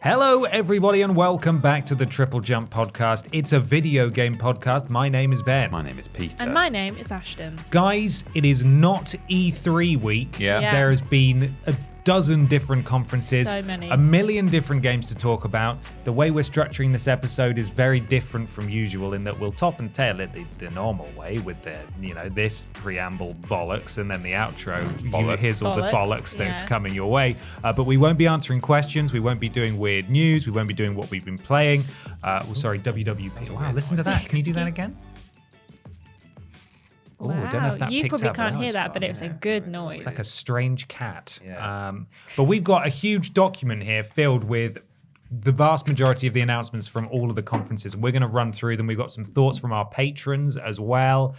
Hello, everybody, and welcome back to the TripleJump podcast. It's a video game podcast. My name is Ben. My name is Peter. And my name is Ashton. Guys, it is not E3 week. Yeah. There has been a dozen different conferences. So many. A million different games to talk about. The way we're structuring this episode is very different from usual in that we'll top and tail it the normal way with the, this preamble bollocks and then the outro. Here's all the bollocks that's coming your way. But we won't be answering questions. We won't be doing weird news. We won't be doing what we've been playing. WWP. Wow, listen to that. Can you do that again? Wow. I don't know if that you picked probably up, can't but hear was that, but it was a good noise. It's like a strange cat. Yeah. But we've got a huge document here filled with the vast majority of the announcements from all of the conferences. And we're going to run through them. We've got some thoughts from our patrons as well.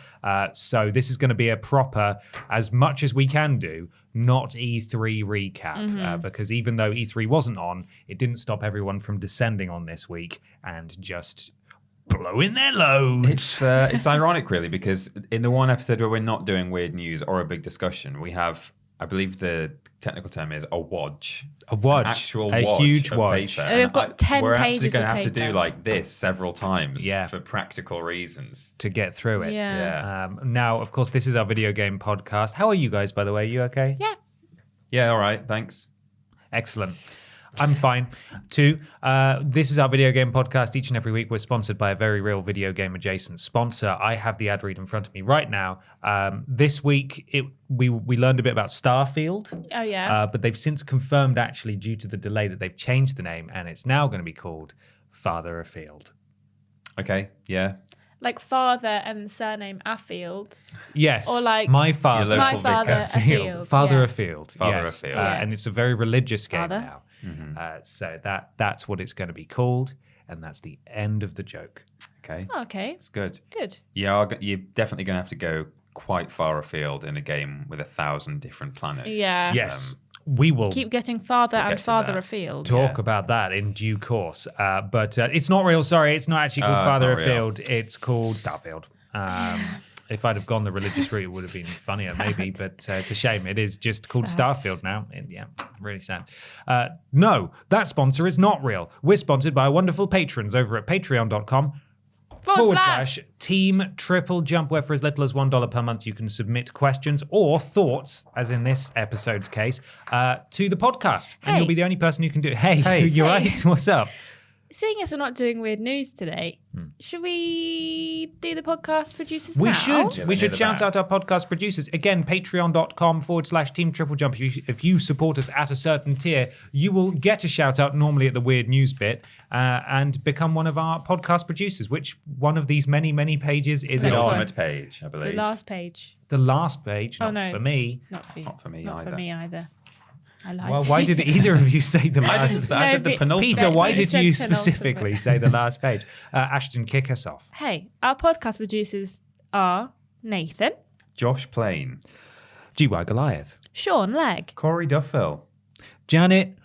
So this is going to be a proper, as much as we can do, not E3 recap. Because even though E3 wasn't on, it didn't stop everyone from descending on this week and just blowing their loads. It's ironic, really, because in the one episode where we're not doing weird news or a big discussion, we have, I believe the technical term is a wodge. A wodge. An actual a wodge huge of wodge. paper. And we've got 10 we're pages actually going to of have to do paper. like this several times Yeah. for practical reasons. To get through it. Yeah. Now, of course, this is our video game podcast. How are you guys, by the way? You okay? Yeah. Yeah, all right, thanks. Excellent. I'm fine too. This is our video game podcast. Each and every week, we're sponsored by a very real video game adjacent sponsor. I have the ad read in front of me right now. This week, we learned a bit about Starfield. Oh, yeah. But they've since confirmed, actually, due to the delay, that they've changed the name, and it's now going to be called Farther Afield. Okay, yeah. Like father and surname Afield. Yes. Or like my father. Your My local father Afield. Father yeah. Afield. Father yes. Afield. And it's a very religious game Father. now. So that's what it's going to be called, and that's the end of the joke. Okay, Oh, okay. it's good. Good. You're definitely going to have to go quite far afield in a game with 1,000 different planets. Yeah. Yes, we will Keep getting farther We'll and get to farther that. afield. talk about that in due course. But it's not real. Sorry, it's not actually called Oh, it's Farther not real. Afield. It's called Starfield. If I'd have gone the religious route, it would have been funnier, maybe. But it's a shame. It is just called Sad. Starfield now. And yeah, really sad. No, that sponsor is not real. We're sponsored by wonderful patrons over at patreon.com / Team Triple Jump, where for as little as $1 per month you can submit questions or thoughts, as in this episode's case, to the podcast. And Hey. you'll be the only person who can do it. Hey, you're Hey. right. What's up? Seeing as we're not doing weird news today, should we do the podcast producers We now? should. Yeah, We we should need shout that. out our podcast producers. Again, patreon.com / Team Triple Jump. If you support us at a certain tier, you will get a shout out normally at the weird news bit and become one of our podcast producers. Which one of these many, many pages is The it Next on? one. ultimate page, I believe. The last page. The last page, Oh, not no. for me. Not for you. Not for me Not either. for me either. I lied. Well, why did either of you say the I last? didn't say, I said the No, penultimate. Peter, why It did said you penultimate. specifically say the last page? Ashton, kick us off. Hey, our podcast producers are Nathan, Josh Plain, GY Goliath. Sean Legg, Corey Duffield, Janet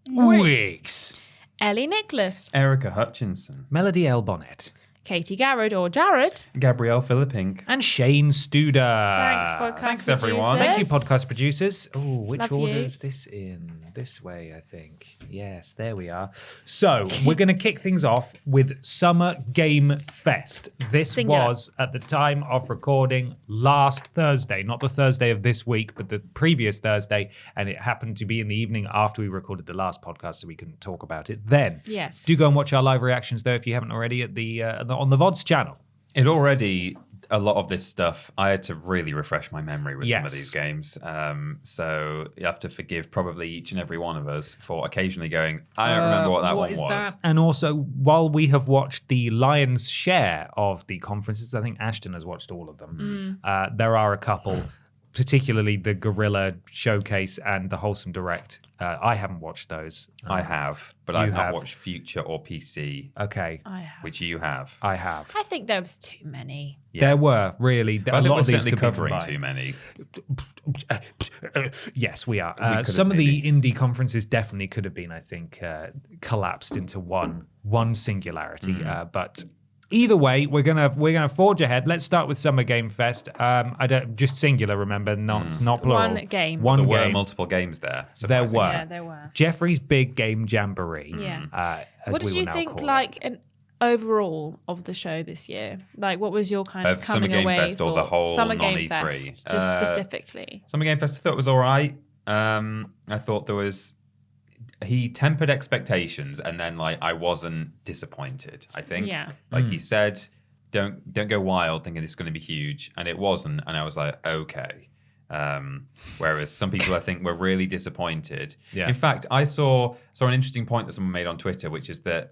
Wicks. Ellie Nicholas, Erica Hutchinson, Melody L. Bonnet. Katie Garrod or Jared. Gabrielle Philippink. And Shane Studer. Thanks, podcast Thanks, everyone. Thank you, producers. podcast producers. Oh, which Love order you. is this in? This way, I think. Yes, there we are. So we're going to kick things off with Summer Game Fest. This Singular. was, at the time of recording, last Thursday. Not the Thursday of this week, but the previous Thursday. And it happened to be in the evening after we recorded the last podcast, so we couldn't talk about it then. Yes. Do go and watch our live reactions, though, if you haven't already, at on the VODs channel. It already, a lot of this stuff, I had to really refresh my memory with some of Yes. these games. So you have to forgive probably each and every one of us for occasionally going, I don't remember what that one is was. that? And also, while we have watched the lion's share of the conferences, I think Ashton has watched all of them. There are a couple, particularly the Gorilla Showcase and the Wholesome Direct. I haven't watched those. I have, but You I've not have. watched Future or PC, Okay, I have. which you have. I have. I think there was too many. There were really But I a think lot we're of these certainly could be covering combined. too many. Yes, we are. We could have Some of the maybe. indie conferences definitely could have been, I think, collapsed into one singularity. But Either way, we're gonna forge ahead. Let's start with Summer Game Fest. I don't just singular, remember, not plural. One game. One There were game. multiple games there. There surprisingly. were. Yeah, there were. Jeffrey's Big Game Jamboree. Yeah. As What we did will you now think, call it. like, an overall of the show this year? Like, what was your kind of Summer coming Game away Fest or the thoughts? whole Summer Game non-E3? Fest, just specifically? Summer Game Fest I thought was all right. I thought there was... He tempered expectations, and then like I wasn't disappointed. I think, Yeah. like he said, don't go wild thinking this is going to be huge, and it wasn't. And I was like, okay. Whereas some people I think were really disappointed. Yeah. In fact, I saw an interesting point that someone made on Twitter, which is that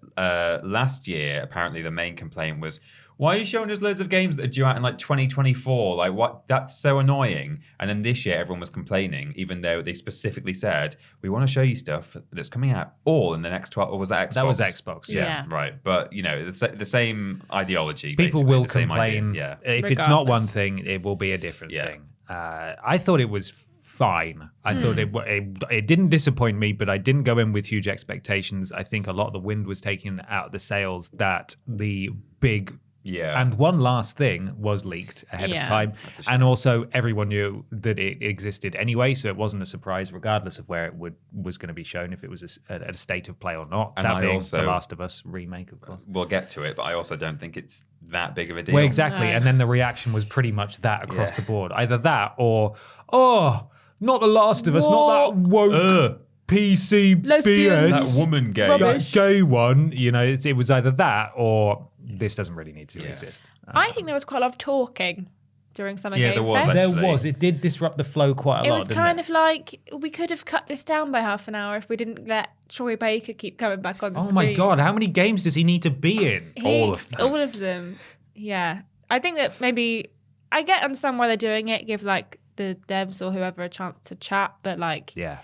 last year apparently the main complaint was, why are you showing us loads of games that are due out in like 2024? Like, what? That's so annoying. And then this year, everyone was complaining, even though they specifically said, we want to show you stuff that's coming out all in the next 12. Or was that Xbox? That was Xbox. Yeah. Right. But, you know, the same ideology. People basically, will the same idea. complain. Yeah. If it's not one Regardless. thing, it will be a different Yeah. thing. I thought it was fine. I thought it didn't disappoint me, but I didn't go in with huge expectations. I think a lot of the wind was taken out of the sails that the big. Yeah. And one last thing was leaked ahead Yeah. of time. That's a shame. And also everyone knew that it existed anyway, so it wasn't a surprise regardless of where it was going to be shown, if it was at a state of play or not. And that I being also- The Last of Us remake, of course. We'll get to it, but I also don't think it's that big of a deal. Well, exactly. No. And then the reaction was pretty much that across Yeah. the board. Either that or, oh, not The Last of Us, not that woke PC Lesbians. BS. That woman game. That gay one. You know, it was either that or this doesn't really need to exist. I think there was quite a lot of talking during Summer Yeah, Game there was, Fest. actually. There was. It did disrupt the flow quite a It lot, was didn't kind it? of like we could have cut this down by half an hour if we didn't let Troy Baker keep coming back on the Oh screen. my God, how many games does he need to be in? All of them. All of them. Yeah. I think that maybe I understand why they're doing it, give like the devs or whoever a chance to chat, but like Yeah.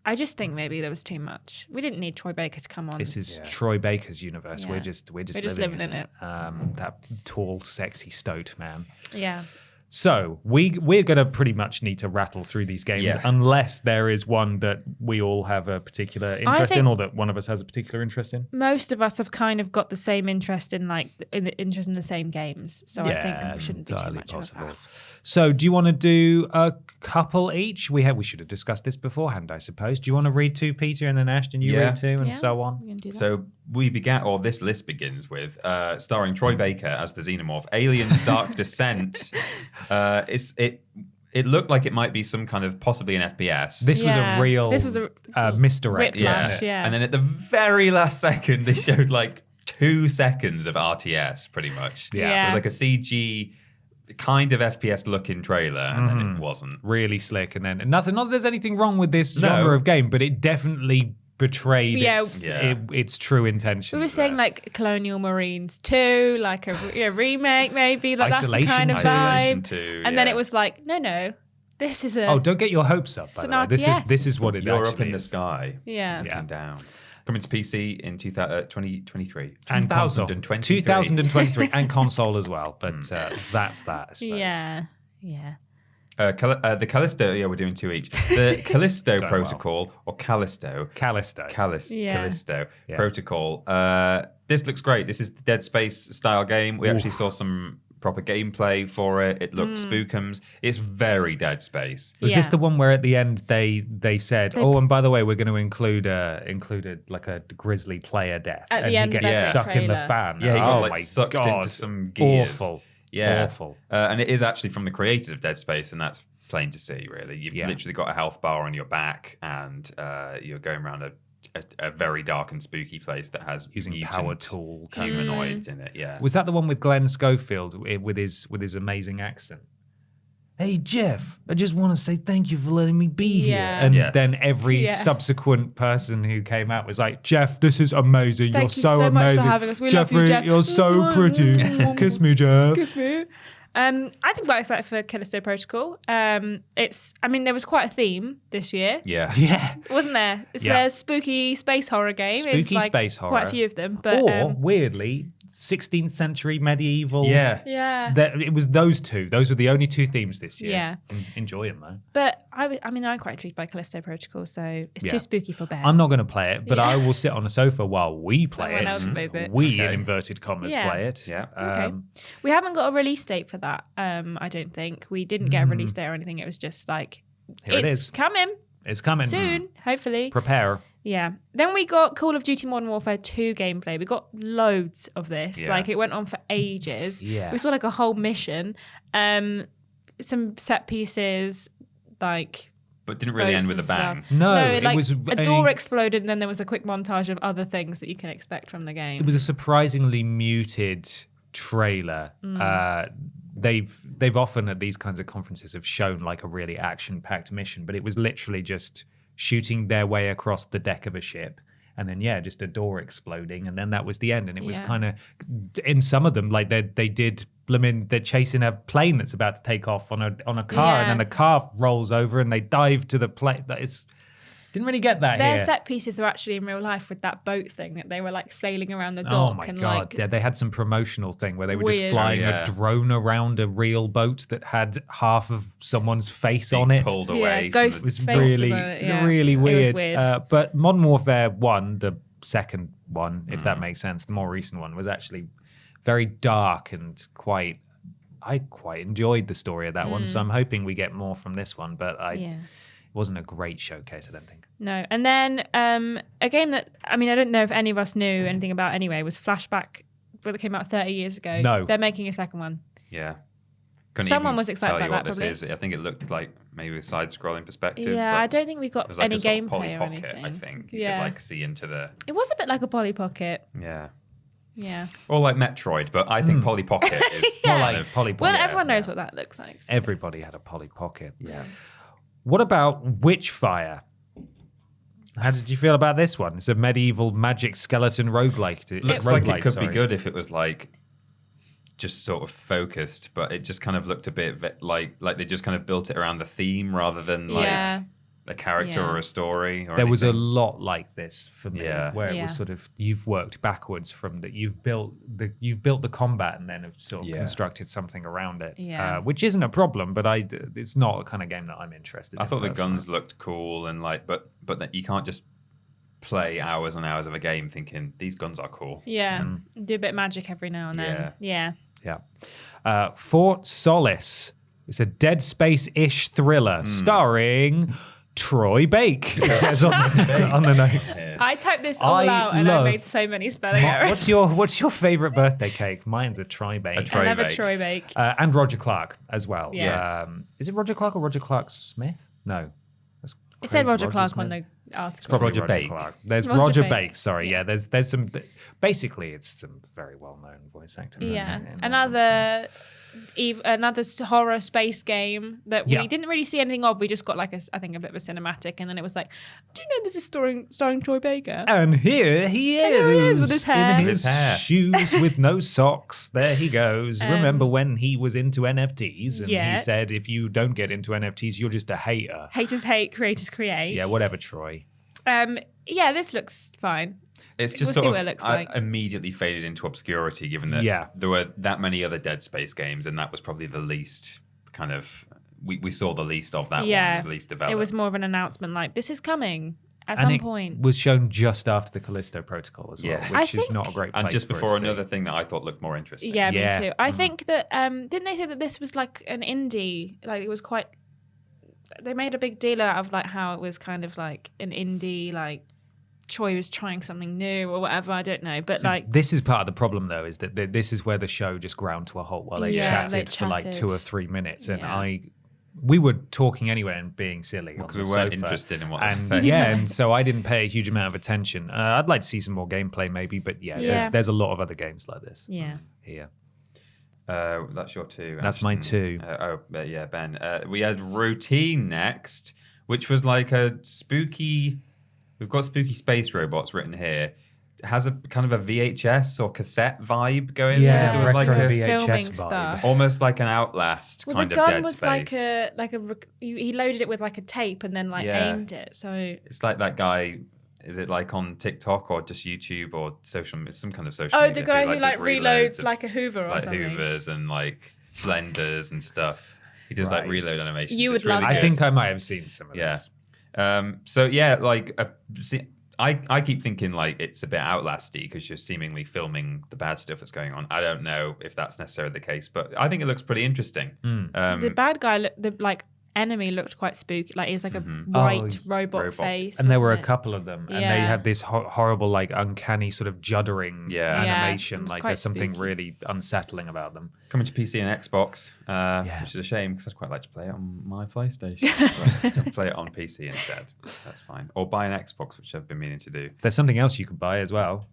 I just think maybe there was too much. We didn't need Troy Baker to come on. This is Troy Baker's universe. Yeah. We're just living in it. That tall, sexy stoat man. Yeah. So we're going to pretty much need to rattle through these games Yeah. unless there is one that we all have a particular interest in, think- or that one of us has a particular interest in. Most of us have kind of got the same interest in the same games. So I think we shouldn't do too entirely much of that. So do you want to do a couple each? We should have discussed this beforehand, I suppose. Do you want to read two, Peter, and then Ashton, you Yeah. read two, and Yeah, so on? we can do that. So this list begins with starring Troy Baker as the Xenomorph, Aliens: Dark Descent. It looked like it might be some kind of possibly an FPS. This was a Yeah. real This was a misdirect, whiplash, wasn't it? yeah. And then at the very last second, they showed like 2 seconds of RTS, pretty much. Yeah. It was like a CG kind of FPS looking trailer, and then it wasn't. Really slick, and then nothing. Not that there's anything wrong with this No. genre of game, but it definitely betrayed Yeah. its true intention. We were saying like Colonial Marines 2, like a remake maybe, like Isolation that's the kind of 2. Isolation vibe. 2, And then yeah. it was like, no, this is a Oh, don't get your hopes up. By It's the an way, RTS. this is what it You're actually up in the is. sky, yeah. looking down. Coming to PC in 2023. And console. 2023. 2023 and console as well. But that's that. I suppose. Yeah. The Callisto, we're doing 2 each. The Callisto going Protocol, or Callisto. Callisto. Yeah. Callisto Yeah. Protocol. This looks great. This is the Dead Space style game. We actually saw some proper gameplay for it. It looked spookums. It's very Dead Space. Was this the one where at the end they said, They- "Oh, and by the way, we're going to include a grisly player death," At and the he end of gets every stuck in the trailer. fan. Yeah, he got oh like my sucked God. into some gears. Awful. Yeah. Awful. And it is actually from the creators of Dead Space, and that's plain to see, really. You've Yeah. literally got a health bar on your back, and you're going around a very dark and spooky place that has Using mutant power tool. humanoids in it. Yeah. Was that the one with Glenn Schofield with his amazing accent? Hey Jeff, I just want to say thank you for letting me be here. Yeah. And Yes. then every Yeah. subsequent person who came out was like, Jeff, this is amazing. Thank You're you so so much for amazing. having us. We love you, Jeffrey, Jeff. you're so pretty. Kiss me, Jeff. Kiss me. I think I'm quite excited for Callisto Protocol. There was quite a theme this year, Yeah. Yeah. wasn't there? It's Yeah. a spooky space horror game. Spooky It's like space horror. Quite a few of them, but Or weirdly, 16th century medieval. Yeah. It was those two. Those were the only two themes this year. Yeah. Enjoy them though. But I'm quite intrigued by Callisto Protocol, so it's too spooky for Ben. I'm not going to play it, but I will sit on a sofa while we play Someone it. else plays it. We, in inverted commas, Yeah. play it. Yeah. Okay. We haven't got a release date for that. I don't think we didn't get a release date or anything. It was just like Here it it's is. coming It's coming soon, hopefully. Prepare. Yeah. Then we got Call of Duty Modern Warfare 2 gameplay. We got loads of this. Yeah. Like it went on for ages. Yeah. We saw like a whole mission. Some set pieces, like But didn't really boats end with a and bang. stuff. No, No, it like was a door exploded and then there was a quick montage of other things that you can expect from the game. It was a surprisingly muted trailer. They've often at these kinds of conferences have shown like a really action-packed mission, but it was literally just shooting their way across the deck of a ship, and then just a door exploding, and then that was the end. And it was kind of in some of them like they're chasing a plane that's about to take off on a car, and then the car rolls over and they dive to the plane. Didn't really get that Their here. set pieces are actually in real life with that boat thing that they were like sailing around the Oh dock my and god! like Yeah, they had some promotional thing where they were just Weird. flying Yeah. a drone around a real boat that had half of someone's face on it. Pulled Yeah, away. ghost- From It was face was really, on it, yeah. really It was weird. weird. But Modern Warfare 1, the second one, if that makes sense, the more recent one, was actually very dark and I quite enjoyed the story of that one. So I'm hoping we get more from this one. But it wasn't a great showcase, I don't think. No. And then a game that, I don't know if any of us knew anything about anyway, was Flashback, that came out 30 years ago. No. They're making a second one. Yeah. Couldn't Someone even was excited tell you about what that, this is. I think it looked like maybe a side-scrolling perspective. Yeah, but I don't think we it got was like any a sort of gameplay Polly or Pocket, anything. I think. You Yeah. could like see into the... It was a bit like a Polly Pocket. Yeah. Yeah. Or like Metroid, but I think Polly Pocket is Yeah. More kind like of... Polly Well, Pocket. everyone knows what that looks like. so- Everybody had a Polly Pocket. Yeah. What about Witchfire? How did you feel about this one? It's a medieval magic skeleton roguelike. Looks like it could be good if it was like just sort of focused, but it just kind of looked a bit like they just kind of built it around the theme rather than like Yeah. a character Yeah. or a story. Or There was a anything. lot like this for me, Yeah. where it Yeah. was sort of you've worked backwards from that. You've built the combat and then have sort of Yeah. constructed something around it, Yeah. which isn't a problem. But it's not a kind of game that I'm interested in. I thought the personally. guns looked cool and like, but that you can't just play hours and hours of a game thinking these guns are cool. Yeah. Do a bit of magic every now and then. Yeah. Yeah. Fort Solace. It's a Dead Space-ish thriller starring Troy Bake. It says on the notes. Yeah. I typed this all I out and I love- made so many spelling errors. What's your favorite birthday cake? Mine's a Troy Bake. A Troy I love a Bake. Troy Bake. And Roger Clark as well. Yes. Is it Roger Clark or Roger Clark Smith? No. That's It said Craig Roger Clark on Smith. the article. Probably Roger Roger Bake. Clark. There's Roger Roger Bake. Bake. Sorry, yeah. There's some. Basically, it's some very well-known voice actors. Yeah. in Another horror space game that Yeah. we didn't really see anything of. We just got like I think a bit of a cinematic, and then it was like, do you know this is starring Troy Baker? And here he is. Here he is with his hair. In His his hair. shoes with no socks. There he goes. Remember when he was into NFTs and Yeah. he said, if you don't get into NFTs, you're just a hater. Haters hate, creators create. Yeah, whatever, Troy. Yeah, this looks fine. It's just We'll see sort what of it looks like. immediately faded into obscurity, given that Yeah. there were that many other Dead Space games, and that was probably the least kind of we saw the least of that one. It Yeah, was the least developed. it was more of an announcement like this is coming at And some it point. was shown just after the Callisto Protocol as well, Yeah. which I is think- not a great place and just for it before to be. another thing that I thought looked more interesting. Yeah, Yeah. me too. I think that didn't they say that this was like an indie? Like it was quite. They made a big deal out of like how it was kind of like an indie, like Troy was trying something new or whatever. I don't know, but like This is part of the problem, though, is that this is where the show just ground to a halt while they Yeah, chatted they for like chatted. 2 or 3 minutes, and Yeah. we were talking anyway and being silly on because the we weren't sofa. interested in what they were And saying. yeah, and so I didn't pay a huge amount of attention. I'd like to see some more gameplay, maybe, but Yeah. there's a lot of other games like this yeah. here. That's your two. That's mine Ashton. too. Yeah, Ben. We had Routine next, which was like a spooky. We've got spooky space robots written here. It has a kind of a VHS or cassette vibe going Yeah, there. There was like retro a VHS filming vibe. stuff. almost like an Outlast Well, kind the of gun Dead was Space. he loaded it with like a tape and then like Yeah. aimed it. So It's like that guy is it like on TikTok or just YouTube or some kind of social Oh, media? the guy who just reloads of, like a Hoover or like something. Hoovers and like blenders and stuff. He does like Right. reload animations. You It's would love really I good. think I might have seen some of Yeah. this. So yeah, like I keep thinking like it's a bit outlasty because you're seemingly filming the bad stuff that's going on. I don't know if that's necessarily the case, but I think it looks pretty interesting. The bad guy, the like enemy looked quite spooky. Like he's like a white robot face. And there were a wasn't it? couple of them, and they Yeah. had this horrible, like uncanny sort of juddering Yeah. animation. it was Like quite there's something spooky. really unsettling about them. Coming to PC and Xbox, which is a shame because I'd quite like to play it on my PlayStation. But I'll play it on PC instead. That's fine. Or buy an Xbox, which I've been meaning to do. There's something else you could buy as well.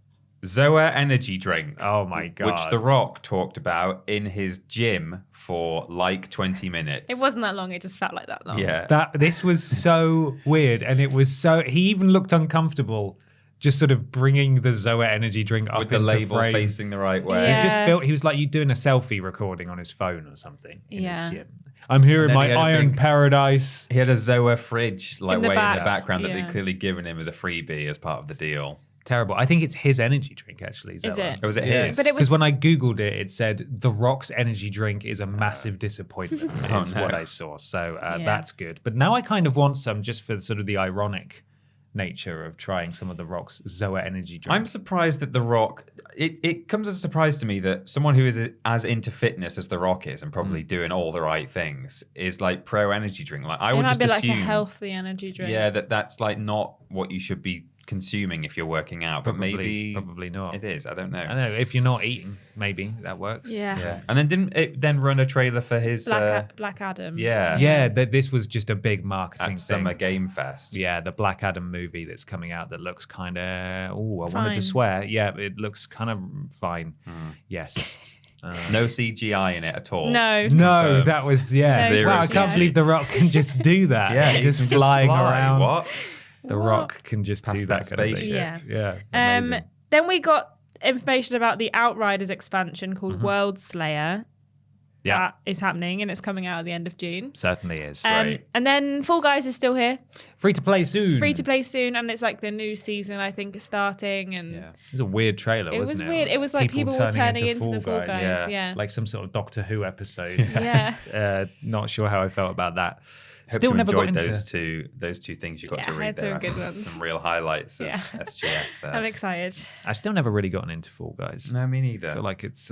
Zoa energy drink. Oh my god! Which The Rock talked about in his gym for like 20 minutes. It wasn't that long. It just felt like that long. Yeah. This was so weird, and it was so. He even looked uncomfortable, just sort of bringing the Zoa energy drink up With the into label frame. facing the right way. Yeah. He just felt he was like you doing a selfie recording on his phone or something in Yeah. his gym. I'm here And in then he my had a iron big- paradise. He had a Zoa fridge like In the way in back. the background that Yeah. they'd clearly given him as a freebie as part of the deal. Terrible. I think it's his energy drink actually. Is Zoa. it? Or was it Yeah. his? But it Because was when I googled it, it said The Rock's energy drink is a massive disappointment. Oh, Is no. what I saw. So Yeah. that's good. But now I kind of want some just for sort of the ironic nature of trying some of The Rock's Zoa energy drinks. I'm surprised that The Rock. It comes as a surprise to me that someone who is as into fitness as The Rock is and probably doing all the right things is like pro energy drink. Like I it would might just be like assume, a healthy energy drink. yeah, that's like not what you should be consuming if you're working out. But maybe probably not. it is. I don't know. I don't know. If you're not eating, maybe that works. Yeah. Yeah, and then didn't it then run a trailer for his? Black Adam. Yeah, Yeah, this was just a big marketing at thing. Summer Game Fest. Yeah, the Black Adam movie that's coming out that looks kind of. Oh, I wanted to Fine. swear. Yeah, it looks kind of fine. Yes. No CGI in it at all. No. No, Confirmed. that was yeah. No, Wow, I zero can't CGI. believe The Rock can just do that. Yeah, just you can flying fly. around. What? The What? Rock can just Past do that that kind of thing. spaceship. Yeah, amazing. Then we got information about the Outriders expansion called Mm-hmm. World Slayer. Yeah. That is happening and it's coming out at the end of June. Certainly is. Right. And then Fall Guys is still here, Free to play soon. free to play soon, and it's like the new season I think is starting. And Yeah, it was a weird trailer, it wasn't was it? weird. It was like people were turning into the Fall Guys. Yeah. Yeah. like some sort of Doctor Who episode. Yeah. Not sure how I felt about that. Hope Still you never got enjoyed into. those two things you got Yeah, to I read had some there. good ones. Some real highlights of Yeah. SGF there. I'm excited. I've still never really gotten into Fall Guys. No, me neither. I feel like it's.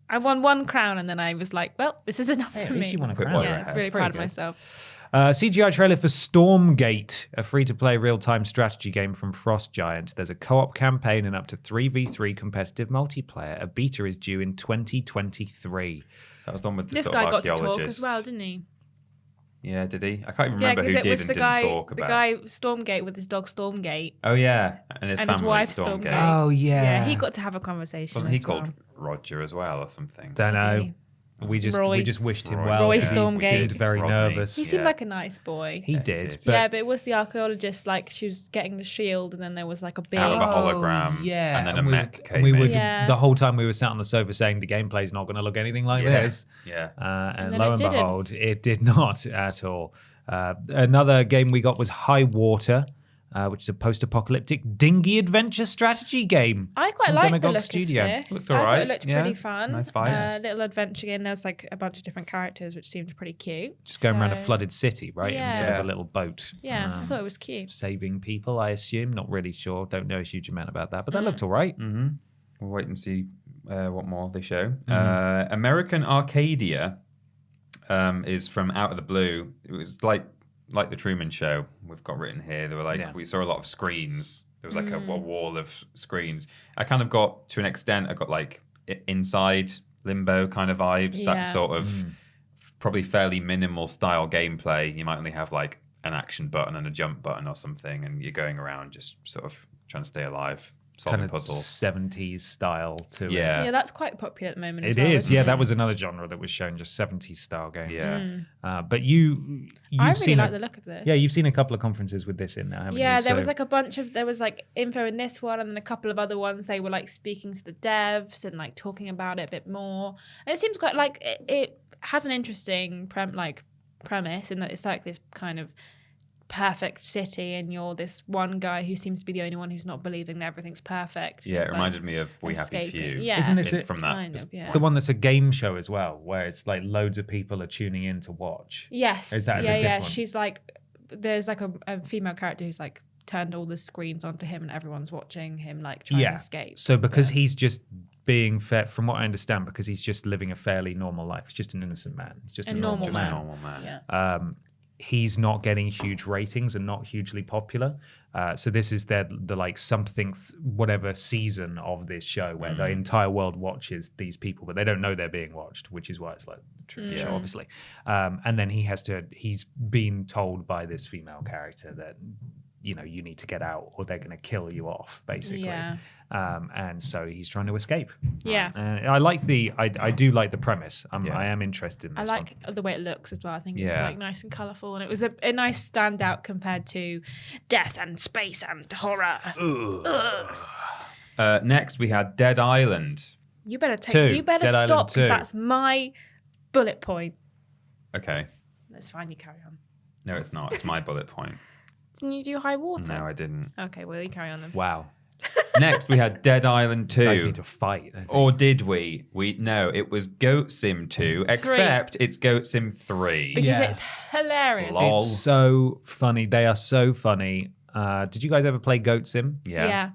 I won one crown and then I was like, well, this is enough Hey, for at least me. you won a Put crown. one Yeah, around. it's That's really pretty proud of good. myself. CGI trailer for Stormgate, a free-to-play real-time strategy game from Frost Giant. There's a co-op campaign and up to 3v3 competitive multiplayer. A beta is due in 2023. That was the one with the This sort guy of got to talk archaeologist. as well, didn't he? Yeah, did he? I can't even Yeah, remember who because it did was and the didn't guy, talk the about. guy Stormgate with his dog Stormgate. Oh yeah, and his And his family wife Stormgate. Stormgate. Oh yeah. Yeah, he got to have a conversation. Wasn't he as well. called Roger as well or something? Don't know. Maybe. We just Roy. wished him Roy. well. Roy He Stormgate. seemed very Rodney. nervous. He seemed Yeah. like a nice boy. He Yeah, he did. did. But Yeah, but it was the archaeologist, like she was getting the shield and then there was like a big... Out of a hologram, yeah, and then a we, mech came we in. were Yeah. the whole time we were sat on the sofa saying the gameplay's not going to look anything like Yeah. this. Yeah. And then lo it and didn't. behold, it did not at all. Another game we got was High Water, which is a post-apocalyptic dinghy adventure strategy game. I quite from like the Demagog look Studio. of this. Looks I thought alright, it looked yeah. pretty fun. Nice vibes. Little adventure game. There's like a bunch of different characters, which seemed pretty cute. Just going around a So, flooded city, right? In sort of Yeah. a little boat. Yeah, I thought it was cute. Saving people, I assume. Not really sure. Don't know a huge amount about that, but Mm. that looked all right. Mm-hmm. We'll wait and see what more they show. Mm-hmm. American Arcadia is from out of the blue. It was like the Truman Show. We've got written here. They were like, Yeah. we saw a lot of screens. There was like a wall of screens. I kind of got, to an extent, I got like Inside Limbo kind of vibes. Yeah. That sort of probably fairly minimal style gameplay. You might only have like an action button and a jump button or something, and you're going around just sort of trying to stay alive, solving Kind of puzzles. 70s style to it. Yeah. Yeah, that's quite popular at the moment. It as well, is, isn't yeah. it? That was another genre that was shown, just 70s style games. Yeah. But you've I really seen like the look of this. Yeah, you've seen a couple of conferences with this in now, haven't Yeah, you? there was So- like a bunch of there was like info in this one and then a couple of other ones. They were like speaking to the devs and like talking about it a bit more. And it seems quite like it has an interesting premise in that it's like this kind of perfect city, and you're this one guy who seems to be the only one who's not believing that everything's perfect. Yeah, It's it like reminded me of We Happy escaping. Few. Yeah, Isn't this it? From that? kind of, yeah. The one that's a game show as well, where it's like loads of people are tuning in to watch. Yes. Is that a yeah, bit yeah. different? She's like, there's like a female character who's like turned all the screens onto him, and everyone's watching him like trying to escape. So because he's just being fair, from what I understand, because he's just living a fairly normal life. He's just an innocent man. He's just a normal Just man. a normal man. Yeah. He's not getting huge ratings and not hugely popular. So this is the like something whatever season of this show where the entire world watches these people, but they don't know they're being watched, which is why it's like the trivia show, obviously. And then he's been told by this female character that, you know, you need to get out or they're going to kill you off, basically. Yeah. And so he's trying to escape. Yeah. And I do like the premise. I am interested in I this like the way it looks as well. I think it's Yeah. like nice and colourful, and it was a nice standout compared to death and space and horror. Next, we had Dead Island. You better take. 2. You better Dead Island stop, because 2. that's my bullet point. Okay. That's fine. You carry on. No, it's not. It's my bullet point. Didn't you do high water? No, I didn't. Okay, well, you carry on then. Wow. Next, we had Dead Island 2. You guys need to fight. I think. Or did we? No, it was Goat Sim 2, except it's Goat Sim 3. Because Yeah. it's hilarious. Lol. It's so funny. They are so funny. Did you guys ever play Goat Sim? Yeah.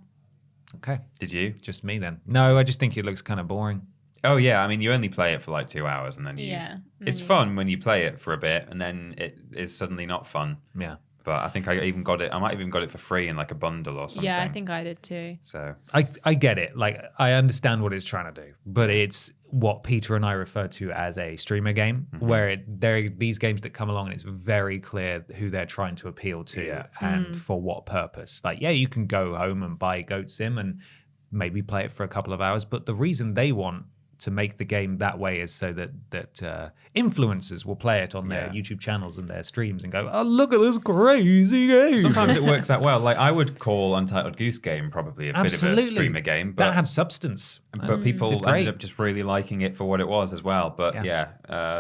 Okay. Did you? Just me then. No, I just think it looks kind of boring. Oh, yeah. I mean, you only play it for like 2 hours and then you... Yeah. It's fun when you play it for a bit and then it is suddenly not fun. Yeah. But I think I might even got it for free in like a bundle or something. Yeah, I think I did too. So, I get it. Like, I understand what it's trying to do, but it's what Peter and I refer to as a streamer game, where there are these games that come along and it's very clear who they're trying to appeal to and for what purpose. Like, yeah, you can go home and buy Goat Sim and maybe play it for a couple of hours, but the reason they want to make the game that way is so that influencers will play it on their YouTube channels and their streams and go, oh, look at this crazy game. sometimes it works out well. Like, I would call Untitled Goose Game probably a bit of a streamer game. But that had substance. But people did great. ended up just really liking it for what it was as well. But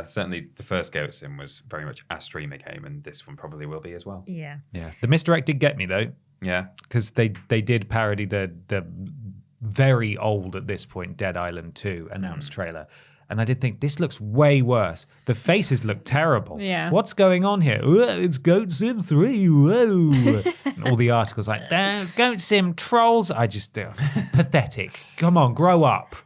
certainly the first Goat Sim was very much a streamer game, and this one probably will be as well. Yeah. Yeah. The misdirect did get me, though, Yeah. because they did parody the very old at this point Dead Island 2 announced trailer. And I did think, this looks way worse. The faces look terrible. Yeah. What's going on here? It's Goat Sim 3. Whoa. And all the articles like, damn, Goat Sim trolls. I just, pathetic. Come on, grow up.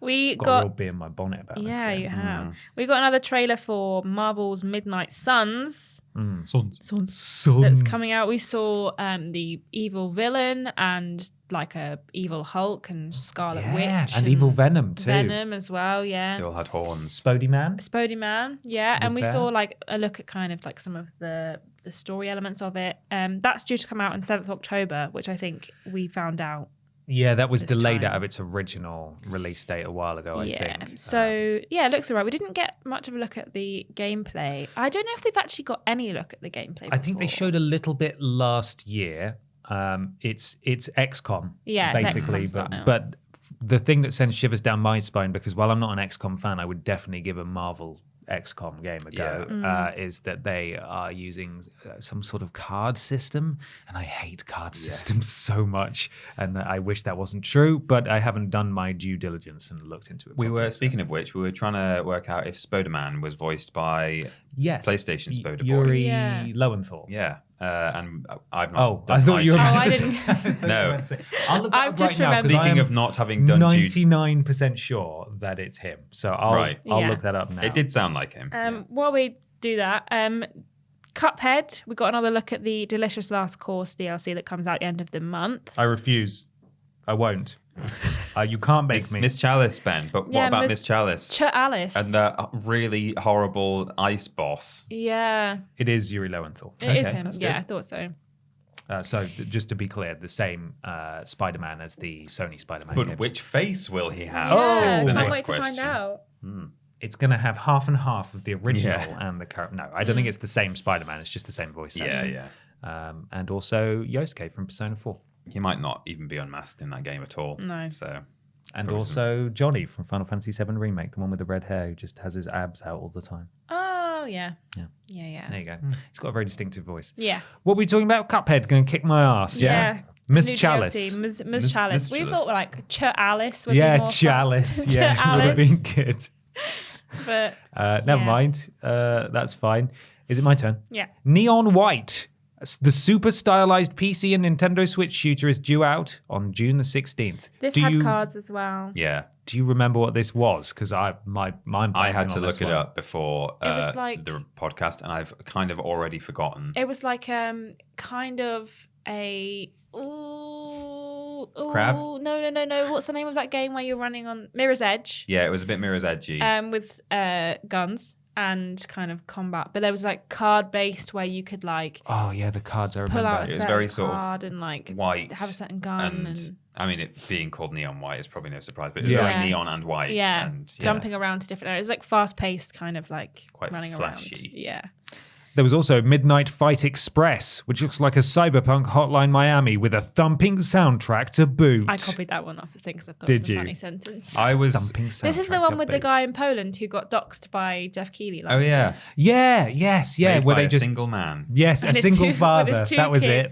We Got a got real bee in my bonnet about this yeah, game. you have. We got another trailer for Marvel's Midnight Suns. That's coming out. We saw the evil villain and like a evil Hulk and Scarlet Witch and evil Venom too. Venom as well. Yeah. They all had horns. Spodey Man. Spodey Man, yeah, Was and we there? saw like a look at kind of like some of the story elements of it. That's due to come out on 7th October, which I think we found out. Yeah, that was This delayed time. out of its original release date a while ago, I think. So yeah, it looks alright. We didn't get much of a look at the gameplay. I don't know if we've actually got any look at the gameplay. I think they before. showed a little bit last year. It's XCOM, Yeah, it's basically, XCOM style. but the thing that sends shivers down my spine, because while I'm not an XCOM fan, I would definitely give a Marvel XCOM game a go, is that they are using some sort of card system, and I hate card systems so much, and I wish that wasn't true, but I haven't done my due diligence and looked into it. We properly, were, speaking of which, we were trying to work out if Spider-Man was voiced by yes, PlayStation Spider-Boy. Yuri Yeah. Lowenthal. Yeah. And I've not Oh, done I thought my you were due- about I to didn't- say. No. I'll look that I've up just right now, 'cause remembered- I Speaking am of not having done due... 99% sure that it's him. So I'll Yeah. look that up now. It did sound like him. While we do that, Cuphead, we got another look at the Delicious Last Course DLC that comes out at the end of the month. I refuse. I won't. You can't make me. Miss Chalice, Ben. But Yeah, what about Miss Miss Chalice? Alice. And the really horrible ice boss. Yeah, It is Yuri Lowenthal. it is Okay, him. that's Yeah, good. I thought so. So just to be clear, the same Spider-Man as the Sony Spider-Man But games. which face will he have? Yeah, is the can't next wait question. to find out. It's going to have half and half of the original Yeah. and the current. No, I don't think it's the same Spider-Man. It's just the same voice Yeah, actor. yeah. And also Yosuke from Persona 4. He might not even be unmasked in that game at all. No. So, And Probably also Johnny from Final Fantasy VII Remake, the one with the red hair who just has his abs out all the time. Oh yeah. Yeah. Yeah. There you go. He's got a very distinctive voice. Yeah. What were we talking about? Cuphead going to kick my ass, yeah? Miss New Chalice. DLC, Ms. Chalice. We Chalice. thought like Alice would be Yeah, more fun. Chalice. Yeah, would have Alice. been good. But Never mind. That's fine. Is it my turn? yeah. Neon White. The super stylized PC and Nintendo Switch shooter is due out on June the 16th. This had cards as well. Yeah. Do you remember what this was? Because I had to look it up before It was like- the podcast, and I've kind of already forgotten. It was like kind of a Crab? No. What's the name of that game where you're running on Mirror's Edge? Yeah, it was a bit Mirror's Edgy. With guns and kind of combat, but there was like card based where you could like Oh yeah, the cards I pull remember. out a It was certain very sort of card and like white. have a certain gun and I mean, it being called Neon White is probably no surprise, but it's Yeah. very neon and white. yeah, And, jumping around to different areas, like fast paced, kind of like Quite running flashy. around. Yeah, There was also Midnight Fight Express, which looks like a cyberpunk Hotline Miami with a thumping soundtrack to boot. I copied that one off the thing because I thought Did it was a you? funny sentence. I was. Thumping This is the soundtrack one to with the boot. guy in Poland who got doxxed by Jeff Keighley last Oh year. yeah. Yeah, yeah. Made Where by they a just single man. yes, a And his single with his father. two That was kids.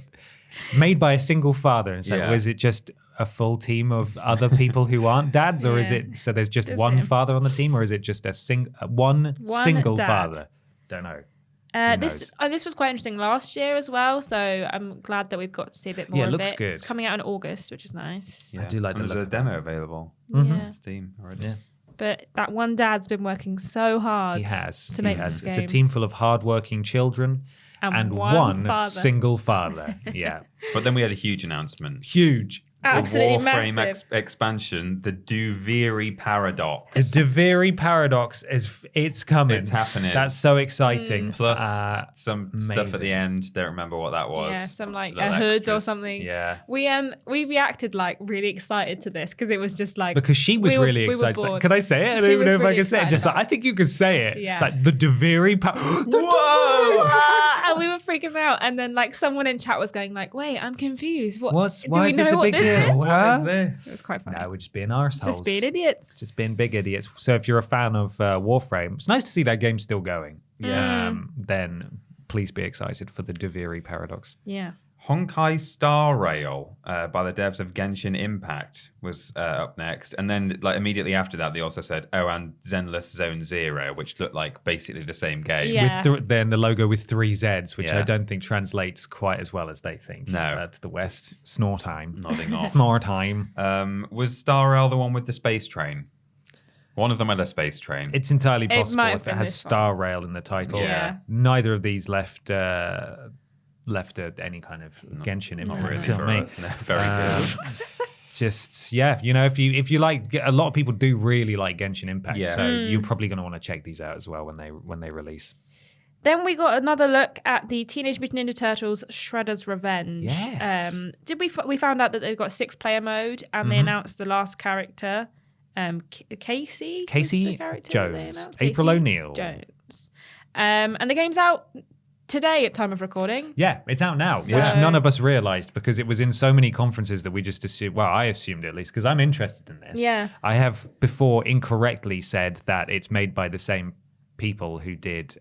it. Made by a single father. And so Yeah. was it just a full team of other people who aren't dads, or is Yeah. it so there's just Just one him. father on the team, or is it just a one single dad. father? Don't know. This was quite interesting last year as well, so I'm glad that we've got to see a bit more Yeah, it of looks it. good. It's coming out in August, which is nice. Yeah. do like And the there's look a of demo available Mm-hmm. Yeah. on Steam already. Yeah. But that one dad's been working so hard He has. to make He has. this It's a game. team full of hardworking children and one father. single father. Yeah. But then we had a huge announcement. Huge. Absolutely the Warframe massive. expansion, the Duviri Paradox. The Deviri paradox it's coming. It's happening. That's so exciting. Plus some stuff at amazing. the end. Don't remember what that was. Yeah, some like Little a hood or extras. something. Yeah. We reacted like really excited to this because it was just like Because she was we were- really we were excited. Like, bored. can I say it? I don't She even was know if I really can say it. excited Just like, about I think you could say it. Yeah. It's like the Deviri Whoa! and we were freaking out, and then like someone in chat was going like, "Wait, I'm confused. What? Why do we is know this a what big this deal? is?" What Huh? is this? It was quite funny. No, we're just being arseholes. Just being idiots. Just being big idiots. So if you're a fan of Warframe, it's nice to see that game still going. Then please be excited for the Deviri paradox. Yeah. Honkai Star Rail by the devs of Genshin Impact was up next. And then like immediately after that, they also said, oh, and Zenless Zone Zero, which looked like basically the same game. Yeah. With then the logo with 3 Zs, which Yeah. I don't think translates quite as well as they think. No. To the West. Snore time. Nodding off. Snore time. Was Star Rail the one with the space train? One of them had a space train. It's entirely It possible might have if it been has this one. Star Rail in the title. Yeah. Neither of these left any kind of Genshin Not impact really to for me. us. No, very good. Just if you like, a lot of people do really like Genshin Impact, Yeah. so you're probably going to want to check these out as well when they release. Then we got another look at the Teenage Mutant Ninja Turtles Shredder's Revenge. Yes. We found out that they've got 6-player mode, and they announced the last character, Casey. was Casey the character they Jones. announced? April Casey O'Neil. Jones. And the game's out today at time of recording. Yeah, it's out now, So- which none of us realized because it was in so many conferences that we just assumed. Well, I assumed at least because I'm interested in this. Yeah. I have before incorrectly said that it's made by the same people who did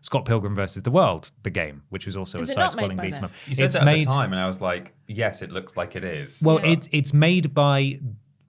Scott Pilgrim versus the World, the game, which was also Is a it not side-scrolling made by beat 'em them? up. You said It's that made. at the time, and I was like, yes, it looks like it is. Well, But- it's made by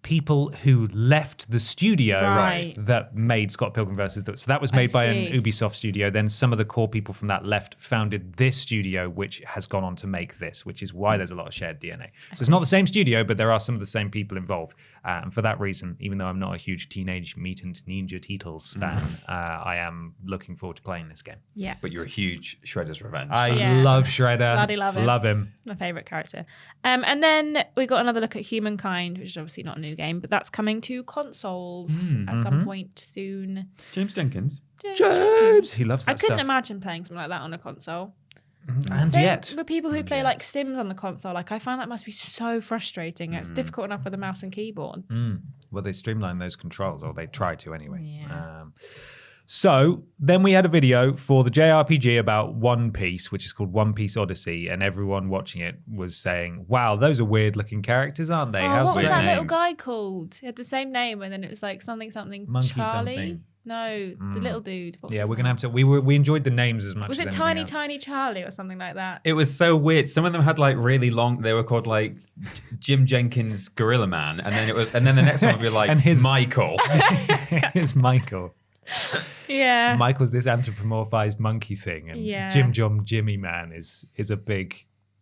people who left the studio Right. that made Scott Pilgrim versus the. So that was made by an see. Ubisoft studio. Then some of the core people from that left founded this studio, which has gone on to make this, which is why there's a lot of shared DNA. So it's not the same studio, but there are some of the same people involved. And for that reason, even though I'm not a huge Teenage Mutant Ninja Turtles fan, I am looking forward to playing this game. Yeah. But you're a huge Shredder's Revenge I fan. Yes. love Shredder. Bloody love him. Love him. My favourite character. And then we got another look at Humankind, which is obviously not a new game, but that's coming to consoles at some point soon. James Jenkins. James, he loves that I couldn't stuff. imagine playing something like that on a console. And Same yet, with people who play like Sims on the console, like I find that must be so frustrating. It's difficult enough with a mouse and keyboard. well, they streamline those controls, or they try to anyway. Yeah. So then we had a video for the JRPG about One Piece, which is called One Piece Odyssey, and everyone watching it was saying, "Wow, those are weird-looking characters, aren't they? Oh, How what was strange." that names. little guy called? He had the same name, and then it was like something Monkey Charlie. something. No, the little dude. What was Yeah, his we're gonna name? have to. We enjoyed the names as much. Was as it anything Tiny else. Tiny Charlie or something like that? It was so weird. Some of them had like really long. They were called like Jim Jenkins Gorilla Man, and then the next one would be like And his- Michael. It's Michael. Yeah. Michael's this anthropomorphized monkey thing, and Yeah. Jimmy Man is a big,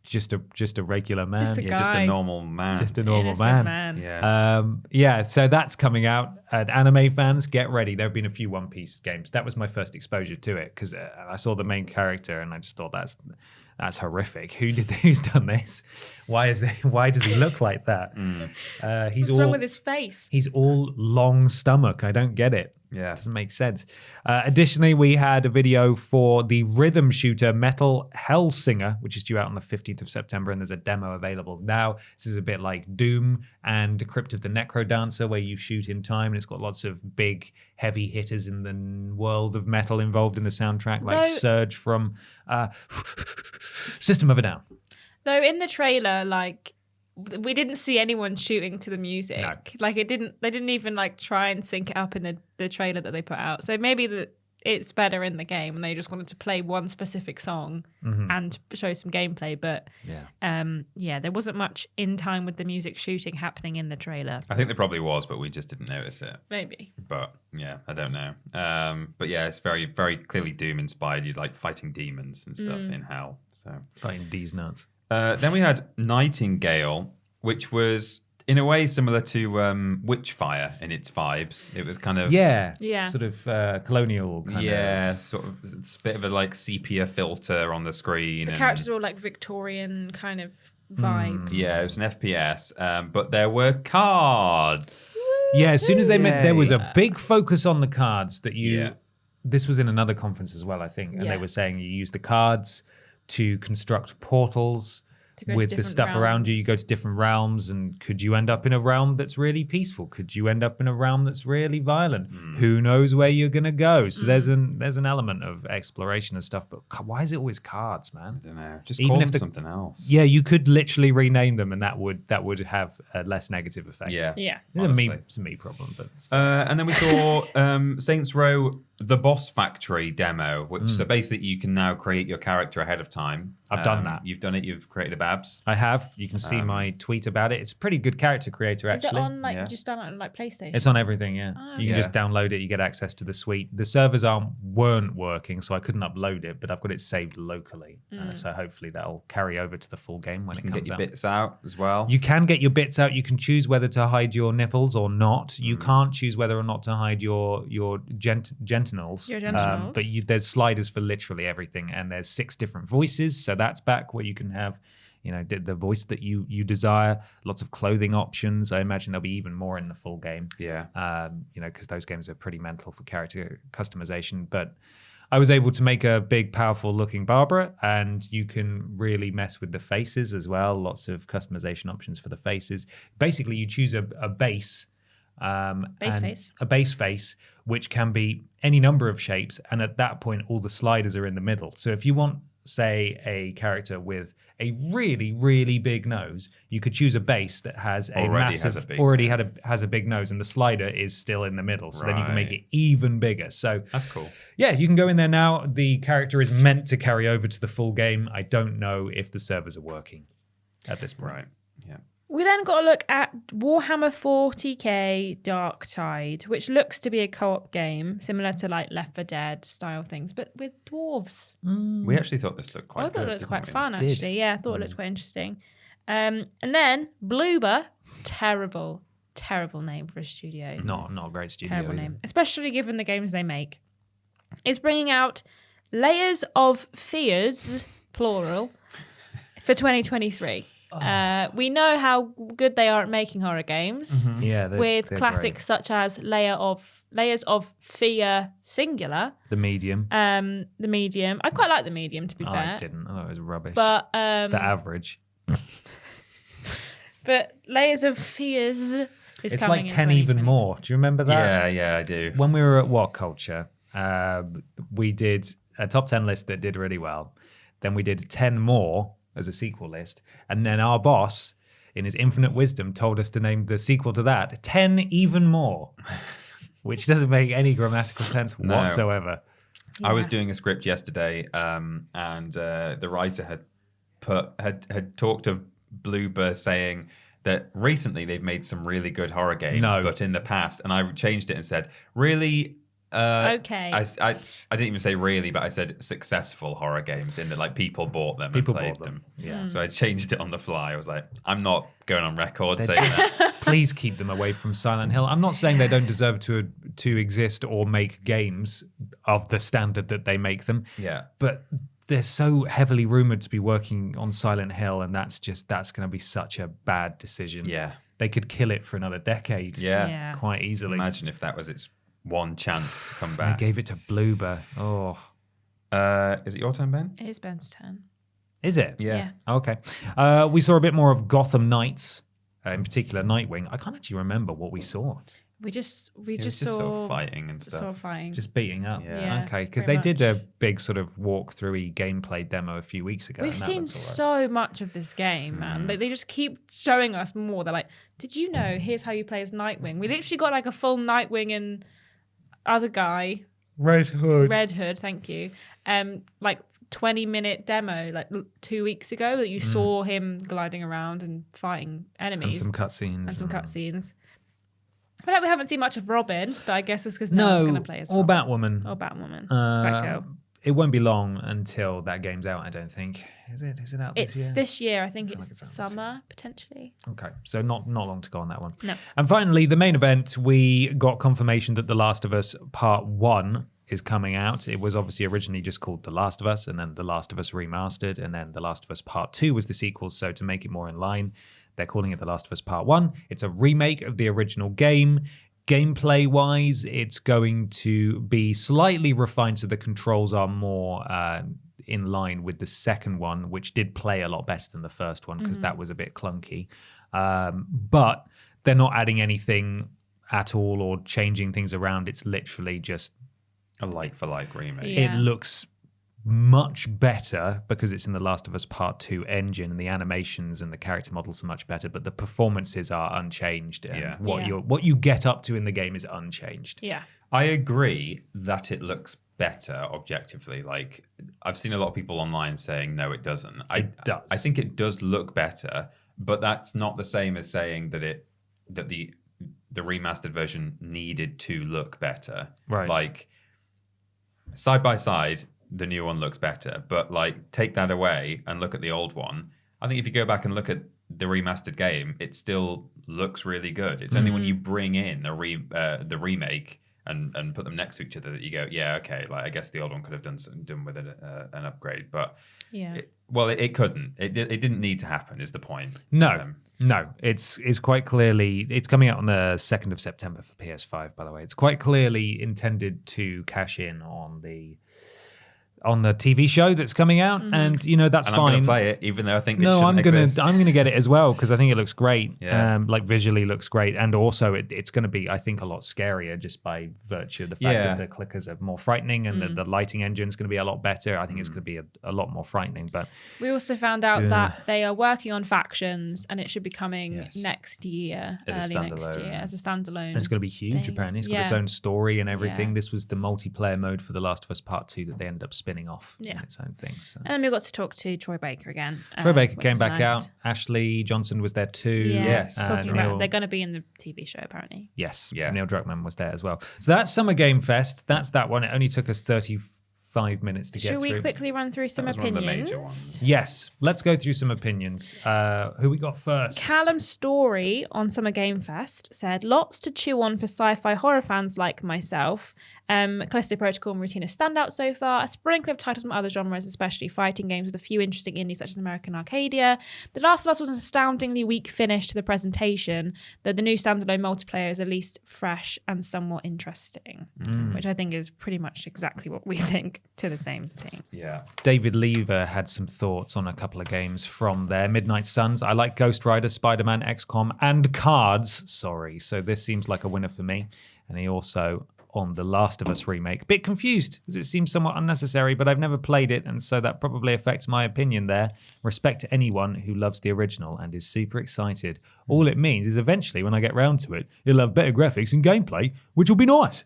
just a regular man. Just a Yeah, just guy. a normal man. Just a normal Innocent man. Yeah. Yeah, so that's coming out. And anime fans, get ready. There have been a few One Piece games. That was my first exposure to it because I saw the main character and I just thought that's horrific. Who's done this? Why does he look like that? He's What's wrong with his face? He's all long stomach. I don't get it. Yeah. It doesn't make sense. Additionally, we had a video for the rhythm shooter Metal Hellsinger, which is due out on the 15th of September, and there's a demo available now. This is a bit like Doom and Crypt of the Necrodancer, where you shoot in time, and it's got lots of big, heavy hitters in the world of metal involved in the soundtrack, like Surge from System of a Down. Though in the trailer, like we didn't see anyone shooting to the music. No. Like they didn't even like try and sync it up in the trailer that they put out. So maybe it's better in the game and they just wanted to play one specific song and show some gameplay. But there wasn't much in time with the music shooting happening in the trailer. I think there probably was, but we just didn't notice it. Maybe. But yeah, I don't know. But yeah, it's very, very clearly Doom inspired. You like fighting demons and stuff in hell. So Fighting D's nuts. then we had Nightingale, which was in a way similar to Witchfire in its vibes. It was kind of Yeah. sort of colonial kind of. sort of it's a bit of a like sepia filter on the screen. The and, characters are all like Victorian kind of vibes. Yeah, it was an FPS, but there were cards. Yeah, as soon as they met, there was a Yeah. big focus on the cards that you. Yeah. This was in another conference as well, I think, and Yeah. they were saying you use the cards to construct portals To go to with the different stuff around you. realms. You go to different realms, and could you end up in a realm that's really peaceful? Could you end up in a realm that's really violent? Who knows where you're gonna go? So there's an element of exploration and stuff. But why is it always cards, man? I don't know. Just Even call if them something else. Yeah, you could literally rename them, and that would have a less negative effect. Yeah. Yeah. It's honestly. a me problem, but And then we saw Saints Row: The Boss Factory demo, which so basically you can now create your character ahead of time. I've done that. You've done it. You've created a Babs. I have. You can see my tweet about it. It's a pretty good character creator, Is it actually. on like Yeah. just done it on like PlayStation? It's on everything, yeah. Oh, You can okay. just download it. You get access to the suite. The servers weren't working, so I couldn't upload it, but I've got it saved locally. So hopefully that'll carry over to the full game when You it can comes get your out. bits out as well. You can get your bits out. You can choose whether to hide your nipples or not. You can't choose whether or not to hide your genitals. Your genitals. But there's sliders for literally everything, and there's 6 different voices. So that's back where you can have, the voice that you desire. Lots of clothing options. I imagine there'll be even more in the full game. Yeah. Because those games are pretty mental for character customization. But I was able to make a big, powerful-looking Barbara, and you can really mess with the faces as well. Lots of customization options for the faces. Basically, you choose a base. Base face. A base face, which can be any number of shapes, and at that point, all the sliders are in the middle. So if you want, say, a character with a really, really big nose, you could choose a base that has has a big nose, and the slider is still in the middle. So then you can make it even bigger. So That's cool. yeah, you can go in there now. The character is meant to carry over to the full game. I don't know if the servers are working at this point. Right. Yeah. We then got a look at Warhammer 40k Dark Tide, which looks to be a co-op game, similar to like Left 4 Dead style things, but with dwarves. We actually thought this looked quite I thought good. it looked didn't quite we? fun, actually. Yeah, I thought it looked quite interesting. And then Bloober, terrible name for a studio. Not a great studio. Terrible either. name, especially given the games they make. Is bringing out Layers of Fears, plural, for 2023. We know how good they are at making horror games, Yeah, with they're classics such as Layers of Fear, singular. great. The Medium. The Medium. I quite like the Medium, to be fair. I didn't. I thought it was rubbish. But the average. but Layers of Fears is It's coming like in 10 even 2020. more. Do you remember that? Yeah, I do. When we were at What Culture, we did a top 10 list that did really well. Then we did 10 more as a sequel list. And then our boss, in his infinite wisdom, told us to name the sequel to that 10 even more. which doesn't make any grammatical sense No. whatsoever. I was Yeah. doing a script yesterday, and the writer had talked of Bloober saying that recently they've made some really good horror games, No. but in the past, and I changed it and said, really. Okay. I didn't even say really, but I said successful horror games in that like people bought them People and played bought them. Yeah. So I changed it on the fly. I was like, I'm not going on record saying Just- that. Please keep them away from Silent Hill. I'm not saying they don't deserve to exist or make games of the standard that they make them, Yeah. but they're so heavily rumored to be working on Silent Hill, and that's going to be such a bad decision. Yeah. They could kill it for another decade. Yeah. Quite easily. Imagine if that was its one chance to come They back. gave it to Bloober. Oh, Is it your turn, Ben? It is Ben's turn. is it? Yeah. Okay. We saw a bit more of Gotham Knights, in particular Nightwing. I can't actually remember what we saw. We just It was saw sort of fighting and stuff. saw fighting. Just beating up. Yeah. Okay, because pretty they did a much. big sort of walkthrough gameplay demo a few weeks ago. We've and that seen looks all right. so much of this game, man. Like, they just keep showing us more. They're like, did you know? Here's how you play as Nightwing. We literally got like a full Nightwing and other guy, Red Hood. Red Hood. Thank you. Like 20-minute demo, like 2 weeks ago, that you saw him gliding around and fighting and enemies some cutscenes. and some cutscenes. But like, we haven't seen much of Robin, but I guess it's because no one's No, going to play as or Robin. Batwoman. Or Batwoman. Batgirl. It won't be long until that game's out, I don't think. Is it? Is it out this It's year? this year. I think feel it's like it's out this summer, potentially. Okay, so not long to go on that one. No. And finally, the main event, we got confirmation that The Last of Us Part 1 is coming out. It was obviously originally just called The Last of Us, and then The Last of Us Remastered, and then The Last of Us Part 2 was the sequel. So to make it more in line, they're calling it The Last of Us Part 1. It's a remake of the original game. Gameplay-wise, it's going to be slightly refined, so the controls are more in line with the second one, which did play a lot better than the first one because that was a bit clunky. But they're not adding anything at all or changing things around. It's literally just A like-for-like remake. Yeah. it looks much better because it's in the Last of Us Part 2 engine, and the animations and the character models are much better, but the performances are unchanged, and Yeah. what you get up to in the game is unchanged. Yeah. I agree that it looks better objectively. Like, I've seen a lot of people online saying, no, it doesn't. It does. I think it does look better, but that's not the same as saying that the remastered version needed to look better. Right. Like, side by side, the new one looks better, but like, take that away and look at the old one. I think if you go back and look at the remastered game, it still looks really good. It's only when you bring in the remake and put them next to each other that you go, yeah, okay, like I guess the old one could have done with an upgrade, but Yeah. it couldn't. It didn't need to happen. Is the point? No, it's quite clearly, it's coming out on the 2nd of September for PS5, by the way. It's quite clearly intended to cash in on the TV show that's coming out, and that's and fine. I'm going to play it, even though I think it No, shouldn't exist. I'm gonna get it as well because I think it looks great. Yeah. Like visually looks great, and also it's going to be, I think, a lot scarier just by virtue of the fact Yeah. that the clickers are more frightening and the lighting engine is going to be a lot better. I think it's going to be a lot more frightening. But We also found out that they are working on factions, and it should be coming Yes. next year, As a early next standalone. year, as a standalone. and it's going to be huge. thing. Apparently, it's got its Yeah. own story and everything. Yeah. This was the multiplayer mode for The Last of Us Part 2 that they ended up spinning off. Yeah. in its own thing. So. And then we got to talk to Troy Baker again. Troy Baker which came was back nice. out. Ashley Johnson was there too. Yeah, Yes. talking Neil- about they're going to be in the TV show apparently. Yes, Yeah. Neil Druckmann was there as well. So that's Summer Game Fest. That's that one. It only took us 35 minutes to get Should we through. quickly run through some was one of the major opinions? ones. Yes, let's go through some opinions. Who we got first? Callum Story on Summer Game Fest said, lots to chew on for sci-fi horror fans like myself. Callisto Protocol and Routine stand out so far. A sprinkle of titles from other genres, especially fighting games with a few interesting indies such as American Arcadia. The Last of Us was an astoundingly weak finish to the presentation, though the new standalone multiplayer is at least fresh and somewhat interesting, which I think is pretty much exactly what we think to the same thing. Yeah. David Lever had some thoughts on a couple of games from there. Midnight Suns. I like Ghost Rider, Spider-Man, XCOM, and Cards. Sorry, so this seems like a winner for me. And he also on The Last of Us remake. Bit confused, as it seems somewhat unnecessary, but I've never played it, and so that probably affects my opinion there. Respect to anyone who loves the original and is super excited. All it means is eventually, when I get round to it, it'll have better graphics and gameplay, which will be nice.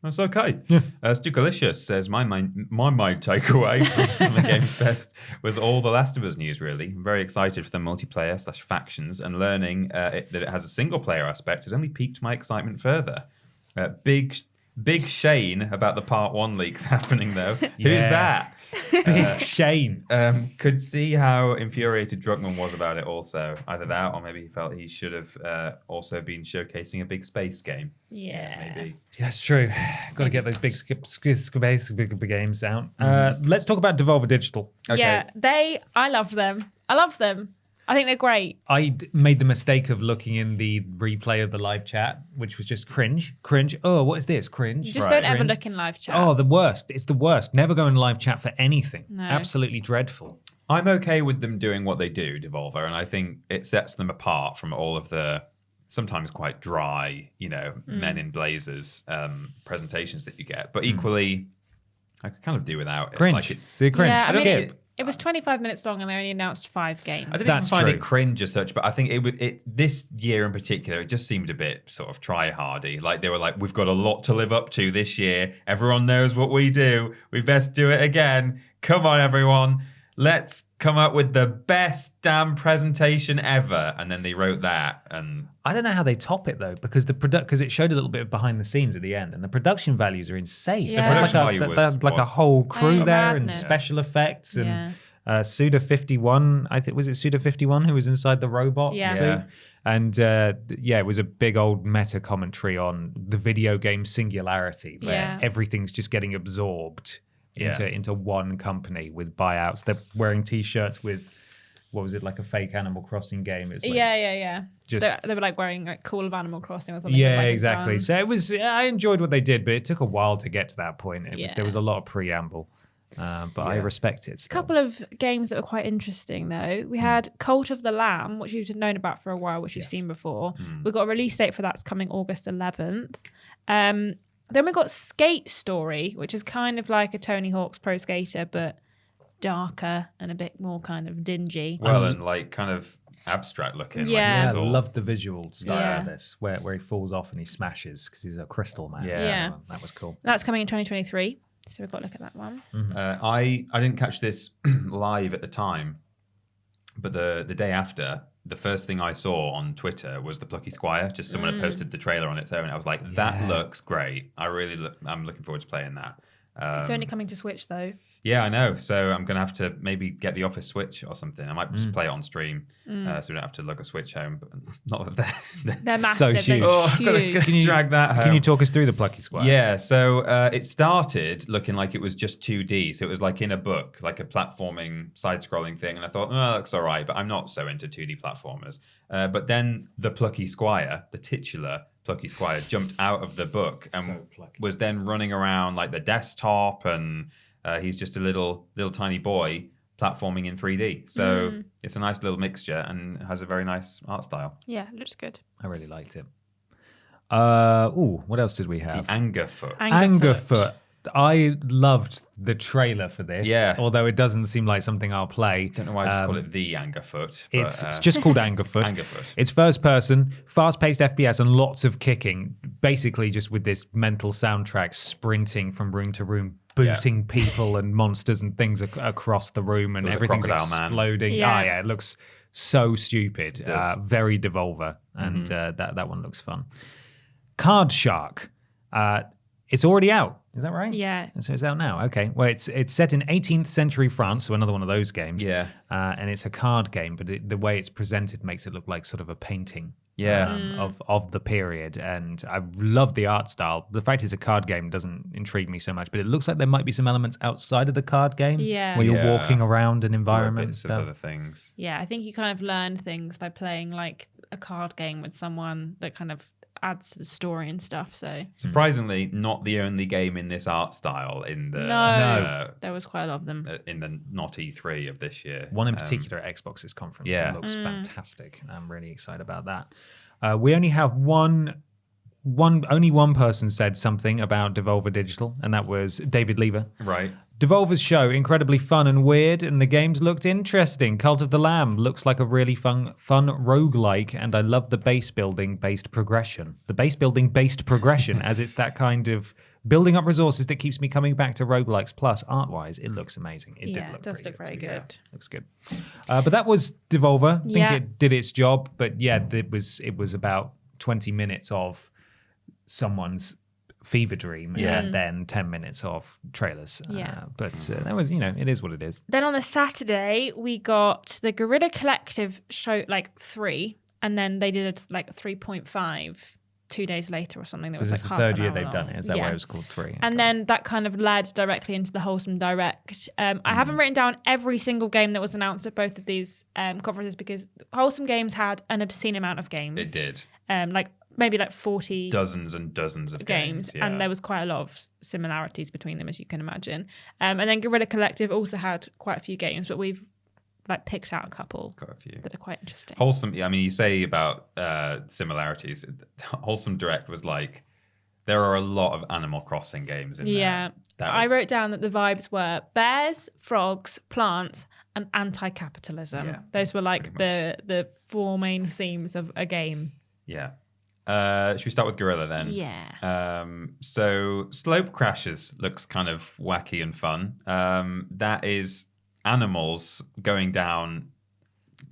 That's okay. Stukalicious says, my main takeaway from Summer Games Fest was all the Last of Us news, really. I'm very excited for the multiplayer/factions, and learning that it has a single-player aspect has only piqued my excitement further. Big Shane about the Part 1 leaks happening, though. Who's that? Big Shane. Could see how infuriated Druckmann was about it also. Either that, or maybe he felt he should have also been showcasing a big space game. Yeah. Maybe. That's true. Got to get those big big games out. Let's talk about Devolver Digital. Okay. Yeah, I love them. I love them. I think they're great. I made the mistake of looking in the replay of the live chat, which was just cringe. Oh, what is this? Cringe. Just don't ever look in live chat. Oh, the worst. It's the worst. Never go in live chat for anything. No. Absolutely dreadful. I'm okay with them doing what they do, Devolver, and I think it sets them apart from all of the sometimes quite dry, men in blazers presentations that you get. But equally, I could kind of do without it. Cringe. Like it's, the cringe. Yeah, I mean, Skip. it was 25 minutes long and they only announced 5 games. I didn't That's even find true. it cringe as such, but I think this year in particular, it just seemed a bit sort of try-hardy. Like they were like, we've got a lot to live up to this year. Everyone knows what we do. We best do it again. Come on, everyone. Let's come up with the best damn presentation ever. And then they wrote that. And I don't know how they top it though, because because it showed a little bit of behind the scenes at the end, and the production values are insane. Yeah. They put The production like, value like a whole crew Oh, there and madness. special effects and Yeah. Suda 51. I think was it Suda 51 who was inside the robot Yeah. suit? Yeah. And it was a big old meta commentary on the video game singularity, where Yeah. everything's just getting absorbed into one company with buyouts. They're wearing T-shirts with, what was it, like a fake Animal Crossing game? It was like, Yeah. Just They were like wearing like Call of Animal Crossing or something. yeah, with, like, a exactly. gun. So it was. I enjoyed what they did, but it took a while to get to that point. Yeah. There was a lot of preamble, but I respect it. A Still. couple of games that were quite interesting though. We had Cult of the Lamb, which you've known about for a while, which you've seen before. We've got a release date for that's coming August 11th. Then we got Skate Story, which is kind of like a Tony Hawk's Pro Skater, but darker and a bit more kind of dingy. well, and like kind of abstract looking. Yeah. Like I it's all- loved the visual style Yeah. of this, where he falls off and he smashes because he's a crystal man. Yeah. That was cool. That's coming in 2023. So we've got to look at that one. I didn't catch this live at the time, but the day after, the first thing I saw on Twitter was the Plucky Squire. Just someone had posted the trailer on its own. I was like, that looks great. I'm looking forward to playing that. It's only coming to Switch though. Yeah, I know. So I'm gonna have to maybe get the Office Switch or something. I might just play it on stream, so we don't have to lug a Switch home. But not that They're massive. huge. They're Oh, I've huge. gotta drag that home. Can you talk us through the Plucky Squire? Yeah, so it started looking like it was just 2D. So it was like in a book, like a platforming, side-scrolling thing. And I thought, oh, that looks all right, but I'm not so into 2D platformers. But then the Plucky Squire, the titular Plucky Squire, jumped out of the book and So plucky. was then running around like the desktop, and he's just a little tiny boy platforming in 3D. So it's a nice little mixture and has a very nice art style. Yeah, looks good. I really liked it. What else did we have? The Angerfoot. Angerfoot. I loved the trailer for this. Yeah. Although it doesn't seem like something I'll play. Don't know why I just call it the Angerfoot. But, It's just called Angerfoot. Angerfoot. It's first person, fast-paced FPS, and lots of kicking. Basically, just with this mental soundtrack, sprinting from room to room, booting people and monsters and things across the room, and It was a everything's Crocodile Man. exploding. Yeah. It looks so stupid. does. Very Devolver, and that one looks fun. Card Shark. It's already out. Is that right? Yeah. So it's out now. Okay. Well, it's set in 18th century France, so another one of those games. Yeah. And it's a card game, but the way it's presented makes it look like sort of a painting. Yeah. Of the period, and I love the art style. The fact it's a card game doesn't intrigue me so much, but it looks like there might be some elements outside of the card game, Yeah. where you're Yeah. walking around an environment and Bits of stuff. other things. Yeah, I think you kind of learn things by playing like a card game with someone that kind of adds to the story and stuff. So Surprisingly, not the only game in this art style in the no, there was quite a lot of them. in the Not-E3 of this year. One in particular at Xbox's conference. yeah. It looks fantastic. I'm really excited about that. We only have one only one person said something about Devolver Digital, and that was David Lever. Right. Devolver's show, incredibly fun and weird, and the games looked interesting. Cult of the Lamb looks like a really fun roguelike, and I love the base building based progression. The base building based progression, as it's that kind of building up resources that keeps me coming back to roguelikes. Plus, art-wise, it looks amazing. It does look very good. Looks good. But that was Devolver. I think Yeah. it did its job, but yeah, it was about 20 minutes of someone's fever dream and then 10 minutes of trailers. But that was, it is what it is. Then on the Saturday, we got the Guerrilla Collective show, 3, and then they did a 3.5 2 days later or something. That So was this is the half third an year hour they've long. done it. Is that why it was called 3? And then that kind of led directly into the Wholesome Direct. I haven't written down every single game that was announced at both of these conferences because Wholesome Games had an obscene amount of games. It did. Maybe 40 Dozens and dozens of games. Yeah. and there was quite a lot of similarities between them, as you can imagine. And then Guerrilla Collective also had quite a few games, but we've picked out a couple Got a few. that are quite interesting. Wholesome, I mean, you say about similarities. Wholesome Direct was there are a lot of Animal Crossing games in there. Yeah. I wrote down that the vibes were bears, frogs, plants, and anti-capitalism. Yeah, Those were the 4 main themes of a game. Yeah. Should we start with Gorilla then? Yeah. So Slope Crashers looks kind of wacky and fun. That is animals going down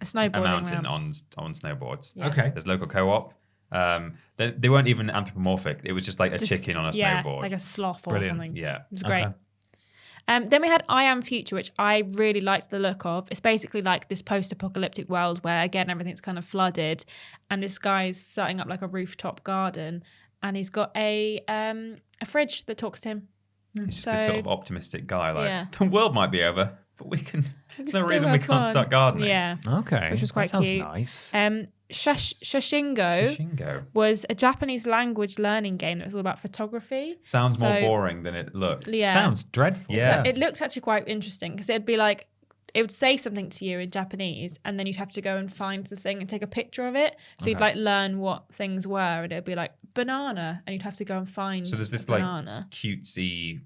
a mountain on snowboards. Yeah. Okay. There's local co-op. They weren't even anthropomorphic. It was just a chicken on a snowboard. Like a sloth or Brilliant. something. Yeah. It was great. Okay. Then we had I Am Future, which I really liked the look of. It's basically this post-apocalyptic world where, again, everything's kind of flooded, and this guy's setting up a rooftop garden, and he's got a fridge that talks to him. He's just this sort of optimistic guy. Yeah. The world might be over, but there's no still reason we have can't fun. start gardening. Yeah. Okay. Which was quite that sounds cute. nice. Shashingo Shishingo. was a Japanese language learning game that was all about photography. Sounds more So- boring than it looked. Yeah. Sounds dreadful. Yeah. So it looked actually quite interesting because it'd be it would say something to you in Japanese, and then you'd have to go and find the thing and take a picture of it. So you'd learn what things were, and it'd be banana, and you'd have to go and find. So there's this banana. cutesy,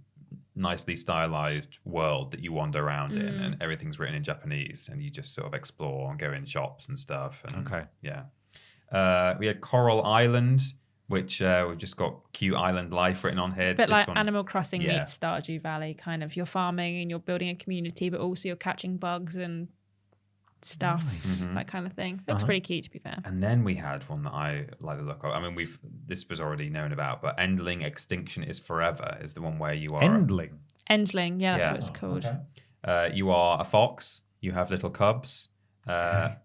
nicely stylized world that you wander around in, and everything's written in Japanese, and you just sort of explore and go in shops and stuff. And, Okay. Yeah. We had Coral Island, which we've just got cute island life written on here. It's a bit This like one- Animal Crossing Yeah. meets Stardew Valley, kind of. You're farming and you're building a community, but also you're catching bugs and stuff, that kind of thing. Looks pretty cute, to be fair. And then we had one that I like the look of. I mean, this was already known about, but Endling Extinction is Forever is the one where you are Endling. Endling, yeah, that's Yeah. what it's called. You are a fox. You have little cubs.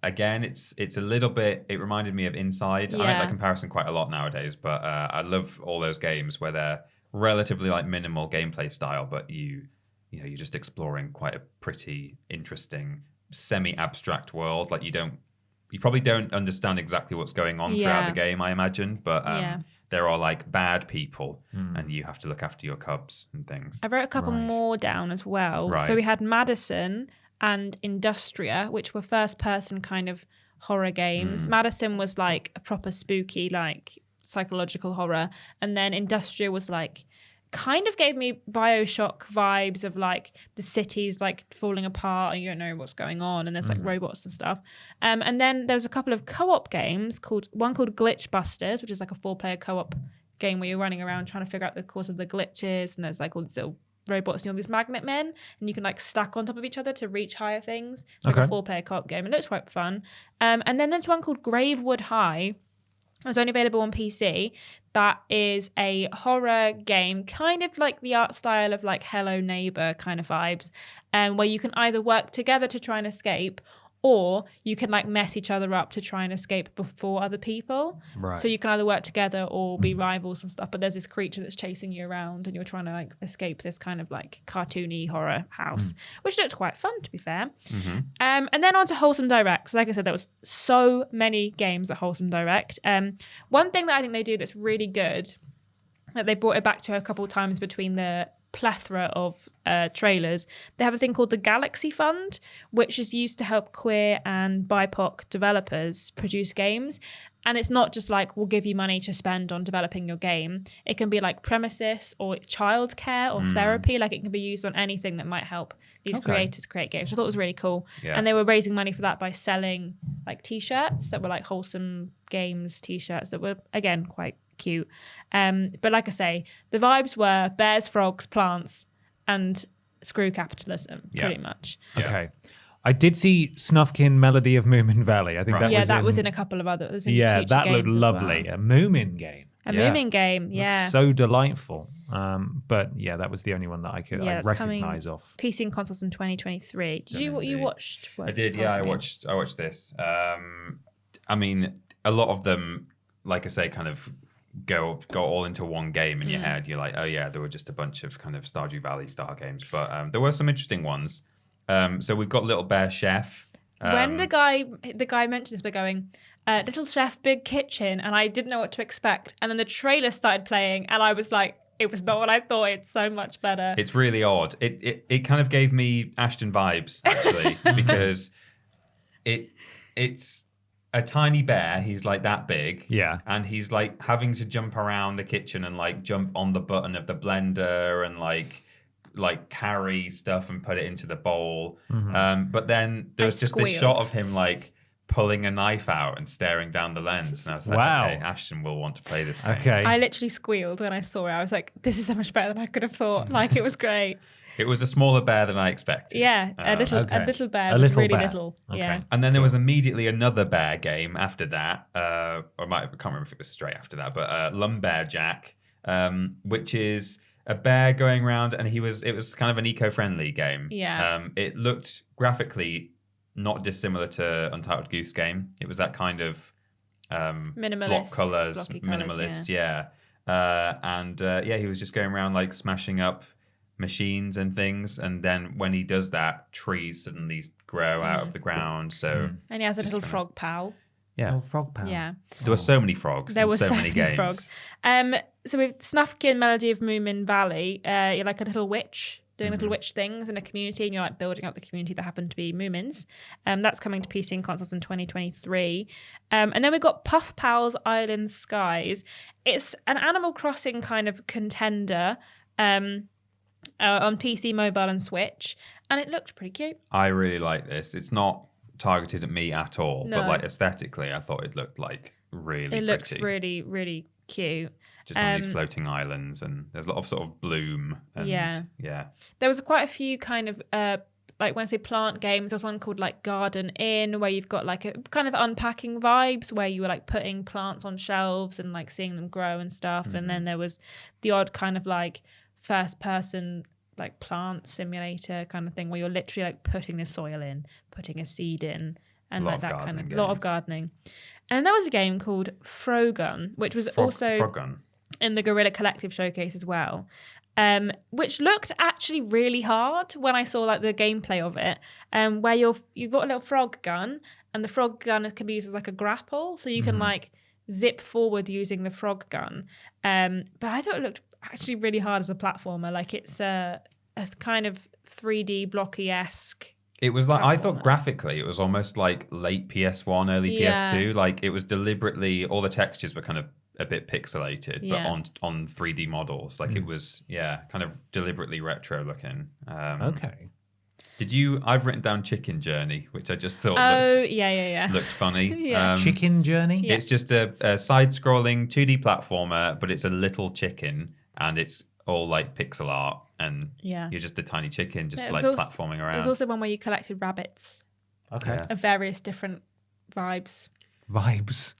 Again, it's a little bit. It reminded me of Inside. I make Yeah. that comparison quite a lot nowadays, but I love all those games where they're relatively minimal gameplay style, but you're just exploring quite a pretty, interesting, semi-abstract world. You probably don't understand exactly what's going on throughout Yeah. the game, I imagine, but Yeah. there are bad people, and you have to look after your cubs and things. I wrote a couple Right. more down as well. Right. So we had Madison and Industria, which were first-person kind of horror games. Madison was a proper spooky, psychological horror, and then Industria was kind of gave me BioShock vibes of the cities falling apart and you don't know what's going on, and there's robots and stuff. And then there was a couple of co-op games one called Glitch Busters, which is a 4-player co-op game where you're running around trying to figure out the cause of the glitches, and there's all these little robots and all these magnet men, and you can stack on top of each other to reach higher things. It's a 4-player co-op game. It looks quite fun. And then there's one called Gravewood High. It was only available on PC. That is a horror game, kind of like the art style of Hello Neighbor kind of vibes, where you can either work together to try and escape, or you can mess each other up to try and escape before other people. Right. So you can either work together or be rivals and stuff. But there's this creature that's chasing you around, and you're trying to escape this kind of cartoony horror house, which looked quite fun, to be fair. And then on to Wholesome Direct. So like I said, there was so many games at Wholesome Direct. One thing that I think they do that's really good, that they brought it back to a couple of times between the plethora of trailers, they have a thing called the Galaxy Fund, which is used to help queer and BIPOC developers produce games. And it's not just like, we'll give you money to spend on developing your game. It can be like premises or childcare or therapy. Like it can be used on anything that might help these creators create games. I thought it was really cool. Yeah. And they were raising money for that by selling like t-shirts that were like Wholesome Games t-shirts that were, again, quite cute. But like I say, the vibes were bears, frogs, plants, and screw capitalism, pretty much. Yeah. Okay. I did see Snufkin Melody of Moomin Valley. I think that was in a couple of others. Yeah, future that games looked as lovely. well. A Moomin game. A Moomin game, yeah. Looks so delightful. But yeah, that was the only one that I could that's recognize coming off. PC and consoles in 2023. Did you watched? I did, yeah. I watched this. I mean, a lot of them, like I say, kind of go all into one game in your head. You're like, oh yeah, there were just a bunch of kind of Stardew Valley style games, but there were some interesting ones. So we've got Little Bear Chef. When the guy mentioned this, we're going, Little Chef, Big Kitchen, and I didn't know what to expect. And then the trailer started playing, and I was like, it was not what I thought. It's so much better. It's really odd. It kind of gave me Ashton vibes, actually, because it's a tiny bear. He's like that big. Yeah. And he's like having to jump around the kitchen and like jump on the button of the blender and like carry stuff and put it into the bowl. But then there was just this shot of him like pulling a knife out and staring down the lens. And I was like, okay, Ashton will want to play this game. Okay. I literally squealed when I saw it. I was like, this is so much better than I could have thought. Like, it was great. It was a smaller bear than I expected. Yeah, a little bear. A It was little really bear. little. Okay. Yeah. And then there was immediately another bear game after that. I can't remember if it was straight after that, but Lumbear Jack, which is a bear going around, and it was kind of an eco-friendly game. Yeah. It looked graphically not dissimilar to Untitled Goose Game. It was that kind of Minimalist, block colors, blocky colours, minimalist, yeah. He was just going around like smashing up machines and things, and then when he does that, trees suddenly grow out of the ground. So And he has a little frog pal. yeah, Frog Power. Yeah. there were so many frogs. There and were so many many games. frogs. So with Snufkin Melody of Moomin Valley, you're like a little witch doing little witch things in a community, and you're like building up the community that happen to be Moomins. That's coming to PC and consoles in 2023. And then we've got Puff Pals Island Skies. It's an Animal Crossing kind of contender on PC, mobile, and Switch, and it looked pretty cute. I really like this. It's not targeted at me at all, No. but like aesthetically, I thought it looked like really pretty. It looks really, really cute. Just on these floating islands, and there's a lot of sort of bloom. And, Yeah. yeah. There was quite a few kind of like when I say plant games, there was one called like Garden Inn, where you've got like a kind of unpacking vibes, where you were like putting plants on shelves and like seeing them grow and stuff. And then there was the odd kind of like first person like plant simulator kind of thing, where you're literally like putting the soil in, putting a seed in, and like that kind of lot of gardening. And there was a game called Frogun, which was also Frogun. in the Guerrilla Collective Showcase as well, which looked actually really hard when I saw like the gameplay of it, where you've got a little frog gun, and the frog gun can be used as like a grapple, so you can like zip forward using the frog gun. But I thought it looked actually really hard as a platformer. Like it's a kind of 3D blocky-esque. It was like, I thought graphically it was almost like late PS1, early PS2. Like it was deliberately, all the textures were kind of a bit pixelated, but on 3D models. Like it was, kind of deliberately retro looking. Okay. I've written down Chicken Journey, which I just thought looked funny. Yeah. Chicken Journey? Yeah. It's just a side-scrolling 2D platformer, but it's a little chicken, and it's all like pixel art, and you're just a tiny chicken just like platforming around. There's also one where you collected rabbits Okay. of various different vibes. Vibes.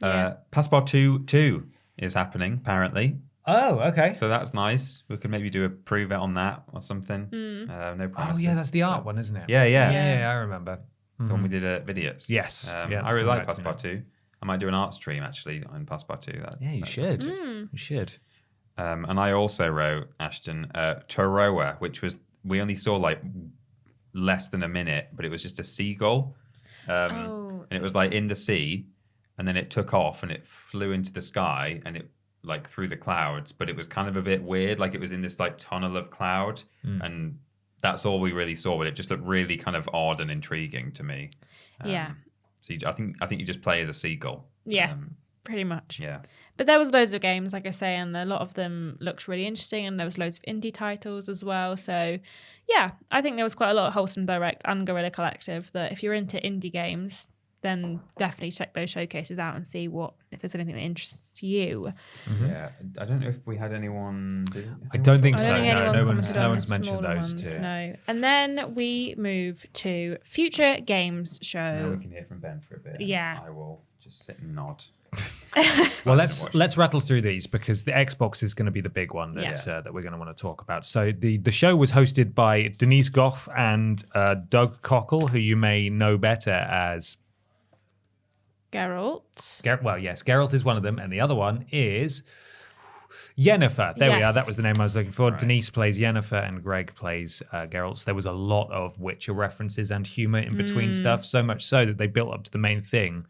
Passport 2 is happening, apparently. Oh, okay. So that's nice. We could maybe do a prove-it on that or something. No promises. Oh, yeah, that's the art one, isn't it? Yeah. Yeah, I remember. The one we did at Vidiots. Yes. I Yeah, it's really coming like back to me Passport 2. I might do an art stream, actually, on Passport 2. Yeah, you should. You should. And I also wrote, Ashton, Toroa, which we only saw like less than a minute, but it was just a seagull. And it was like in the sea, and then it took off and it flew into the sky, and it like through the clouds, but it was kind of a bit weird. Like it was in this like tunnel of cloud, and that's all we really saw, but it just looked really kind of odd and intriguing to me. So I think you just play as a seagull. Yeah. Pretty much. Yeah. But there was loads of games, like I say, and a lot of them looked really interesting, and there was loads of indie titles as well. So, yeah, I think there was quite a lot of Wholesome Direct and Guerrilla Collective that if you're into indie games, then definitely check those showcases out and see if there's anything that interests you. Yeah. I don't know if we had anyone... I don't think I so. don't think anyone No commented on one's the mentioned smaller those ones, two. No. And then we move to Future Games Now Show. we can hear from Ben for a bit. Yeah. I will just sit and nod. Well, let's rattle through these because the Xbox is going to be the big one that Yeah. that we're going to want to talk about. So the show was hosted by Denise Goff and Doug Cockle, who you may know better as Geralt. Geralt is one of them, and the other one is Yennefer. There we are. Yes. That was the name I was looking for. Right. Denise plays Yennefer, and Greg plays Geralt. So there was a lot of Witcher references and humor in between stuff. So much so that they built up to the main thing,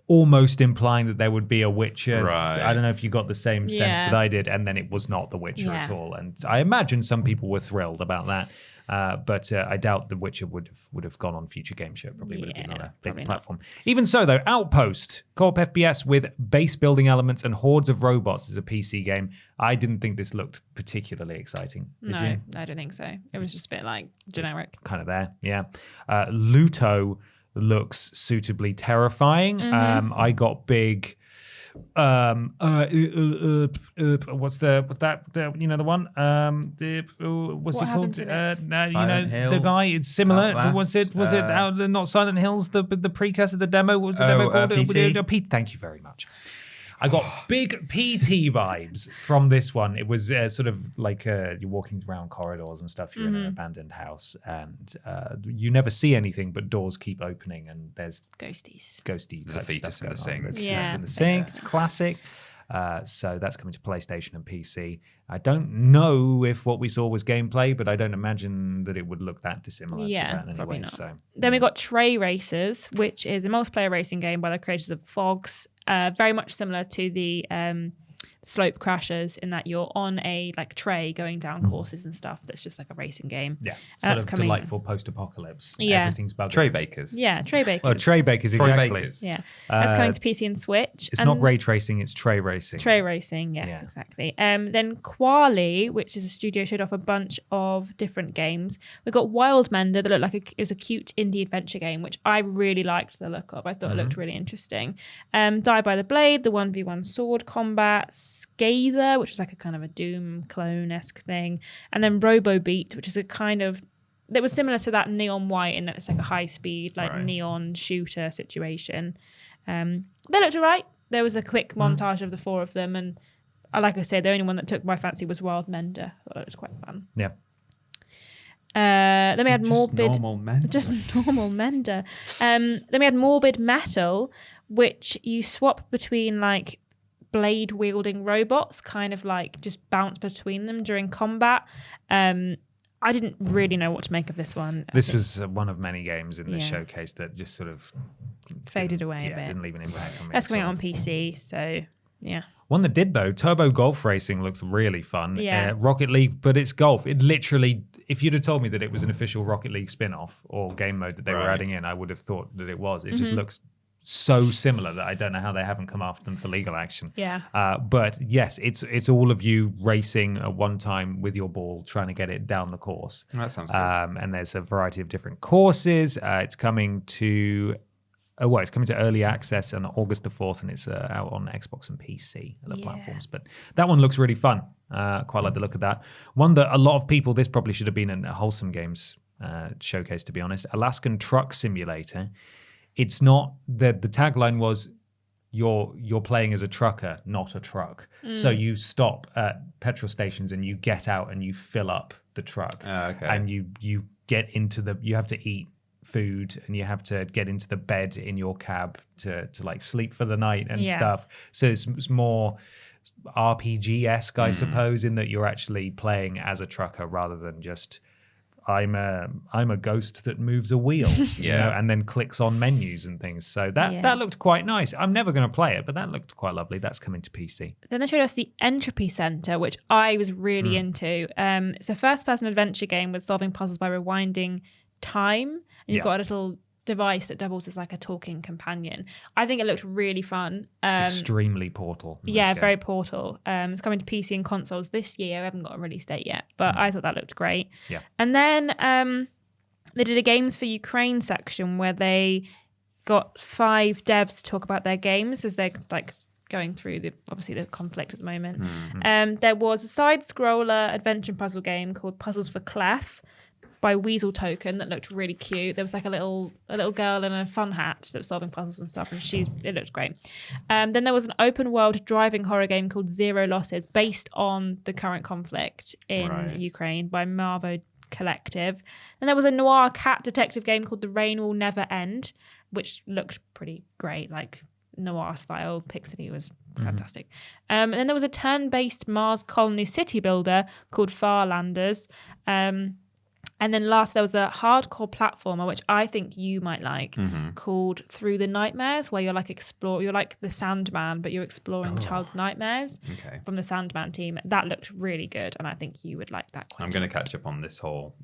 almost implying that there would be a Witcher. Right. I don't know if you got the same sense Yeah. that I did, and then it was not the Witcher at Yeah. all. And I imagine some people were thrilled about that. But I doubt The Witcher would have gone on Future Game Show. Probably would have been on a big probably not. platform. Even so, though, Outpost, co-op FPS with base building elements and hordes of robots is a PC game. I didn't think this looked particularly exciting. Did No, you? I don't think so. It was just a bit like generic. Kind of there, yeah. Luto looks suitably terrifying. I got big. What's that? You know the one. What's What it happened called? to next? Silent Hill, the guy. It's similar. Outlast, Was it not Silent Hills? The precursor, the demo. What was the demo called? PT. Thank you very much. I got big PT vibes from this one. It was sort of like you're walking around corridors and stuff. You're in an abandoned house, and you never see anything, but doors keep opening, and there's Ghosties. ghosty. There's a type fetus stuff in the going on. sink. There's a Yeah, fetus in the sink. basically. It's classic. So that's coming to PlayStation and PC. I don't know if what we saw was gameplay, but I don't imagine that it would look that dissimilar Yeah, to that anyway. probably not. So Then we got Tray Racers, which is a multiplayer racing game by the creators of Fogs. Very much similar to the Slope Crashers in that you're on a tray going down courses and stuff. That's just like a racing game. yeah, That's sort of coming- delightful post-apocalypse. Yeah. Everything's buggered. Tray bakers. Yeah, Tray Bakers. Well, Tray Bakers, Troy exactly. Bakers. Yeah, that's Uh, coming to PC and Switch. It's and not ray tracing, it's tray racing. Tray Racing, yes, Yeah. exactly. Then Quali, which is a studio, showed off a bunch of different games. We got Wild Mender that looked like it was a cute indie adventure game, which I really liked the look of. I thought it looked really interesting. Die by the Blade, the 1v1 sword combat, Scather, which was like a kind of a Doom clone-esque thing, and then Robo Beat, which is a kind of that was similar to that Neon White in that it's like a high-speed Right. neon shooter situation. They looked alright. There was a quick montage of the four of them, and like I said, the only one that took my fancy was Wild Mender. I thought it was quite fun. Yeah. Then we had Morbid. Normal men. Just normal Mender. Then we had Morbid Metal, which you swap between blade wielding robots, kind of just bounce between them during combat. I didn't really know what to make of this one. This was one of many games in this Yeah. showcase that just sort of Faded didn't- away a Yeah, bit. didn't leave an impact on me. That's at coming out all. on PC, so yeah. One that did though, Turbo Golf Racing looks really fun. Yeah. Rocket League, but it's golf. It literally, if you'd have told me that it was an official Rocket League spin-off or game mode that they were Right. adding in, I would have thought that it was. It Mm-hmm. just looks so similar that I don't know how they haven't come after them for legal action. Yeah. But yes, it's all of you racing at one time with your ball, trying to get it down the course. That sounds good. And there's a variety of different courses. It's coming to early access on August the 4th, and it's out on Xbox and PC, other Yeah. platforms. But that one looks really fun. Quite like the look of that. One that a lot of people, this probably should have been in a Wholesome Games showcase, to be honest. Alaskan Truck Simulator. It's not, the tagline was, you're playing as a trucker, not a truck. So you stop at petrol stations and you get out and you fill up the truck. Okay. And you get into you have to eat food and you have to get into the bed in your cab to sleep for the night and Yeah. stuff. So it's more RPG-esque, I suppose, in that you're actually playing as a trucker rather than just I'm a ghost that moves a wheel, Yeah. and then clicks on menus and things. So that looked quite nice. I'm never going to play it, but that looked quite lovely. That's coming to PC. Then they showed us the Entropy Center, which I was really into. It's a first-person adventure game with solving puzzles by rewinding time. And you've Yeah. got a little device that doubles as like a talking companion. I think it looked really fun. It's extremely Portal. Yeah, very Portal. It's coming to PC and consoles this year. I haven't got a release date yet, but I thought that looked great. Yeah. And then they did a Games for Ukraine section where they got 5 devs to talk about their games as they're like going through the conflict at the moment. There was a side-scroller adventure puzzle game called Puzzles for Clef by Weasel Token that looked really cute. There was like a little girl in a fun hat that was solving puzzles and stuff, and it looked great. Then there was an open world driving horror game called Zero Losses, based on the current conflict in Ukraine by Marvo Collective. And there was a noir cat detective game called The Rain Will Never End, which looked pretty great, like noir style. Pixely was fantastic. And then there was a turn-based Mars colony city builder called Farlanders. And then last, there was a hardcore platformer, which I think you might like, called Through the Nightmares, where you're like you're like the Sandman, but you're exploring child's nightmares from the Sandman team. That looked really good, and I think you would like that quite I'm going to catch up on this whole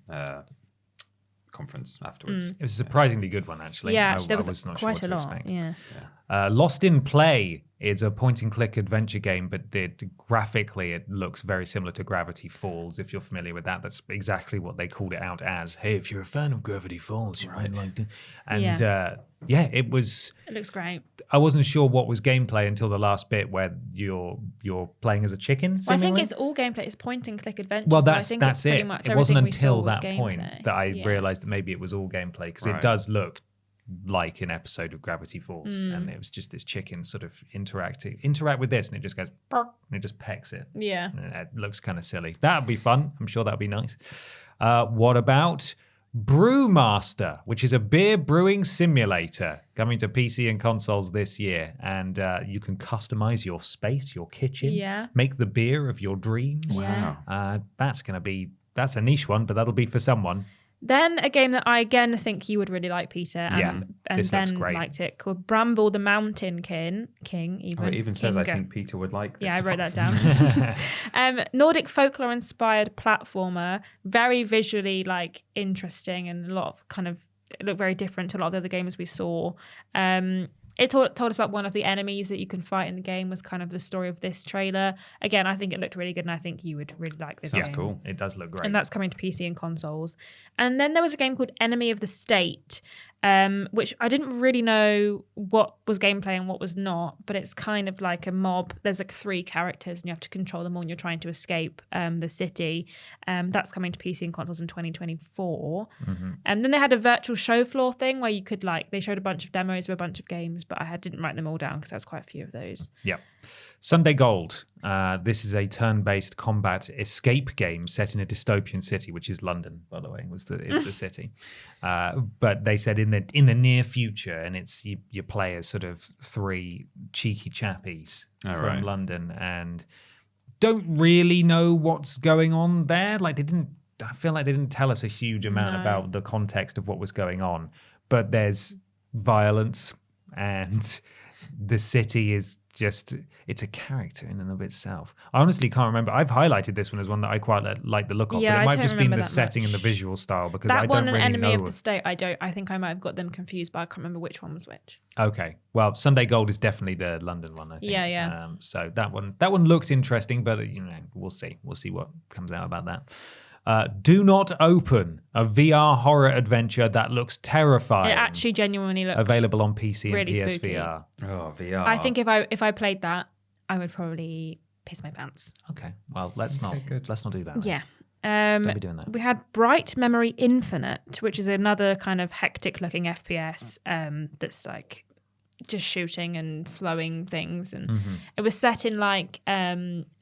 conference afterwards. It was a surprisingly good one, actually. Yeah, there was was not quite sure a what to lot. expect. Yeah. Lost in Play is a point-and-click adventure game, but graphically it looks very similar to Gravity Falls. If you're familiar with that, that's exactly what they called it out as. Hey, if you're a fan of Gravity Falls, you might like it. And it was. It looks great. I wasn't sure what was gameplay until the last bit where you're playing as a chicken. Well, I think it's all gameplay. It's point-and-click adventure. Well, so I think that's it's pretty it. much It wasn't everything we until saw was that point gameplay. that I realised that maybe it was all gameplay, because it does look like an episode of Gravity Falls, and it was just this chicken sort of interact with this, and it just goes and it just pecks it. Yeah, and it looks kind of silly. That'd be fun. I'm sure that'd be nice. What about Brewmaster, which is a beer brewing simulator coming to PC and consoles this year, and you can customize your space, your kitchen, make the beer of your dreams. Wow. That's a niche one, but that'll be for someone. Then a game that I again think you would really like, Peter, and Ben liked it, called Bramble the Mountain King. It even says I think Peter would like this. Yeah, I wrote that down. Nordic folklore inspired platformer, very visually like interesting, and a lot of it looked very different to a lot of the other games we saw. It told us about one of the enemies that you can fight in the game, was kind of the story of this trailer. Again, I think it looked really good, and I think you would really like this game. Sounds cool. It does look great. And that's coming to PC and consoles. And then there was a game called Enemy of the State, which I didn't really know what was gameplay and what was not, but it's kind of like a mob. There's like 3 characters, and you have to control them all, and you're trying to escape the city. That's coming to PC and consoles in 2024. And then they had a virtual show floor thing where you could they showed a bunch of demos of a bunch of games, but I didn't write them all down because there was quite a few of those. Yeah. Sunday Gold. This is a turn-based combat escape game set in a dystopian city, which is London, by the way, is the city. But they said in the near future, and it's you play as sort of 3 cheeky chappies from London, and don't really know what's going on there. I feel like they didn't tell us a huge amount about the context of what was going on, but there's violence, and the city is it's a character in and of itself. I honestly can't remember. I've highlighted this one as one that I quite like the look of, but it might just be the setting and the visual style, because I don't really know. That one and Enemy of the State, I think I might have got them confused, but I can't remember which one was which. Okay. Well, Sunday Gold is definitely the London one, I think. Yeah. So that one looked interesting, but we'll see. We'll see what comes out about that. Do Not Open, a VR horror adventure that looks terrifying. It actually genuinely looks available on PC really and spooky. PSVR. Oh, VR. I think if I played that, I would probably piss my pants. Okay, well let's not do that. Yeah. Don't be doing that. We had Bright Memory Infinite, which is another kind of hectic looking FPS that's like just shooting and flowing things, and it was set in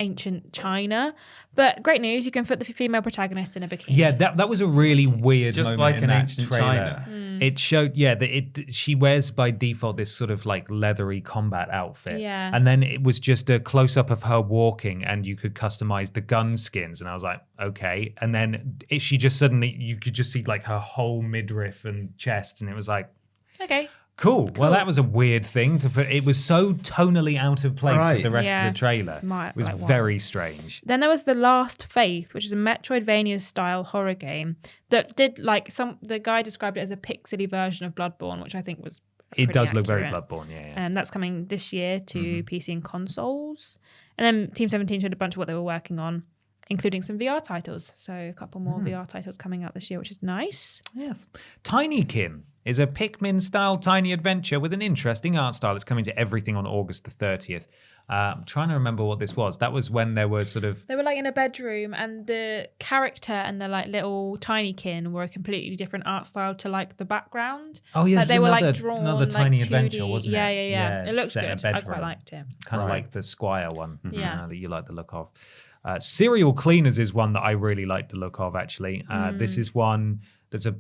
ancient China. But great news, you can put the female protagonist in a bikini. Yeah, that was a really weird just moment like in an that ancient trailer. China. It showed that she wears by default this sort of like leathery combat outfit, and then it was just a close up of her walking, and you could customize the gun skins, and I was like, okay, and then she just suddenly, you could just see like her whole midriff and chest, and it was like, okay. Cool. Well, that was a weird thing to put. It was so tonally out of place with the rest of the trailer. It was very strange. Then there was The Last Faith, which is a Metroidvania-style horror game that did the guy described it as a pixely version of Bloodborne, which I think was It does look accurate. very Bloodborne, yeah. And that's coming this year to PC and consoles. And then Team 17 showed a bunch of what they were working on, including some VR titles. So a couple more VR titles coming out this year, which is nice. Yes. Tinykin is a Pikmin-style tiny adventure with an interesting art style. It's coming to everything on August the 30th. I'm trying to remember what this was. That was when there was sort of... They were like in a bedroom, and the character and the like little Tinykin were a completely different art style to like the background. Oh yeah, like, they were like drawn another tiny like 2D. adventure, wasn't it? Yeah. It looks set in a good. I bedroom. quite liked it. Kind of like the Squire one Yeah. that you like the look of. Serial Cleaners is one that I really like the look of, actually. This is one that's a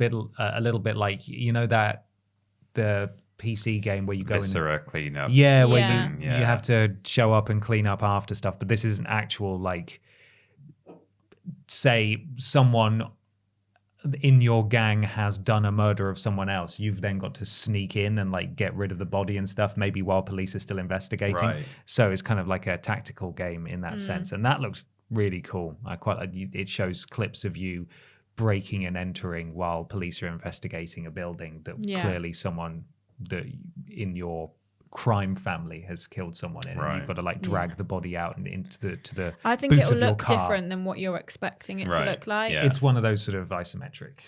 little bit like, you know, that the PC game where you go Viscera cleanup. Yeah, where Yeah. you have to show up and clean up after stuff. But this is an actual, like, say someone in your gang has done a murder of someone else. You've then got to sneak in and like get rid of the body and stuff, maybe while police are still investigating. Right. So it's kind of like a tactical game in that sense. And that looks really cool. I quite like it. Shows clips of you breaking and entering while police are investigating a building that clearly someone that in your crime family has killed someone in, and you've got to like drag the body out and into the I think boot it will of your look car. different than what you're expecting it to look like. Yeah. It's one of those sort of isometric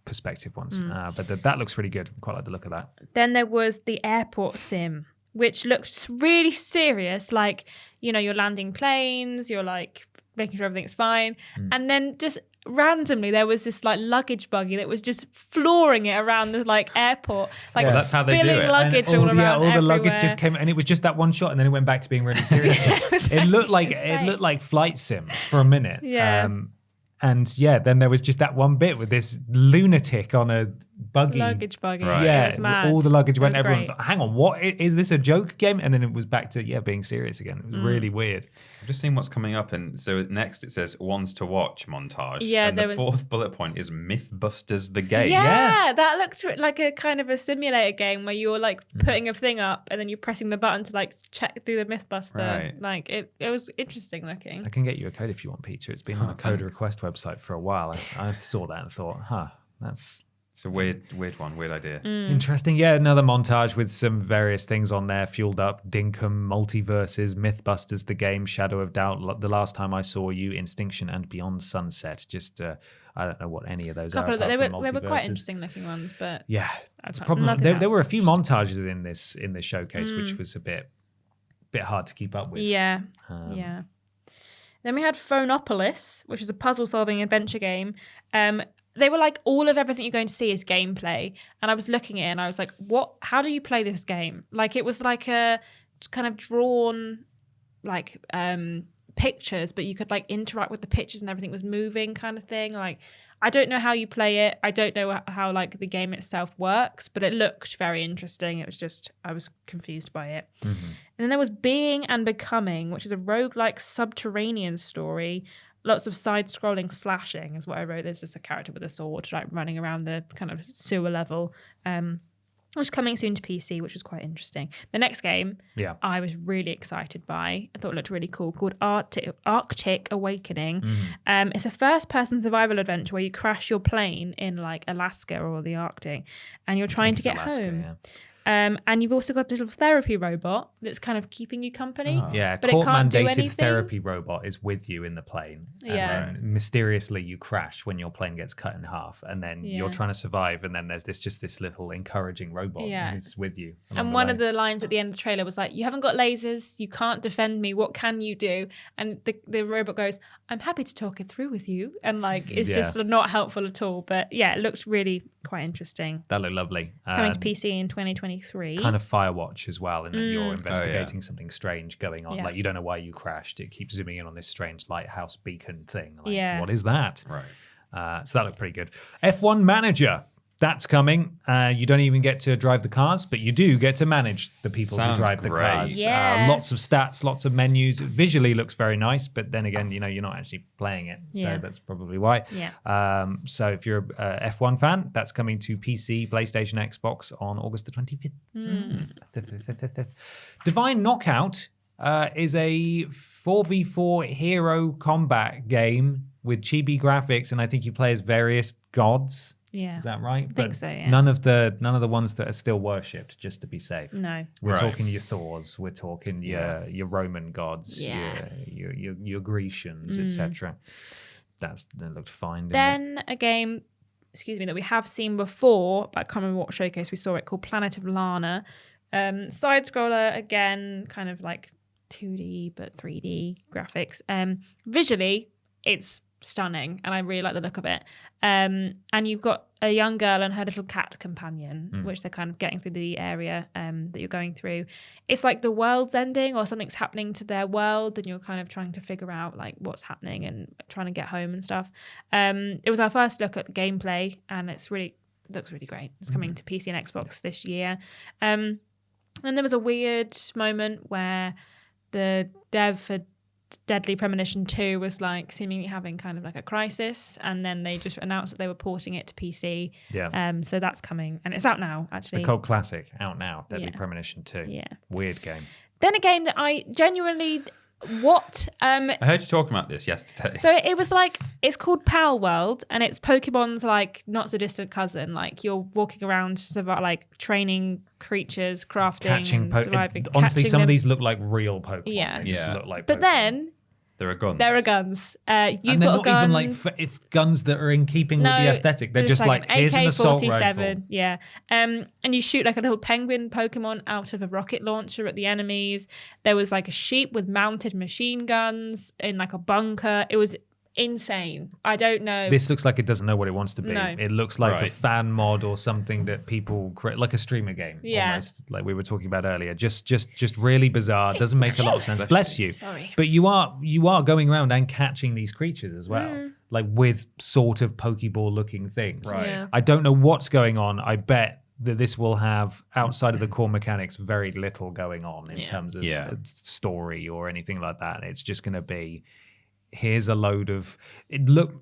perspective ones, but that looks really good. Quite like the look of that. Then there was the airport sim, which looks really serious. Like, you know, you're landing planes, you're like making sure everything's fine. And then just randomly there was this like luggage buggy that was just flooring it around the like airport, like that's how they do spilling it. luggage And all around all the everywhere. luggage just came, and it was just that one shot, and then it went back to being really serious. It looked like Flight Sim for a minute. Yeah. And yeah, then there was just that one bit with this lunatic on a buggy. Luggage buggy. Right. Yeah, It was mad. all the luggage went. It was Everyone's great. like, hang on, what is this a joke game? And then it was back to being serious again. It was really weird. I've just seen what's coming up, and so next it says ones to watch montage. Yeah, and there the was- fourth bullet point is Mythbusters the game. Yeah, that looks like a kind of a simulator game where you're like putting a thing up and then you're pressing the button to like check through the Mythbuster. Right. Like it was interesting looking. I can get you a code if you want, Peter. It's been on a code thanks. request website for a while. I saw that and thought, that's It's a weird one, weird idea. interesting. Yeah, another montage with some various things on there, fueled up. Dinkum, Multiverses, Mythbusters, the game, Shadow of Doubt, The Last Time I Saw You, Instinction, and Beyond Sunset. Just, I don't know what any of those Couple are. of they apart from were quite Multiverses. interesting looking ones, but Yeah, I it's a can't- problem. nothing There were a few else. montages in this showcase, which was a bit hard to keep up with. yeah. Then we had Phonopolis, which is a puzzle-solving adventure game. They were like, all of everything you're going to see is gameplay. And I was looking at it and I was like, what? How do you play this game? Like, it was like a kind of drawn, like, pictures, but you could like interact with the pictures and everything was moving kind of thing. Like, I don't know how you play it. I don't know how like the game itself works, but it looked very interesting. It was just, I was confused by it. And then there was Being and Becoming, which is a roguelike subterranean story. Lots of side-scrolling slashing is what I wrote. There's just a character with a sword like running around the kind of sewer level. Which is coming soon to PC, which was quite interesting. The next game I was really excited by. I thought it looked really cool, called Arctic Awakening. It's a first-person survival adventure where you crash your plane in like Alaska or the Arctic, and you're trying to get home. Yeah. And you've also got a little therapy robot that's kind of keeping you company. Yeah, but it can't do court-mandated anything. therapy robot is with you in the plane. Yeah. And then mysteriously you crash when your plane gets cut in half, and then you're trying to survive, and then there's this little encouraging robot who's with you. And one of the lines at the end of the trailer was like, you haven't got lasers, you can't defend me, what can you do? And the robot goes, I'm happy to talk it through with you. And like, it's just not helpful at all. But yeah, it looks really quite interesting. That looked lovely. It's coming to PC in 2023. Kind of Firewatch as well, in that you're investigating something strange going on. Yeah. Like, you don't know why you crashed. It keeps zooming in on this strange lighthouse beacon thing. Like, Yeah. what is that? Right. So that looked pretty good. F1 Manager. that's coming. You don't even get to drive the cars, but you do get to manage the people Sounds who drive the great. cars. Yeah. Lots of stats, lots of menus. It visually looks very nice, but then again, you're not actually playing it. Yeah. So that's probably why. Yeah. So if you're a F1 fan, that's coming to PC, PlayStation, Xbox on August the 25th. Divine Knockout is a 4v4 hero combat game with chibi graphics, and I think you play as various gods. Yeah. Is that right? I think so, yeah. None of the ones that are still worshipped, just to be safe. No. We're Right. talking your Thors, we're talking your Roman gods, Yeah. your Grecians, etc. That looked fine. Didn't it? Then a game, that we have seen before, but I can't remember what showcase we saw it, called Planet of Lana. Side scroller again, kind of like 2D but 3D graphics. Visually, it's stunning, and I really like the look of it. And you've got a young girl and her little cat companion, which they're kind of getting through the area that you're going through. It's like the world's ending or something's happening to their world, and you're kind of trying to figure out like what's happening and trying to get home and stuff. It was our first look at gameplay, and looks really great. It's coming to PC and Xbox this year. And there was a weird moment where the dev for Deadly Premonition 2 was like seemingly having kind of like a crisis, and then they just announced that they were porting it to PC. Yeah. So that's coming, and it's out now actually. The cult classic out now, Deadly Yeah. Premonition 2. Yeah. Weird game. Then a game that I genuinely I heard you talking about this yesterday. So it was like, it's called Pal World, and it's Pokemon's like not so distant cousin. Like you're walking around like training creatures, crafting, Catching surviving. honestly, catching some of them. these look like real Pokemon. Yeah. They just Yeah. look like But Pokemon. then there are guns. there are guns. You've and they're got a not gun. even like if guns that are in keeping with the aesthetic. They're just like an here's an assault AK-47, rifle. yeah. And you shoot like a little penguin Pokemon out of a rocket launcher at the enemies. There was like a sheep with mounted machine guns in like a bunker. It was insane. I don't know. This looks like it doesn't know what it wants to be. No. It looks like a Right. fan mod or something that people create, like a streamer game. Yeah. Almost, like we were talking about earlier. Just really bizarre. Doesn't make a lot of sense. Bless you. Sorry. But you are going around and catching these creatures as well, like with sort of Pokeball looking things. Right. Yeah. I don't know what's going on. I bet that this will have, outside of the core mechanics, very little going on in terms of story or anything like that. It's just going to be, here's a load of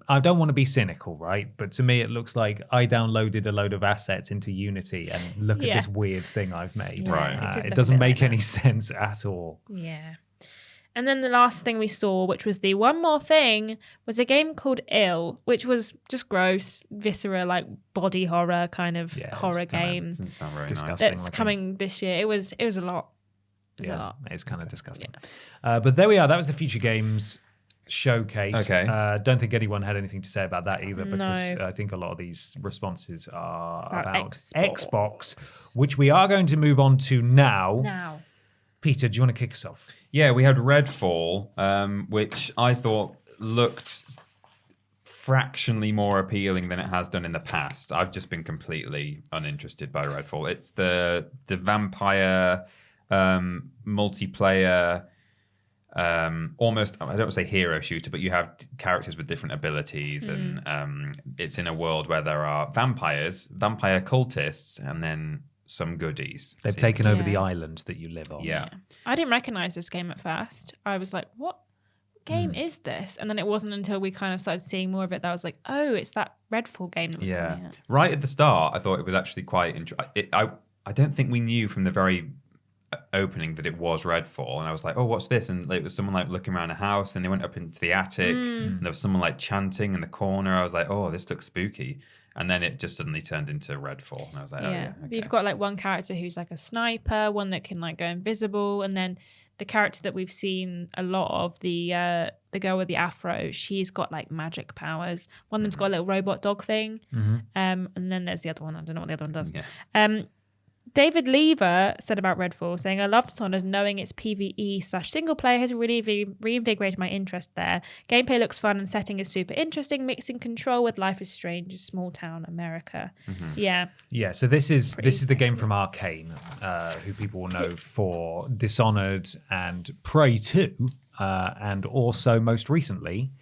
I don't want to be cynical, right? But to me, it looks like I downloaded a load of assets into Unity and look at this weird thing I've made. Yeah, Right. it did It look doesn't a bit make like any that. sense at all. Yeah. And then the last thing we saw, which was the one more thing, was a game called Ill, which was just gross, viscera, like body horror kind of horror game Doesn't sound very Disgusting. that's looking. coming this year. It was a lot. It was a lot. It's kind of disgusting. But there we are. That was the Future Games Showcase. Okay. Don't think anyone had anything to say about that either, because No. I think a lot of these responses are About about Xbox. Xbox, which we are going to move on to now. Now. Peter, do you want to kick us off? Yeah, we had Redfall, which I thought looked fractionally more appealing than it has done in the past. I've just been completely uninterested by Redfall. It's the vampire multiplayer, almost, I don't want to say hero shooter, but you have characters with different abilities, and it's in a world where there are vampires, vampire cultists, and then some goodies. They've taken over the island that you live on. Yeah. I didn't recognize this game at first. I was like, what game is this? And then it wasn't until we kind of started seeing more of it that I was like, oh, it's that Redfall game that was coming out. Right at the start, I thought it was actually quite interesting. I don't think we knew from the very opening that it was Redfall, and I was like, oh, what's this? And it was someone like looking around a house, and they went up into the attic, and there was someone like chanting in the corner. I was like, oh, this looks spooky. And then it just suddenly turned into Redfall, and I was like, oh yeah. Okay. You've got like one character who's like a sniper, one that can like go invisible, and then the character that we've seen a lot of, the girl with the afro, she's got like magic powers. One of them's got a little robot dog thing, and then there's the other one. I don't know what the other one does. Yeah. David Lever said about Redfall, saying, I love Dishonored, knowing its PvE/single player has really reinvigorated my interest there. Gameplay looks fun and setting is super interesting, mixing control with Life is Strange, small town America. Yeah. Yeah, so this is the game from Arcane, who people will know for Dishonored and Prey 2, and also most recently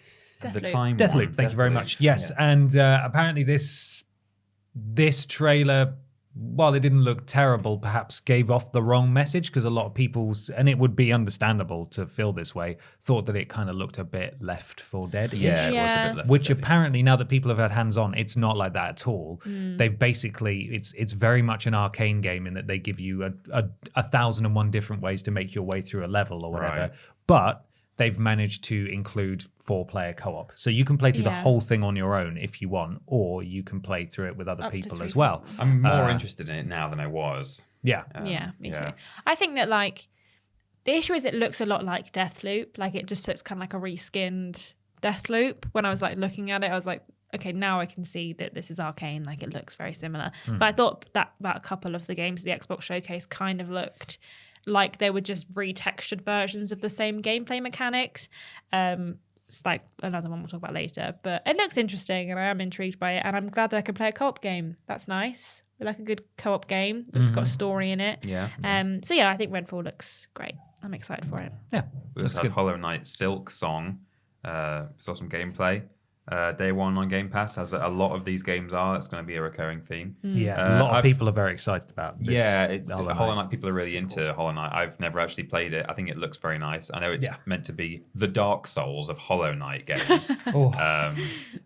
The time Deathloop. one. Thank you very much. Yes, and apparently this this trailer, while it didn't look terrible, perhaps gave off the wrong message because a lot of people, and it would be understandable to feel this way, thought that it kind of looked a bit Left 4 Dead. Yeah, it was a Yeah. bit left. Which apparently, now that people have had hands on, it's not like that at all. They've basically, it's very much an arcane game in that they give you a 1,001 different ways to make your way through a level or whatever. Right. But they've managed to include 4-player co-op. So you can play through the Yeah. whole thing on your own if you want, or you can play through it with other Up to people 3 as well. I'm more interested in it now than I was. Yeah. Yeah, me yeah. too. I think that like the issue is it looks a lot like Deathloop. Like it just looks kind of like a reskinned Deathloop. When I was like looking at it, I was like, okay, now I can see that this is arcane. Like it looks very similar. But I thought that about a couple of the games, the Xbox Showcase kind of looked like they were just retextured versions of the same gameplay mechanics. It's like another one we'll talk about later, but it looks interesting and I am intrigued by it, and I'm glad that I can play a co-op game. That's nice. We like a good co-op game that's got a story in it. Yeah. So yeah, I think Redfall looks great. I'm excited for it. Yeah. We also had Hollow Knight Silk Song. Saw some gameplay. Day one on Game Pass, as a lot of these games are. That's going to be a recurring theme. Yeah. A lot of people are very excited about this. Yeah, it's Hollow Hollow Knight. Knight. People are really into Hollow Knight. I've never actually played it. I think it looks very nice. I know it's Yeah. meant to be the Dark Souls of Hollow Knight games. Oh.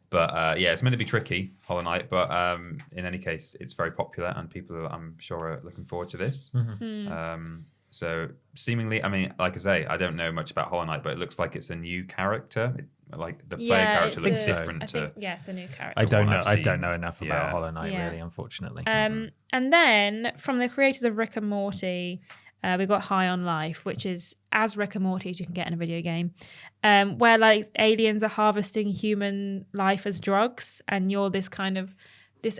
But yeah, it's meant to be tricky, Hollow Knight. But in any case, it's very popular, and people, I'm sure, are looking forward to this. So seemingly, I mean, like I say, I don't know much about Hollow Knight, but it looks like it's a new character. Like the player character looks different I to. think, it's a new character. I don't what know. I've I seen. don't know enough about Yeah. Hollow Knight, Yeah. really, unfortunately. And then from the creators of Rick and Morty, we got High on Life, which is as Rick and Morty as you can get in a video game, where like aliens are harvesting human life as drugs, and you're this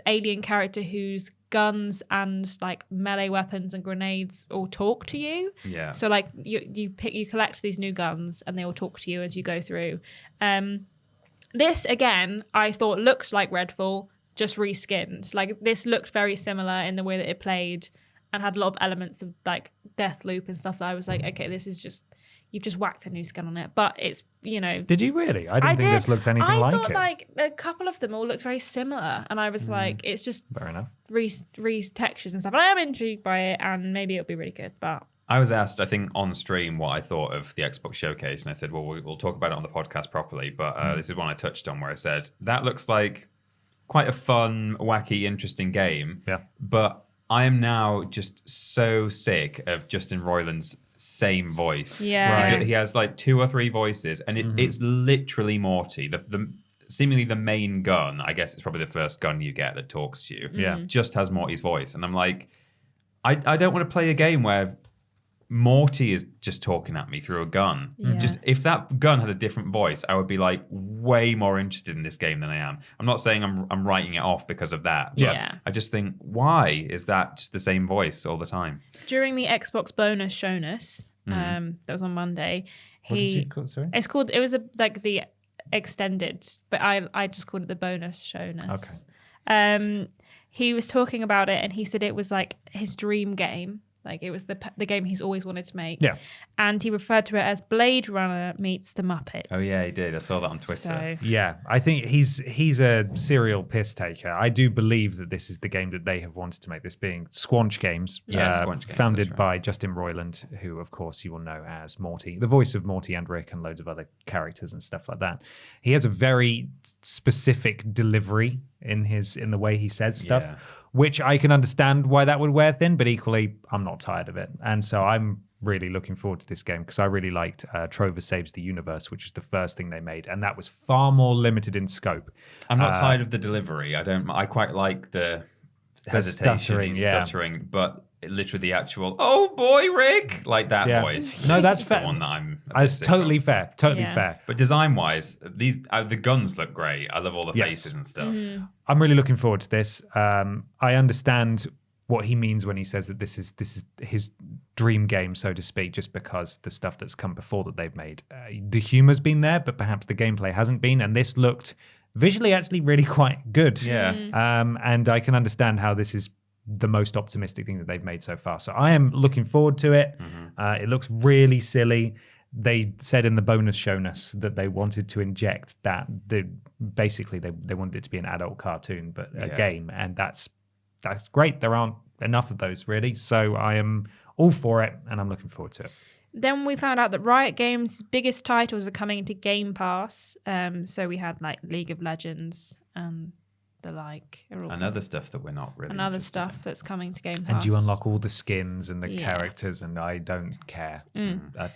alien character whose guns and like melee weapons and grenades all talk to you. Yeah. So like you collect these new guns and they all talk to you as you go through. This again, I thought looked like Redfall, just reskinned. Like this looked very similar in the way that it played and had a lot of elements of like Deathloop and stuff that I was like, okay, this is just, you've just whacked a new skin on it. But it's, Did you really? I didn't think this looked anything I like thought it. like a couple of them all looked very similar. And I was like, it's just Fair enough. textures and stuff. And I am intrigued by it, and maybe it'll be really good. But I was asked, I think, on stream what I thought of the Xbox Showcase, and I said, well, we'll talk about it on the podcast properly. But this is one I touched on where I said, that looks like quite a fun, wacky, interesting game. Yeah. But I am now just so sick of Justin Roiland's same voice. Yeah. Right. He has like 2 or 3 voices, and it's literally Morty. The seemingly the main gun, I guess it's probably the first gun you get that talks to you, Yeah. just has Morty's voice. And I'm like, I don't want to play a game where Morty is just talking at me through a gun. Yeah. Just if that gun had a different voice, I would be like way more interested in this game than I am. I'm not saying I'm writing it off because of that. But Yeah. I just think, why is that just the same voice all the time? during the Xbox bonus showness, that was on Monday, What did you call it? Sorry? it was like the extended, but I just called it the bonus showness. Okay. He was talking about it, and he said it was like his dream game. Like it was the game he's always wanted to make. Yeah. And he referred to it as Blade Runner meets the Muppets. Oh yeah, he did. I saw that on Twitter. So, Yeah, I think he's a serial piss taker. I do believe that this is the game that they have wanted to make, this being Squanch Games. Yeah, Squanch Games, founded that's by right. Justin Roiland, who, of course, you will know as Morty, the voice of Morty and Rick and loads of other characters and stuff like that. He has a very specific delivery in the way he says stuff, Yeah. which I can understand why that would wear thin, but equally, I'm not tired of it. And so I'm really looking forward to this game because I really liked Trover Saves the Universe, which was the first thing they made, and that was far more limited in scope. I'm not tired of the delivery. I quite like the hesitation, stuttering, but literally the actual "oh boy, Rick" like that Yeah. voice. No, that's is fair. The one that I'm. a bit It's sick totally of. fair. Totally Yeah. fair. But design-wise, these the guns look great. I love all the Yes. faces and stuff. I'm really looking forward to this. I understand what he means when he says that this is his dream game, so to speak, just because the stuff that's come before that they've made, the humor's been there, but perhaps the gameplay hasn't been. And this looked visually actually really quite good. Yeah. And I can understand how this is the most optimistic thing that they've made so far. So I am looking forward to it. It looks really silly. they said in the bonus shown us that they wanted to inject that. Basically, they wanted it to be an adult cartoon, but a game, and that's great. There aren't enough of those really, so I am all for it, and I'm looking forward to it. Then we found out that Riot Games' biggest titles are coming into Game Pass. So we had like League of Legends and the like. And other stuff that we're not really and other interested stuff in. that's coming to Game Pass. And you unlock all the skins and the characters, and I don't care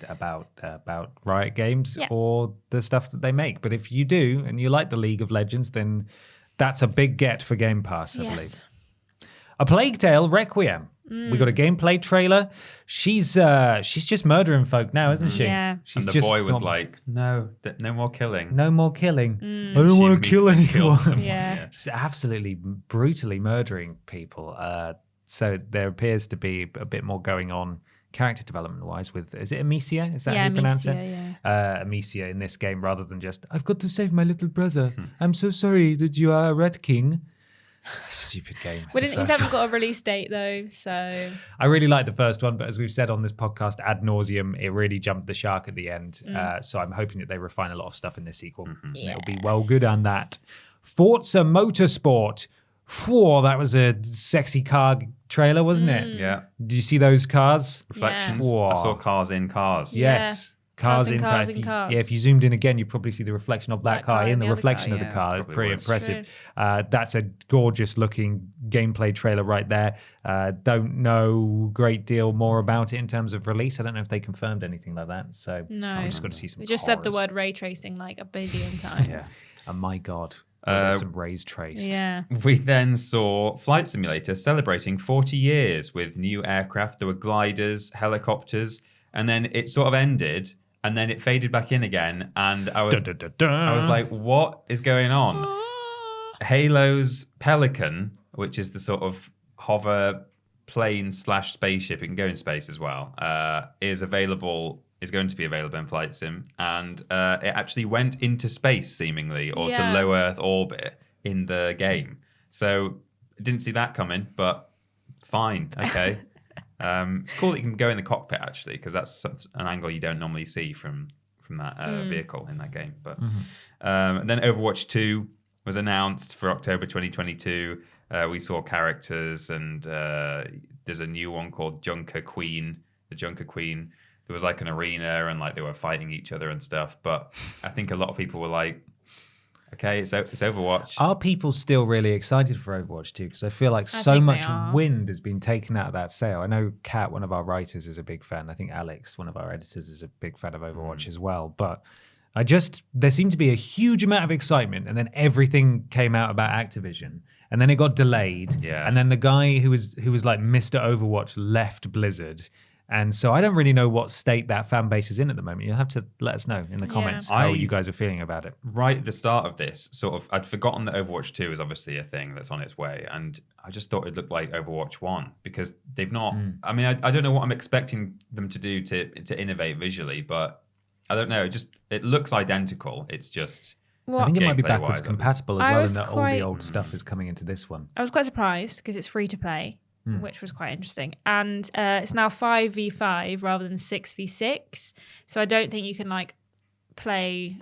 about Riot Games or the stuff that they make. But if you do and you like the League of Legends, then that's a big get for Game Pass, I believe. A Plague Tale Requiem. We got a gameplay trailer. She's just murdering folk now, isn't she? Yeah. And the boy was like, no more killing. No more killing. I don't want to kill anyone. Yeah. She's absolutely brutally murdering people. So there appears to be a bit more going on character development wise with, is it Amicia? Is that how you pronounce it? Yeah. Amicia in this game, rather than just, I've got to save my little brother. I'm so sorry that you are a Red King. Stupid game. We haven't got a release date though, so I really like the first one, but as we've said on this podcast ad nauseum, it really jumped the shark at the end. So I'm hoping that they refine a lot of stuff in this sequel. It'll be well good on that. Forza Motorsport. Whoa, that was a sexy car trailer, wasn't it? Yeah. Did you see those cars? Reflections. Yeah. I saw cars in cars. Yes. Cars in cars. Yeah, if you zoomed in again, you'd probably see the reflection of that car in the reflection of the car. Probably Pretty was. impressive. That's a gorgeous looking gameplay trailer right there. Don't know a great deal more about it in terms of release. I don't know if they confirmed anything like that. So no. I'm just got to see some They just said the word ray tracing like a billion times. And my God, there's some rays traced. Yeah. We then saw Flight Simulator celebrating 40 years with new aircraft. There were gliders, helicopters, and then it sort of ended. And then it faded back in again, and I was like, what is going on? Halo's Pelican, which is the sort of hover plane / spaceship, it can go in space as well, is going to be available in Flight Sim, and it actually went into space, seemingly, or to low Earth orbit in the game. So I didn't see that coming, but fine, okay. It's cool that you can go in the cockpit, actually, because that's an angle you don't normally see from that vehicle in that game. But and then Overwatch 2 was announced for October 2022. We saw characters, and there's a new one called Junker Queen. The Junker Queen. There was like an arena, and like they were fighting each other and stuff. But I think a lot of people were like, okay, it's Overwatch. Are people still really excited for Overwatch 2? Because I feel like so much wind has been taken out of that sale. I know Kat, one of our writers, is a big fan. I think Alex, one of our editors, is a big fan of Overwatch as well. But there seemed to be a huge amount of excitement, and then everything came out about Activision, and then it got delayed. Yeah. And then the guy who was like Mr. Overwatch left Blizzard. And so I don't really know what state that fan base is in at the moment. You'll have to let us know in the comments how you guys are feeling about it. Right at the start of this, I'd forgotten that Overwatch 2 is obviously a thing that's on its way. And I just thought it looked like Overwatch 1 because they've not... I mean, I don't know what I'm expecting them to do to innovate visually, but I don't know. It looks identical. It's just... I think it might be backwards compatible as well, in that all the old quite... stuff is coming into this one. I was quite surprised because it's free to play. Which was quite interesting. And it's now 5v5 rather than 6v6. So I don't think you can like play,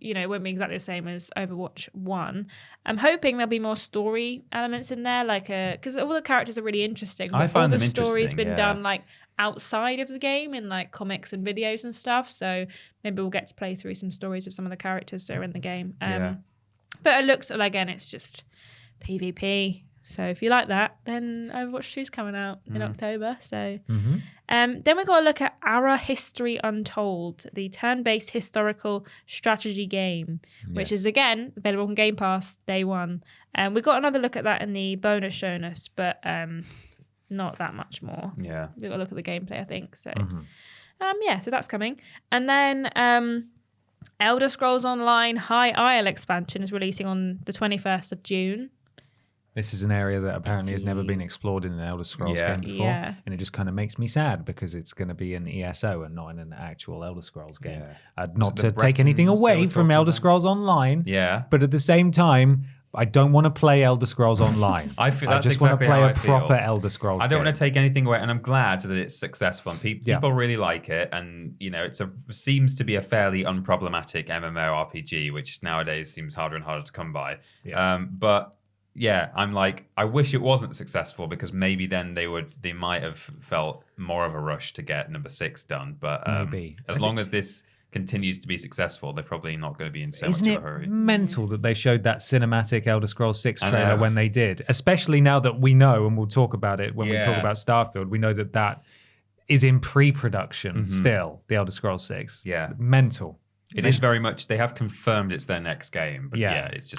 it won't be exactly the same as Overwatch 1. I'm hoping there'll be more story elements in there, like because all the characters are really interesting. I find all them the story's interesting, been done like outside of the game in like comics and videos and stuff. So maybe we'll get to play through some stories of some of the characters that are in the game. But it looks like, again, it's just PvP. So if you like that, then Overwatch 2 is coming out in October. So then we've got to look at Our History Untold, the turn-based historical strategy game, which is, again, available on Game Pass day one. We got another look at that in the bonus shown us, but not that much more. Yeah. We've got to look at the gameplay, I think. So, so that's coming. And then Elder Scrolls Online High Isle expansion is releasing on the 21st of June. This is an area that apparently has never been explored in an Elder Scrolls game before. Yeah. And it just kind of makes me sad because it's going to be an ESO and not in an actual Elder Scrolls game. Not to take anything away from Elder Scrolls Online. Yeah. But at the same time, I don't want to play Elder Scrolls Online. I feel I that's just want exactly to play how a I feel. proper Elder Scrolls I don't game. want to take anything away, and I'm glad that it's successful and people really like it. And it seems to be a fairly unproblematic MMORPG, which nowadays seems harder and harder to come by. Yeah. But yeah, I'm like, I wish it wasn't successful because maybe then they might have felt more of a rush to get number 6 done. But Maybe. as long as this continues to be successful, they're probably not going to be in so Isn't much it of a hurry. mental that they showed that cinematic Elder Scrolls 6 I trailer know. when they did? Especially now that we know, and we'll talk about it when we talk Yeah. about Starfield, we know that is in pre-production still, the Elder Scrolls 6. Yeah. Mental. It is very much. They have confirmed it's their next game, but Yeah. it's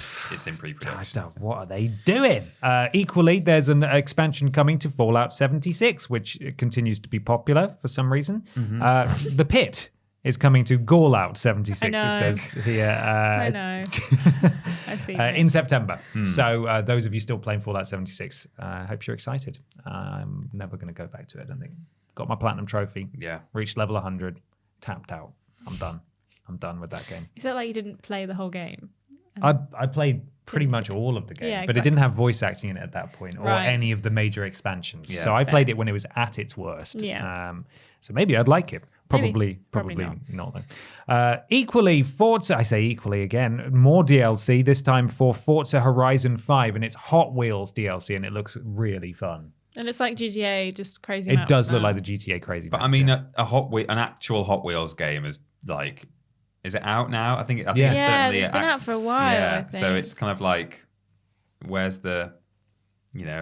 in I pre-production. don't, what are they doing? Equally, there's an expansion coming to Fallout 76, which continues to be popular for some reason. The Pit is coming to Fallout 76, I know. it says here. I know. I've seen it. In September. So those of you still playing Fallout 76, I hope you're excited. I'm never going to go back to it, I don't think. Got my platinum trophy. Yeah. Reached level 100. Tapped out. I'm done. I'm done with that game. Is that like you didn't play the whole game? I played pretty much all of the game, Yeah, but it didn't have voice acting in it at that point or Right. any of the major expansions. Yeah. So I played it when it was at its worst. Yeah. So maybe I'd like it. Probably not though. Equally, Forza, I say equally again, more DLC, this time for Forza Horizon 5, and it's Hot Wheels DLC, and it looks really fun. And it's like GTA, just crazy. It maps does look now. like the GTA crazy But maps, I mean, yeah. an actual Hot Wheels game is like, is it out now? I think Yeah. it's Yeah, certainly it's been out for a while. Yeah, I think. so it's kind of like, where's the,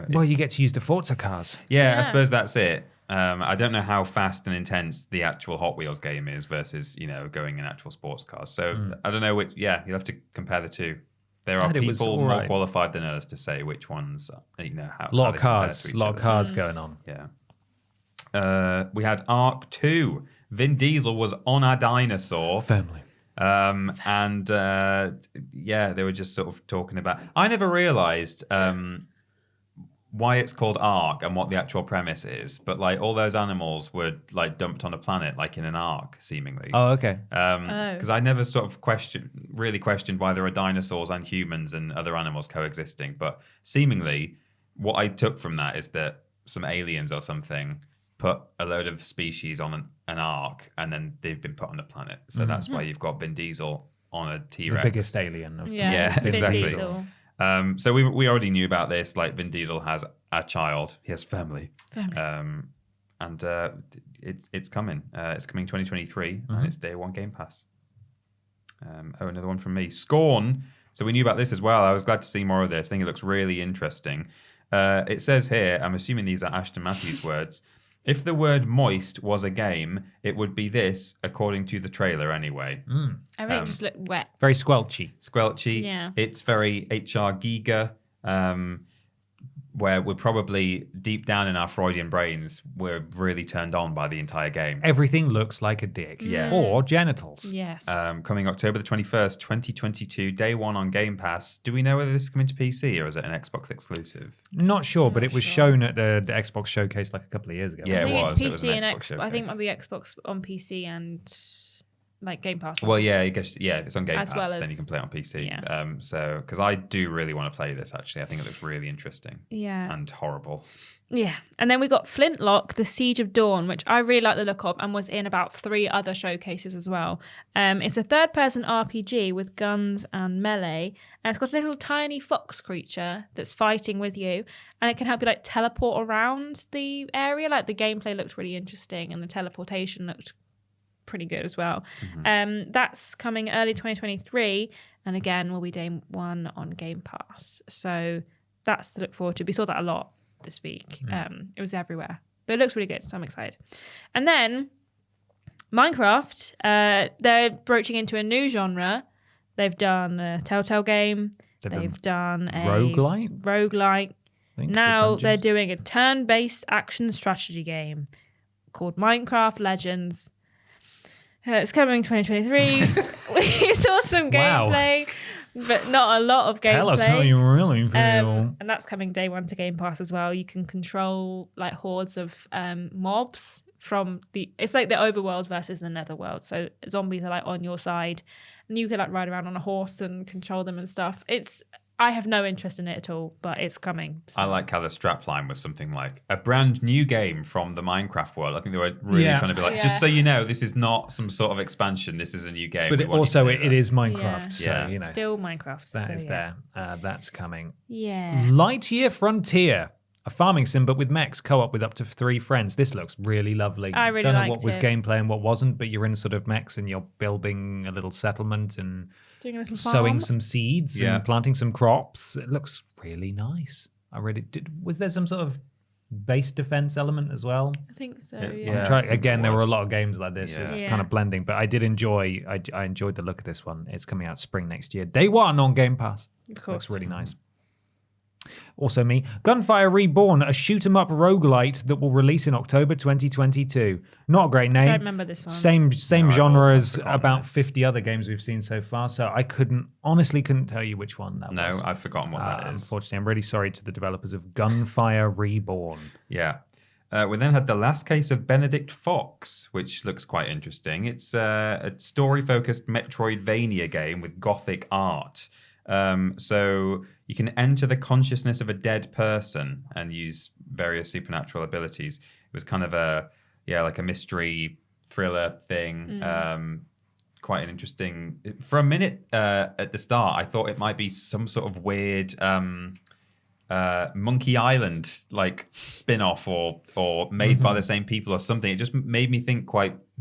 Well, you get to use the Forza cars. yeah, I Yeah. suppose that's it. I don't know how fast and intense the actual Hot Wheels game is versus going in actual sports cars. So I don't know which. Yeah, you'll have to compare the two. There are heard it was people all more right. qualified than us to say which ones. How A lot how of they compare cars, to a each lot of other. cars going on. Yeah. We had Arc 2. Vin Diesel was on a dinosaur. Firmly. They were just sort of talking about. I never realized why it's called Ark and what the actual premise is, but like all those animals were like dumped on a planet, like in an ark, seemingly. Oh, okay. Because I never sort of really questioned why there are dinosaurs and humans and other animals coexisting, but seemingly what I took from that is that some aliens or something put a load of species on an ark and then they've been put on the planet. So that's why you've got Vin Diesel on a The T-Rex. biggest alien. Yeah, Vin exactly. Diesel. So we already knew about this. Like Vin Diesel has a child. He has family. And it's coming. It's coming 2023, and it's day one Game Pass. Another one from me. Scorn. So we knew about this as well. I was glad to see more of this. I think it looks really interesting. It says here, I'm assuming these are Ashton Matthews' words. If the word moist was a game, it would be this, according to the trailer anyway. Everything just looked wet. Very squelchy. Squelchy. Yeah. It's very HR Giga, where we're probably deep down in our Freudian brains, we're really turned on by the entire game. Everything looks like a dick. Yeah. Or genitals. Yes. Coming October the 21st, 2022, day one on Game Pass. Do we know whether this is coming to PC or is it an Xbox exclusive? Not sure, but it was sure. shown at the Xbox Showcase like a couple of years ago. Yeah, I think it was. it's It was PC an and Xbox I think it showcase. might be Xbox on PC and like Game Pass. Well, yeah, I guess, if it's on Game As Pass, well then as- you can play it on PC. yeah. So, because I do really want to play this, actually. I think it looks really interesting Yeah. and horrible. Yeah. And then we got Flintlock, The Siege of Dawn, which I really like the look of and was in about 3 other showcases as well. It's a third-person RPG with guns and melee, and it's got a little tiny fox creature that's fighting with you, and it can help you like teleport around the area. Like the gameplay looked really interesting, and the teleportation looked pretty good as well. That's coming early 2023, and again will be day one on Game Pass. So that's to look forward to. We saw that a lot this week. It was everywhere, but it looks really good, so I'm excited. And then Minecraft, they're broaching into a new genre. They've done a Telltale game. They've done a roguelike. Now they're doing a turn-based action strategy game called Minecraft Legends. It's coming 2023. We saw some gameplay, but not a lot of gameplay. Tell us how you really feel. And that's coming day one to Game Pass as well. You can control like hordes of mobs from it's like the overworld versus the netherworld. So zombies are like on your side, and you can like ride around on a horse and control them and stuff. I have no interest in it at all, but it's coming. So. I like how the strapline was something like a brand new game from the Minecraft world. I think they were really trying to be like, just so you know, this is not some sort of expansion. This is a new game. But it is Minecraft, so you know. Still Minecraft. That is there. That's coming. Yeah. Lightyear Frontier. A farming sim, but with mechs, co-op with up to 3 friends. This looks really lovely. I really don't know liked what was it. gameplay and what wasn't, but you're in sort of mechs and you're building a little settlement and Doing a little sowing farm. some seeds and planting some crops. It looks really nice. I really did. Was there some sort of base defense element as well? I think so. Again, there were a lot of games like this. Yeah. It's kind of blending, but I did enjoy. I enjoyed the look of this one. It's coming out spring next year, day 1 on Game Pass. Of course, looks really nice. Also me, Gunfire Reborn, a shoot-'em-up roguelite that will release in October 2022. Not a great name. Don't remember this one. Same genre as about 50 other games we've seen so far, so I honestly couldn't tell you which one that was. No, I've forgotten what that is. Unfortunately, I'm really sorry to the developers of Gunfire Reborn. Yeah. We then had The Last Case of Benedict Fox, which looks quite interesting. It's a story-focused Metroidvania game with gothic art. So you can enter the consciousness of a dead person and use various supernatural abilities. It was kind of a mystery thriller thing. Quite an interesting. For a minute at the start, I thought it might be some sort of weird Monkey Island like spin-off or made by the same people or something. It just made me think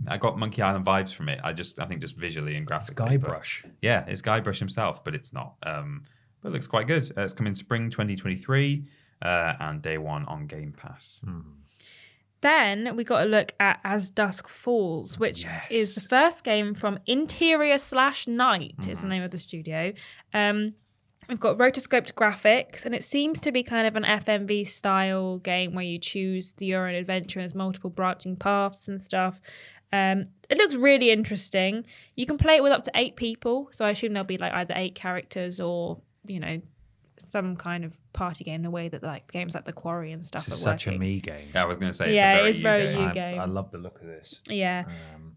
I got Monkey Island vibes from it. I think just visually and graphically. Guybrush. Yeah, it's Guybrush himself, but it's not. But it looks quite good. It's coming spring 2023 and day 1 on Game Pass. Then we got a look at As Dusk Falls, which is the first game from Interior/Night is the name of the studio. We've got rotoscoped graphics, and it seems to be kind of an FMV style game where you choose your own adventure and there's multiple branching paths and stuff. It looks really interesting. You can play it with up to 8 people, so I assume there'll be like either 8 characters or, you know, some kind of party game, the way that like games like The Quarry and stuff This is are such a working. me game. Yeah, I was going to say it's very game. you game. I love the look of this. Yeah.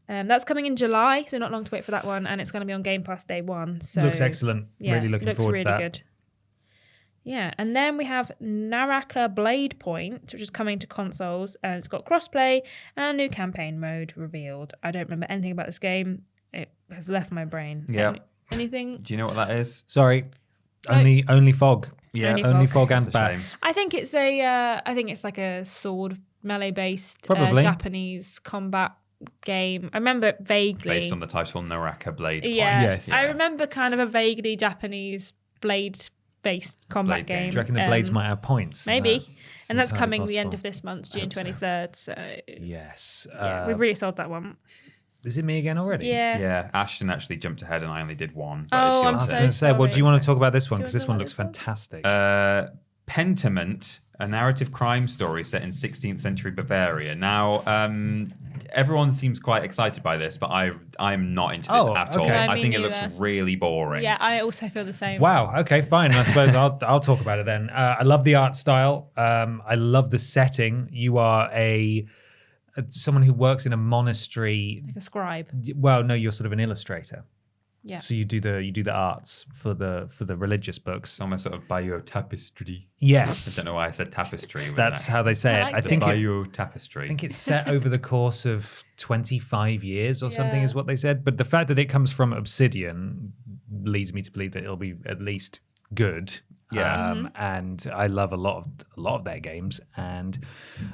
That's coming in July, so not long to wait for that one, and it's going to be on Game Pass day 1. So Looks excellent. yeah, Really looking looks forward really to that. good. Yeah, and then we have Naraka Blade Point, which is coming to consoles, and it's got crossplay and a new campaign mode revealed. I don't remember anything about this game. It has left my brain. Yeah. Anything? Do you know what that is? Sorry. Only fog. Yeah, only fog That's and a shame. bats. I think it's like a sword melee based Probably. Japanese combat game. I remember it vaguely. Based on the title Naraka Blade Point. Yeah. Yes. I remember kind of a vaguely Japanese blade based combat Blade game. game. Do you reckon the blades might have points? Maybe. And that's entirely coming the end possible. of this month, I June hope so. 23rd. So Yes. yeah, we've really sold that one. Is it me again already? Yeah. Yeah, Ashton actually jumped ahead and I only did one. Oh, she I'm I was also- going to say, well, do you want to talk about this one? Do you Because this wanna one talk looks about this one? fantastic. Pentiment, a narrative crime story set in 16th century Bavaria. Now, everyone seems quite excited by this, but I'm not into this Oh, at all. okay. No, I me think it looks neither. really boring. Yeah, I also feel the same. Wow. Okay, fine. I suppose I'll talk about it then. I love the art style. I love the setting. You are someone who works in a monastery. Like a scribe. Well, no, you're sort of an illustrator. Yeah. So you do the arts for the religious books. It's almost sort of bio tapestry. I Yes, don't know why I said tapestry. with that's an how they say I it. like I it. think bio tapestry. I think it's set over the course of 25 years or something Yeah. is what they said. But the fact that it comes from Obsidian leads me to believe that it'll be at least good. Yeah. And I love a lot of their games, and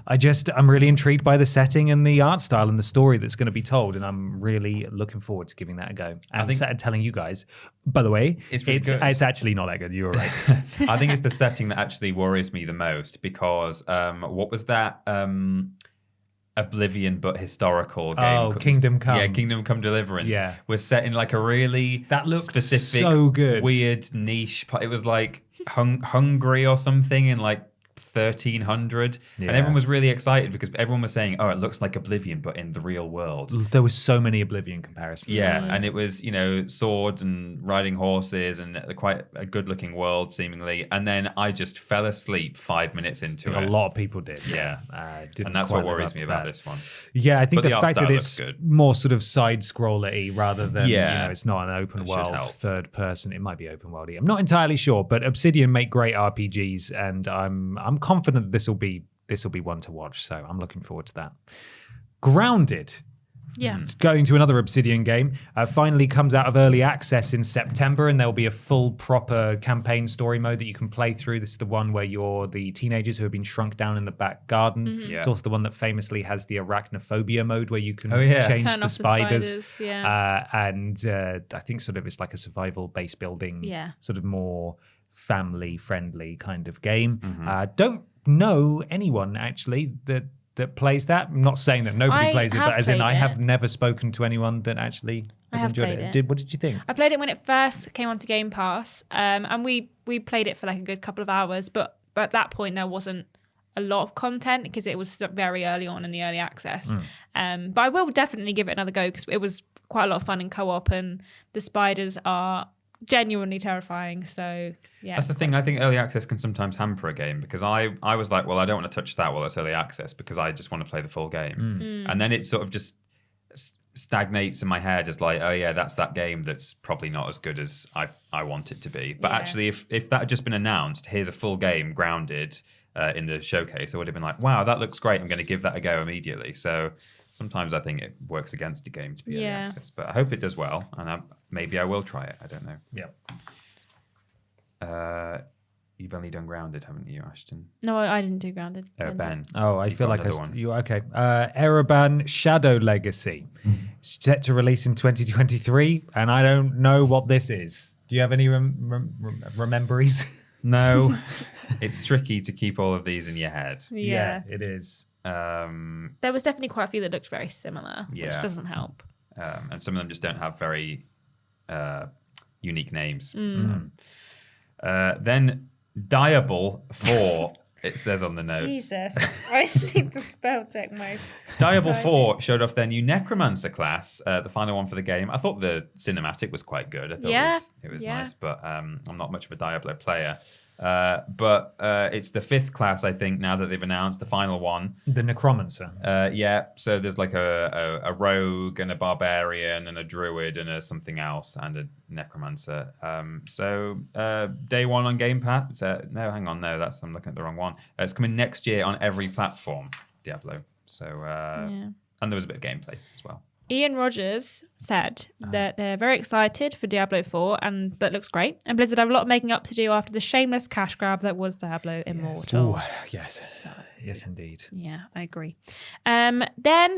I'm really intrigued by the setting and the art style and the story that's going to be told, and I'm really looking forward to giving that a go. And telling you guys, by the way, It's really good. it's actually not that good. You're right. I think it's the setting that actually worries me the most because what was that Oblivion but historical game? Oh, Kingdom Come. Yeah, Kingdom Come Deliverance. Yeah. Was set in like a really That looks specific, so good. weird niche. It was like Hungary or something in like 1300, Yeah. and everyone was really excited because everyone was saying, "Oh, it looks like Oblivion, but in the real world." There was so many Oblivion comparisons. Yeah, and it was, swords and riding horses and quite a good-looking world, seemingly. And then I just fell asleep 5 minutes into A it. lot of people did. Yeah. Didn't And that's quite what live worries up me to about that. this one. Yeah, I think But the the fact art that style it's looks good. more sort of side-scroller-y rather than, Yeah. it's not an open It should world, help. third person. It might be open world-y. I'm not entirely sure, but Obsidian make great RPGs, and I'm confident this will be one to watch. So I'm looking forward to that. Grounded. Yeah. Going to another Obsidian game, finally comes out of early access in September, and there'll be a full proper campaign story mode that you can play through. This is the one where you're the teenagers who have been shrunk down in the back garden. Yeah. It's also the one that famously has the arachnophobia mode where you can change Turn the off spiders. the spiders. Yeah. And I think sort of it's like a survival base building, sort of more family friendly kind of game. Don't know anyone actually that plays that. I'm not saying that nobody I plays it, have but as in played I it. have never spoken to anyone that actually has have enjoyed played it. it. What did you think? I played it when it first came onto Game Pass, and we played it for like a good couple of hours. But at that point, there wasn't a lot of content because it was very early on in the early access. But I will definitely give it another go because it was quite a lot of fun in co-op, and the spiders are genuinely terrifying. So yeah, That's the thing. I think early access can sometimes hamper a game because I was like, well, I don't want to touch that while it's early access because I just want to play the full game. And then it sort of just stagnates in my head as like, oh yeah, that's that game that's probably not as good as I want it to be. But Yeah. actually, if that had just been announced, here's a full game grounded in the showcase, I would have been like, wow, that looks great. I'm going to give that a go immediately. So sometimes I think it works against a game to be early Yeah. access. But I hope it does well, and maybe I will try it. I don't know. Yeah. You've only done Grounded, haven't you, Ashton? no, I didn't do Grounded. Ben. Oh, I You've feel got like another one. you okay. Ereban Shadow Legacy, set to release in 2023, and I don't know what this is. Do you have any rememberies? No, it's tricky to keep all of these in your head. Yeah. it is. There was definitely quite a few that looked very similar, Yeah. which doesn't help. And some of them just don't have very unique names. Then Diable 4, it says on the notes. Jesus, I need to spell check my. Diable 4 showed off their new Necromancer class, the final one for the game. I thought the cinematic was quite good. I thought it was nice, but I'm not much of a Diablo player. But it's the 5th class, I think, now that they've announced the final one. The Necromancer. Yeah, so there's like a rogue and a barbarian and a druid and a something else and a necromancer. So day one on Game Pass. No, hang on, no, I'm looking at the wrong one. It's coming next year on every platform, Diablo. So and there was a bit of gameplay as well. Ian Rogers said that they're very excited for Diablo 4 and that looks great. And Blizzard have a lot of making up to do after the shameless cash grab that was Diablo Immortal. Ooh, yes. Yes, indeed. Yeah, I agree. Then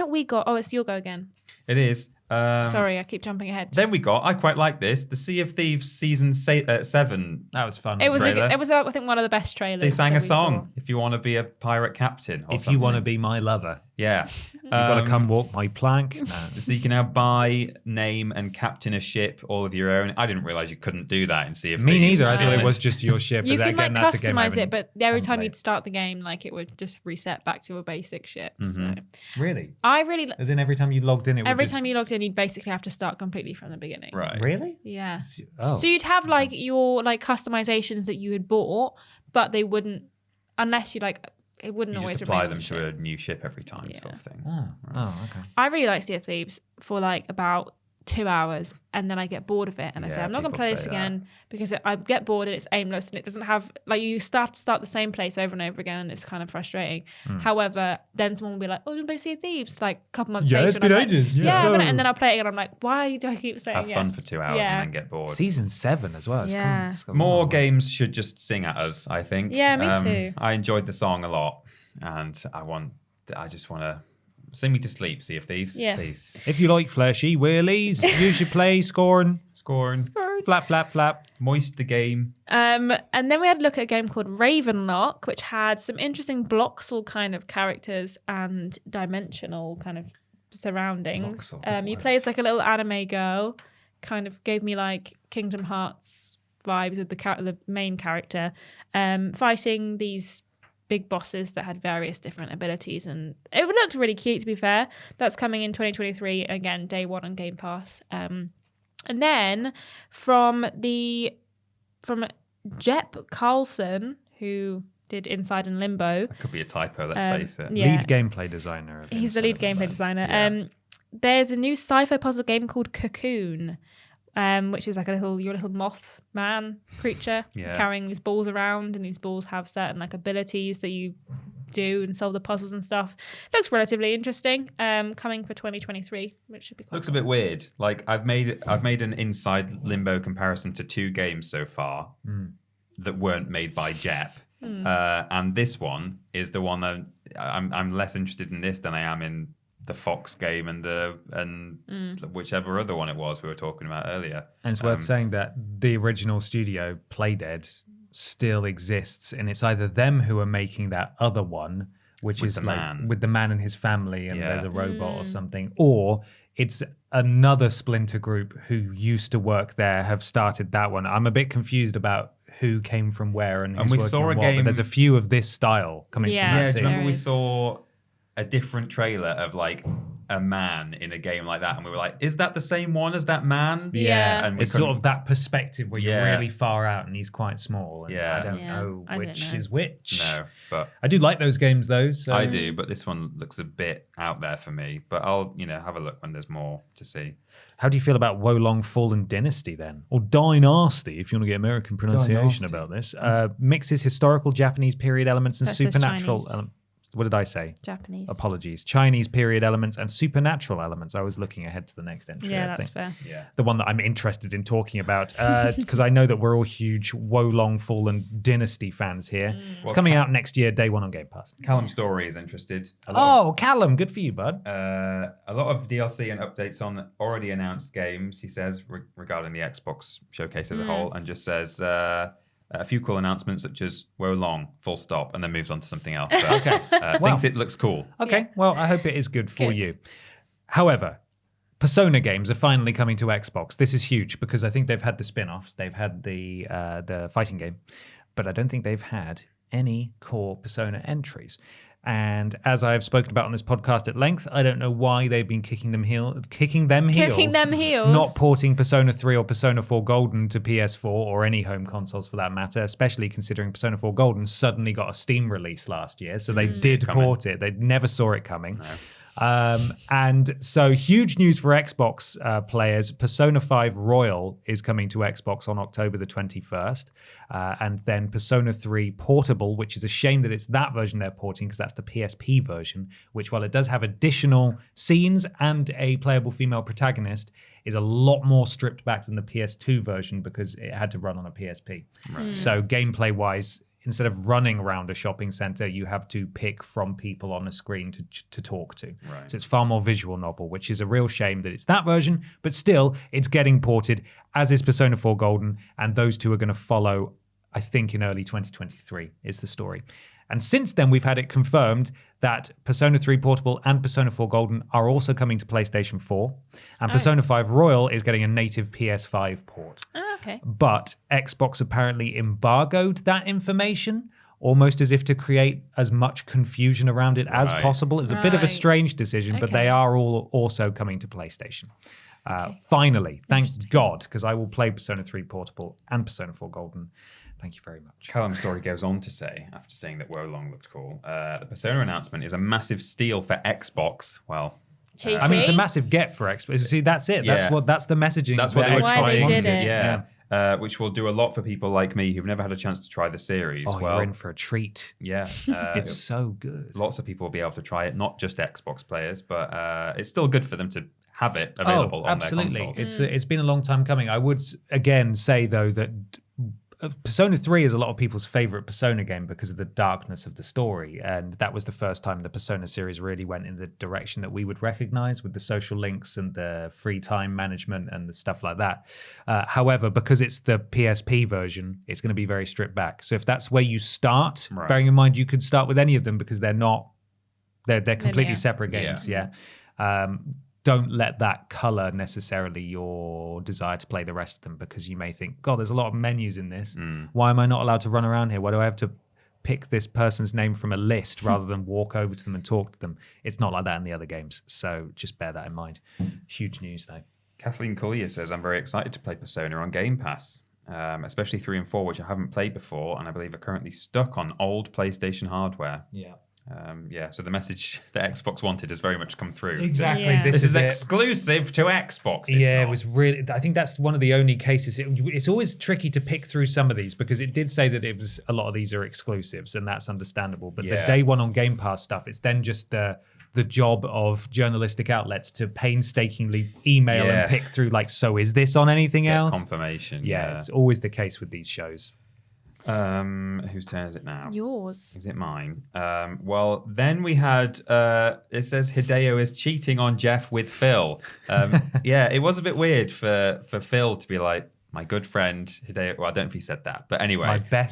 we got, it's your go again. It is. Sorry, I keep jumping ahead. Then we got, I quite like this, the Sea of Thieves season 7. That was fun. It was, trailer. I think, one of the best trailers. They sang that a we song. If you want to be a pirate captain, or if something. you want to be my lover, yeah, you've got to come walk my plank. Nah. So you can now buy, name, and captain a ship all of your own. I didn't realize you couldn't do that in Sea of Me Thieves. neither. I to be thought it was honest. just your ship. You but can again, like that's a game I customize it, haven't- but every time haven't you'd start the game, like it would just reset back to a basic ship. Mm-hmm. So Really? I really, As in every time you logged in, it would every just... time you logged in, you'd basically have to start completely from the beginning. Right. Really? Yeah. Oh. So you'd have like your like customizations that you had bought, but they wouldn't, unless you like, it wouldn't You always just apply remain them on to ship. a new ship every time, Yeah. sort of thing. Oh, okay. I really like Sea of Thieves for like about 2 hours, and then I get bored of it, and I say Yeah, I'm not going to people play this say again because I get bored and it's aimless and it doesn't have like you have to start the same place over and over again, and it's kind of frustrating. However, then someone will be like, "Oh, you want to play Sea of Thieves?" Like a couple months Yeah, later, it's and I'm been like, ages. Yeah, Let's but- go. and then I'll play it and I'm like, "Why do I keep saying Have yes?" fun for 2 hours Yeah. and then get bored. Season 7 as well. Yeah. It's got More games should just sing at us, I think. Yeah, me too. I enjoyed the song a lot, and I just want to sing me to sleep, Sea of Thieves, Yeah. please. If you like fleshy wheelies, you should play Scorn. Scoring. Flap, flap, flap. Moist the game. And then we had a look at a game called Ravenlock, which had some interesting Bloxel kind of characters and dimensional kind of surroundings. Bloxel, You wow. play as like a little anime girl, kind of gave me like Kingdom Hearts vibes with the main character, fighting these big bosses that had various different abilities, and it looked really cute, to be fair. That's coming in 2023, again, day one on Game Pass. And then from Jep Carlson, who did Inside and Limbo. That could be a typo, let's face it. Yeah. Lead gameplay designer. He's the lead gameplay designer. Yeah. There's a new sci-fi puzzle game called Cocoon, which is like your little moth man creature carrying these balls around, and these balls have certain like abilities that you do and solve the puzzles and stuff. Looks relatively interesting. Coming for 2023, which should be quite Looks cool. a bit weird. Like I've made an Inside Limbo comparison to 2 games so far that weren't made by Jep. And this one is the one that I'm less interested in this than I am in the Fox game and whichever other one it was we were talking about earlier. And it's worth saying that the original studio, Playdead, still exists, and it's either them who are making that other one, which With is the like man. with the man and his family, and there's a robot or something, or it's another splinter group who used to work there have started that one. I'm a bit confused about who came from where and who's we working saw on a what, but game- there's a few of this style coming Yeah. from Yeah, that do you team. remember we is. saw a different trailer of like a man in a game like that, and we were like, is that the same one as that man? Yeah. And we It's sort couldn't- of that perspective where you're Yeah. really far out and he's quite small. And Yeah. I don't Yeah, know I don't which know. is which. No, but I do like those games though. So I do, but this one looks a bit out there for me. But I'll, have a look when there's more to see. How do you feel about Wolong Fallen Dynasty then? Or Dynasty, if you want to get American pronunciation Dynasty. about this. Mixes historical Japanese period elements and That says supernatural Chinese. elements. What did I say? Japanese. Apologies. Chinese period elements and supernatural elements. I was looking ahead to the next entry. Yeah, I that's think. fair. Yeah. The one that I'm interested in talking about, because I know that we're all huge Wolong Fallen Dynasty fans here. It's Well, coming out next year, day one on Game Pass. Callum Story is interested. A lot Oh, Callum, good for you, bud. a lot of DLC and updates on already announced games, he says, regarding the Xbox showcase as a whole, and just says a few cool announcements such as "Woe Long," full stop, and then moves on to something else. So, thinks it looks cool. Okay, well, I hope it is good for Good. you. However, Persona games are finally coming to Xbox. This is huge because I think they've had the spin-offs, they've had the fighting game, but I don't think they've had any core Persona entries. And as I've spoken about on this podcast at length, I don't know why they've been kicking them heels, not porting Persona 3 or Persona 4 Golden to PS4 or any home consoles for that matter, especially considering Persona 4 Golden suddenly got a Steam release last year. So they did port it. They never saw it coming. No. And so huge news for Xbox players. Persona 5 Royal is coming to Xbox on October the 21st. And then Persona 3 Portable, which is a shame that it's that version they're porting because that's the PSP version, which while it does have additional scenes and a playable female protagonist, is a lot more stripped back than the PS2 version because it had to run on a PSP. Right. So gameplay-wise, instead of running around a shopping center, you have to pick from people on a screen to talk to. Right. So it's far more visual novel, which is a real shame that it's that version, but still it's getting ported, as is Persona 4 Golden, and those two are going to follow, I think, in early 2023 is the story. And since then, we've had it confirmed that Persona 3 Portable and Persona 4 Golden are also coming to PlayStation 4, and Persona 5 Royal is getting a native PS5 port. Oh, okay. But Xbox apparently embargoed that information, almost as if to create as much confusion around it as Right. possible. It was a bit of a Right. strange decision, but they Okay. are all also coming to PlayStation. Finally, thank God, because I will play Persona 3 Portable and Persona 4 Golden. Thank you very much. Callum Story goes on to say, after saying that Woe Long looked cool, the Persona announcement is a massive steal for Xbox. Well, Cheeky. I mean, it's a massive get for Xbox. See, that's it. That's Yeah. that's the messaging. that's what they were Why they trying did to, it. yeah. Which will do a lot for people like me who've never had a chance to try the series. Oh, well, you're in for a treat. yeah, It's so good. lots of people will be able to try it, not just Xbox players, but it's still good for them to have it available on absolutely. their consoles. It's been a long time coming. I would again say though that Persona 3 is a lot of people's favorite Persona game because of the darkness of the story, and that was the first time the Persona series really went in the direction that we would recognize with the social links and the free time management and the stuff like that. However, because it's the PSP version, it's going to be very stripped back. So if that's where you start, Right. bearing in mind you could start with any of them because they're completely Linear. separate games. Yeah. Don't let that color necessarily your desire to play the rest of them because you may think, God, there's a lot of menus in this. Why am I not allowed to run around here? Why do I have to pick this person's name from a list rather than walk over to them and talk to them. It's not like that in the other games. So just bear that in mind. Huge news, though. Kathleen Collier says, I'm very excited to play Persona on Game Pass, especially 3 and 4, which I haven't played before, and I believe are currently stuck on old PlayStation hardware. Yeah. So the message that Xbox wanted has very much come through. Exactly. Yeah. This is it. exclusive to Xbox. It's Yeah, not. it was really. I think that's one of the only cases. It's always tricky to pick through some of these because it did say that it was a lot of these are exclusives, and that's understandable. But the Yeah. day one on Game Pass stuff, it's then just the job of journalistic outlets to painstakingly email Yeah. and pick through. Like, so is this on anything Get else? confirmation. Yeah, it's always the case with these shows. Whose turn is it now? Yours. Is it mine? Well, then we had, it says Hideo is cheating on Jeff with Phil. Yeah, it was a bit weird for Phil to be like, my good friend Hideo. Well, I don't know if he said that, but anyway.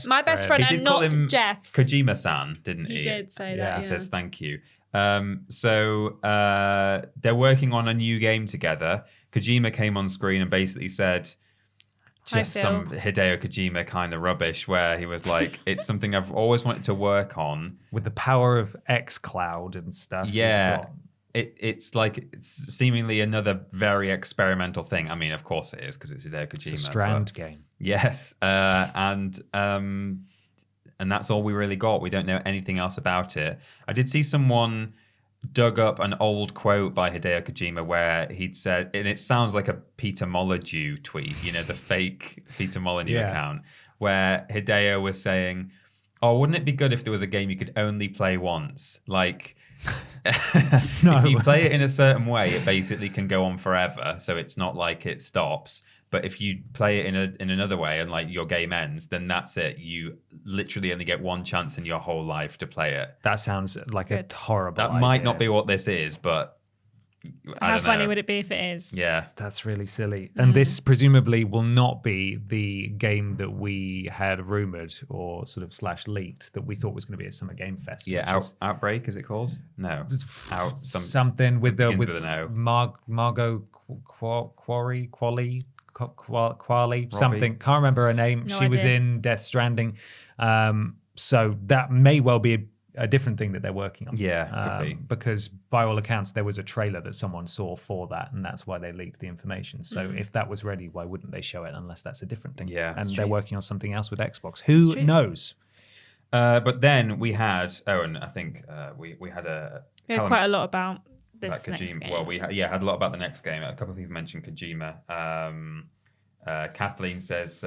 My best friend He and did call not him Jeff's. Kojima-san, didn't he? He did say Yeah. that. He Yeah. says thank you. So they're working on a new game together. Kojima came on screen and basically said just Phil. some Hideo Kojima kind of rubbish where he was like, it's something I've always wanted to work on. With the power of xCloud and stuff. he's Yeah. got- It's like it's seemingly another very experimental thing. I mean, of course it is because it's Hideo Kojima. It's a Strand but- game. Yes, and that's all we really got. We don't know anything else about it. I did see someone dug up an old quote by Hideo Kojima where he'd said, and it sounds like a Peter Molyneux tweet, you know, the fake Peter Molyneux Yeah. account, where Hideo was saying, "Oh, wouldn't it be good if there was a game you could only play once? Like, No. if you play it in a certain way, it basically can go on forever. So it's not like it stops. But if you play it in another way and like your game ends, then that's it. You literally only get one chance in your whole life to play it. That sounds like a Good. horrible That might idea. not be what this is, but I How don't funny know. would it be if it is? Yeah. That's really silly. And this presumably will not be the game that we had rumored or sort of / leaked that we thought was going to be a Summer Game Fest. Yeah, which is Outbreak, is it called? No. Out something with the begins with with an O. Margot Qualley, something. Can't remember her name. No She was idea. in Death Stranding. So that may well be a different thing that they're working on. Yeah, could be. Because by all accounts, there was a trailer that someone saw for that, and that's why they leaked the information. So if that was ready, why wouldn't they show it unless that's a different thing? Yeah, and it's they're true. working on something else with Xbox. Who true. knows? But then we had, and I think we had a... We had Callum- quite a lot about this about next Kojima. game. Well, we had a lot about the next game. A couple of people mentioned Kojima. Kathleen says,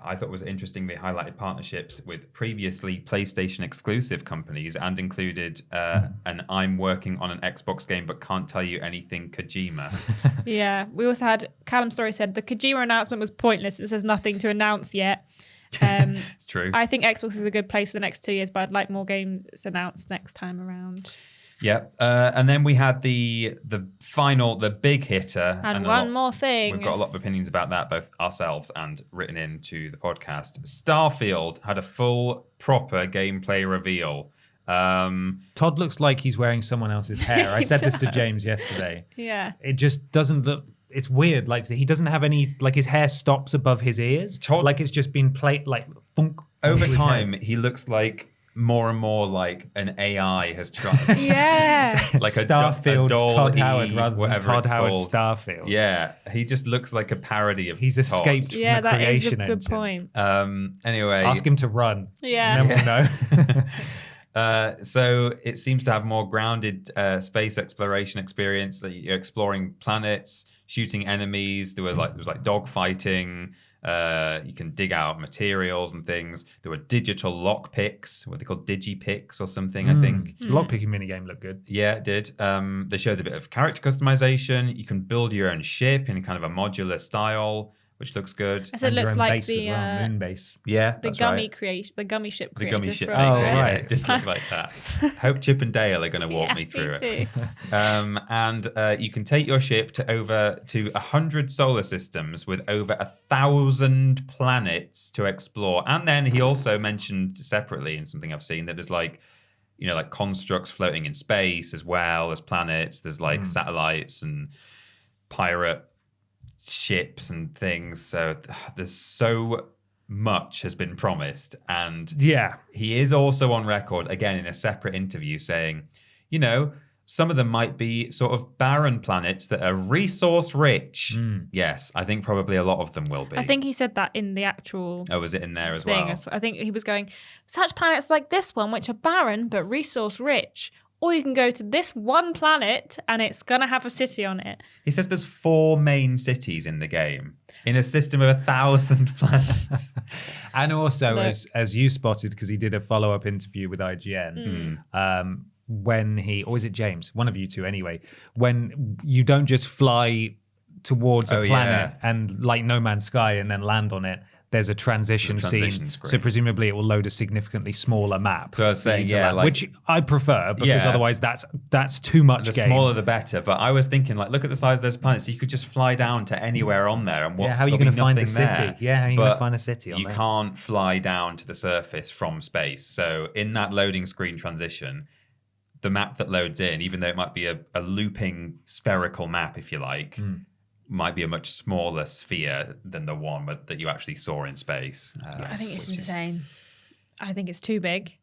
I thought it was interesting they highlighted partnerships with previously PlayStation exclusive companies and included an I'm working on an Xbox game but can't tell you anything Kojima. Yeah, we also had Callum Story said the Kojima announcement was pointless. It says nothing to announce yet. It's true. I think Xbox is a good place for the next 2 years, but I'd like more games announced next time around. Yeah. And then we had the big hitter. And a one lot- more thing. We've got a lot of opinions about that, both ourselves and written into the podcast. Starfield had a full, proper gameplay reveal. Todd looks like he's wearing someone else's hair. I He said this to does. James yesterday. Yeah. It just doesn't look. It's weird. Like he doesn't have any. Like his hair stops above his ears. Todd- Like it's just been played. Like thunk Over onto his time, head. he looks like more and more like an AI has tried. Yeah. Like a Starfield's Dolly, Todd Howard rather than whatever Todd it's Howard called. Starfield. Yeah, he just looks like a parody of He's Todd. escaped from Yeah, the that is a creation good engine. point. Anyway, Ask him to run. Yeah. And then we'll know. So it seems to have more grounded space exploration experience. That you're exploring planets, shooting enemies. There was like dog fighting. You can dig out materials and things. There were digital lockpicks, what they call digipicks or something, I think. The lockpicking minigame looked good. Yeah, it did. They showed a bit of character customization. You can build your own ship in kind of a modular style, which looks good. I said And it your looks own like base as the well, moon base. Yeah, the that's gummy right. creation, the gummy ship The gummy creators ship. from- Oh, yeah, right. it did look like that. Hope Chip and Dale are going to walk Yeah, me through me it. too. And you can take your ship to over 100 solar systems with over 1,000 planets to explore. And then he also mentioned separately in something I've seen that there's like constructs floating in space as well as planets. There's like satellites and pirate ships and things. So there's so much has been promised. And Yeah. he is also on record, again, in a separate interview saying, some of them might be sort of barren planets that are resource rich. Yes, I think probably a lot of them will be. I think he said that in the actual Oh, was it in there as thing. well? I think he was going, such planets like this one, which are barren but resource rich. Or you can go to this one planet and it's going to have a city on it. He says there's 4 main cities in the game in a system of 1,000 planets. And also, No. as you spotted, because he did a follow-up interview with IGN, when he, or is it James? One of you two anyway. When you don't just fly towards a planet and like No Man's Sky and then land on it, there's a transition scene. screen. So presumably it will load a significantly smaller map. So I was saying, for you to land, like, which I prefer because otherwise that's too much the game. smaller the better. But I was thinking, like, look at the size of those planets. You could just fly down to anywhere on there, and how are you going to find the city? Yeah, how are you going to find a city on You there? can't fly down to the surface from space. So in that loading screen transition, the map that loads in, even though it might be a looping spherical map, if you like, might be a much smaller sphere than the one that you actually saw in space. I think it's insane. I think it's too big.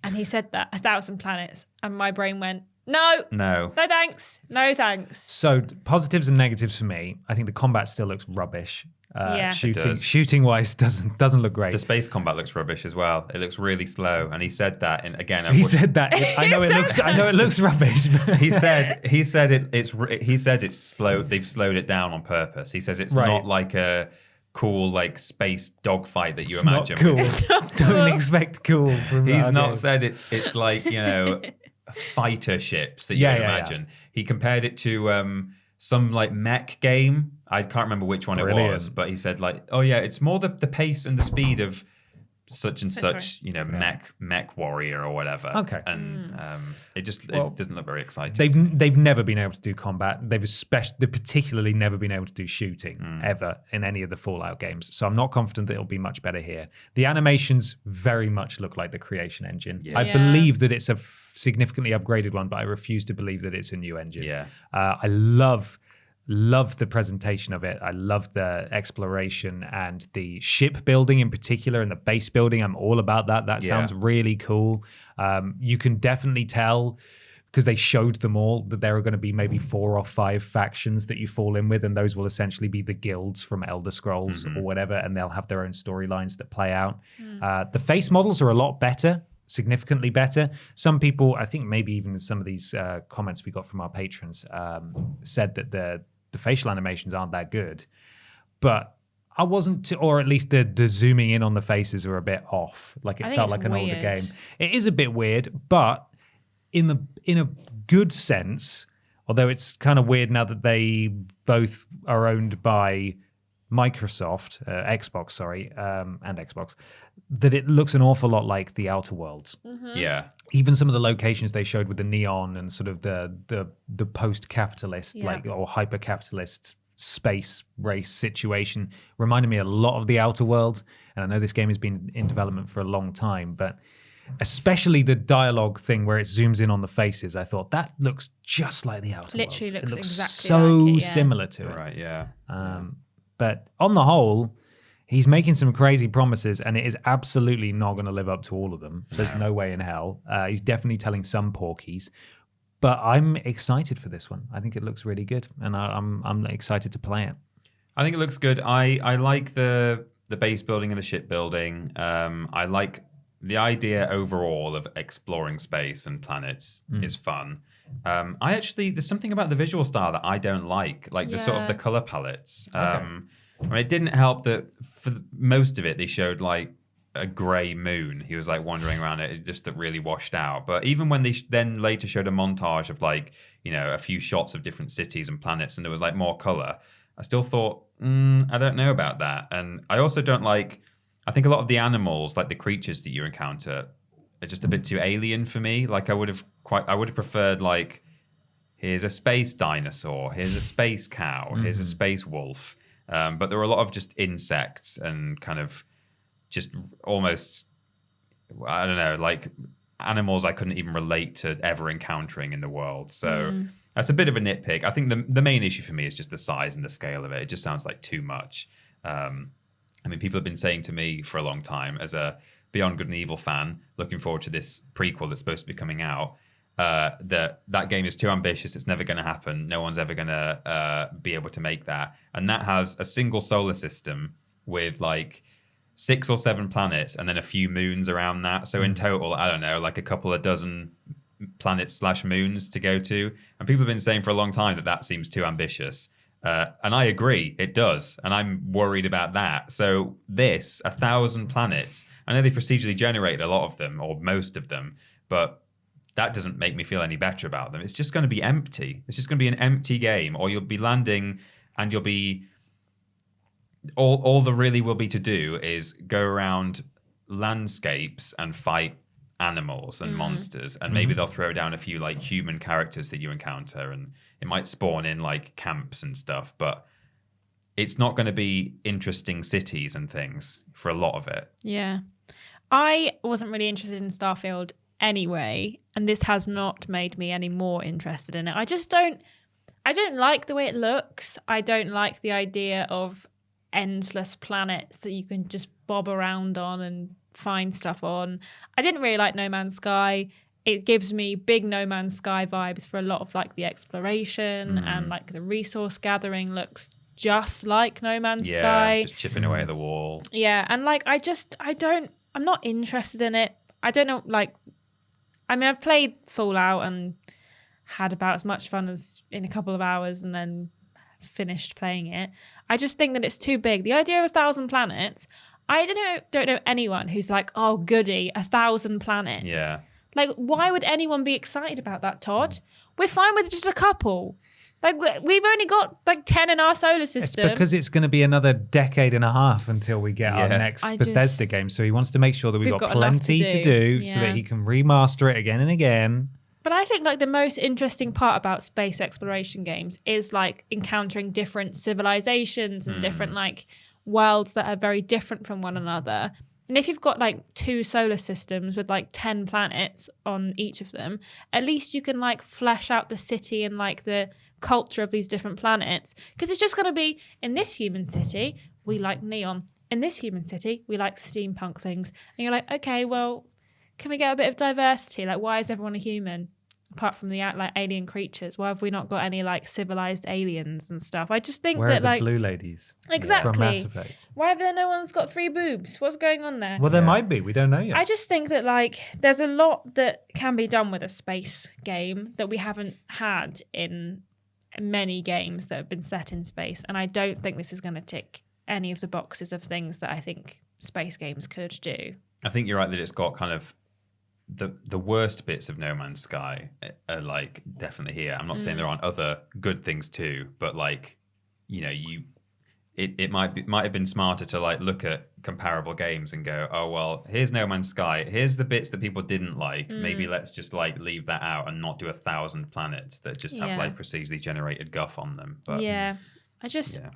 And he said that 1,000 planets, and my brain went, no thanks, no thanks. So positives and negatives for me. I think the combat still looks rubbish. Yeah. It does. Shooting wise doesn't look great. The space combat looks rubbish as well. It looks really slow, and he said that. And again, He said that. I know it looks rubbish. But he said it's slow. They've slowed it down on purpose. He says it's not like a cool like space dogfight that you imagine. Not cool. Don't expect cool from He's that not game. said it's like fighter ships that you would imagine. He compared it to some like mech game. I can't remember which one it was, but he said like, oh yeah, it's more the pace and the speed of such and such, mech warrior or whatever. Okay. And it doesn't look very exciting. They've never been able to do combat. They've particularly never been able to do shooting ever in any of the Fallout games. So I'm not confident that it'll be much better here. The animations very much look like the Creation Engine. Yeah. I believe that it's a significantly upgraded one, but I refuse to believe that it's a new engine. Yeah. I love the presentation of it. I love the exploration and the ship building in particular, and the base building. I'm all about that. That sounds really cool. You can definitely tell, because they showed them all, that there are going to be maybe 4 or 5 factions that you fall in with, and those will essentially be the guilds from Elder Scrolls or whatever, and they'll have their own storylines that play out. The face models are a lot better, significantly better. Some people, I think maybe even in some of these comments we got from our patrons, said that the facial animations aren't that good, but I wasn't, or at least the zooming in on the faces are a bit off. Like it felt like an older game. It is a bit weird, but in a good sense, although it's kind of weird now that they both are owned by Microsoft, Xbox, and Xbox, that it looks an awful lot like the Outer Worlds. Yeah. Even some of the locations they showed with the neon and sort of the post-capitalist or hyper-capitalist space race situation reminded me a lot of the Outer Worlds. And I know this game has been in development for a long time, but especially the dialogue thing where it zooms in on the faces, I thought that looks just like the Outer Worlds. Literally looks it looks exactly so like it, similar to it. Right. Yeah. But on the whole, he's making some crazy promises, and it is absolutely not going to live up to all of them. There's no way in hell. He's definitely telling some porkies. But I'm excited for this one. I think it looks really good, and I'm excited to play it. I think it looks good. I like the base building and the ship building. I like the idea overall of exploring space and planets is fun. There's something about the visual style that I don't like the sort of the color palettes. It didn't help that for most of it they showed like a gray moon. He was like wandering around it just really washed out. But even when they then later showed a montage of like a few shots of different cities and planets, and there was like more color, I still thought I don't know about that. And I also don't like. I think a lot of the animals, like the creatures that you encounter, are just a bit too alien for me. Like I would have preferred like, here's a space dinosaur, here's a space cow, here's a space wolf. But there were a lot of just insects and kind of just almost, I don't know, like animals I couldn't even relate to ever encountering in the world. So that's a bit of a nitpick. I think the main issue for me is just the size and the scale of it. It just sounds like too much. I mean, people have been saying to me for a long time, as a Beyond Good and Evil fan, looking forward to this prequel that's supposed to be coming out, that game is too ambitious. It's never going to happen. No one's ever going to be able to make that. And that has a single solar system with like 6 or 7 planets and then a few moons around that. So in total, I don't know, like a couple of dozen planets/moons to go to. And people have been saying for a long time that seems too ambitious. And I agree, it does. And I'm worried about that. So 1,000 planets, I know they've procedurally generated a lot of them, or most of them, but that doesn't make me feel any better about them. It's just going to be empty. It's just going to be an empty game, or you'll be landing and you'll be... All there really will be to do is go around landscapes and fight animals and monsters, and maybe they'll throw down a few like human characters that you encounter, and it might spawn in like camps and stuff, but it's not going to be interesting cities and things for a lot of it. Yeah. I wasn't really interested in Starfield anyway, and this has not made me any more interested in it. I don't like the way it looks. I don't like the idea of endless planets that you can just bob around on and find stuff on. I didn't really like No Man's Sky. It gives me big No Man's Sky vibes for a lot of like the exploration, and like the resource gathering looks just like No Man's Sky. Just chipping away at the wall. Yeah, and like I'm not interested in it. I don't know, like, I mean, I've played Fallout and had about as much fun as in a couple of hours and then finished playing it. I just think that it's too big. The idea of 1,000 planets, I don't know anyone who's like, oh, goody, 1,000 planets. Yeah. Like, why would anyone be excited about that, Todd? We're fine with just a couple. Like, we've only got like 10 in our solar system. It's because it's going to be another decade and a half until we get our next Bethesda game. So he wants to make sure that we've got plenty to do so that he can remaster it again and again. But I think like the most interesting part about space exploration games is like encountering different civilizations and different like worlds that are very different from one another. And if you've got like 2 solar systems with like 10 planets on each of them, at least you can like flesh out the city and like the culture of these different planets. Because it's just going to be, in this human city, we like neon. In this human city, we like steampunk things. And you're like, okay, well, can we get a bit of diversity? Like, why is everyone a human? Apart from the like alien creatures, why have we not got any like civilized aliens and stuff? I just think Where that are the like blue ladies exactly. from Mass Effect? Why have there no one's got 3 boobs? What's going on there? Well, there might be. We don't know yet. I just think that like there's a lot that can be done with a space game that we haven't had in many games that have been set in space, and I don't think this is going to tick any of the boxes of things that I think space games could do. I think you're right that it's got kind of the worst bits of No Man's Sky are like definitely here. I'm not saying there aren't other good things too, but like, you know, it might have been smarter to like look at comparable games and go, oh well, here's No Man's Sky, here's the bits that people didn't like. Maybe let's just like leave that out and not do 1,000 planets that just have like procedurally generated guff on them. But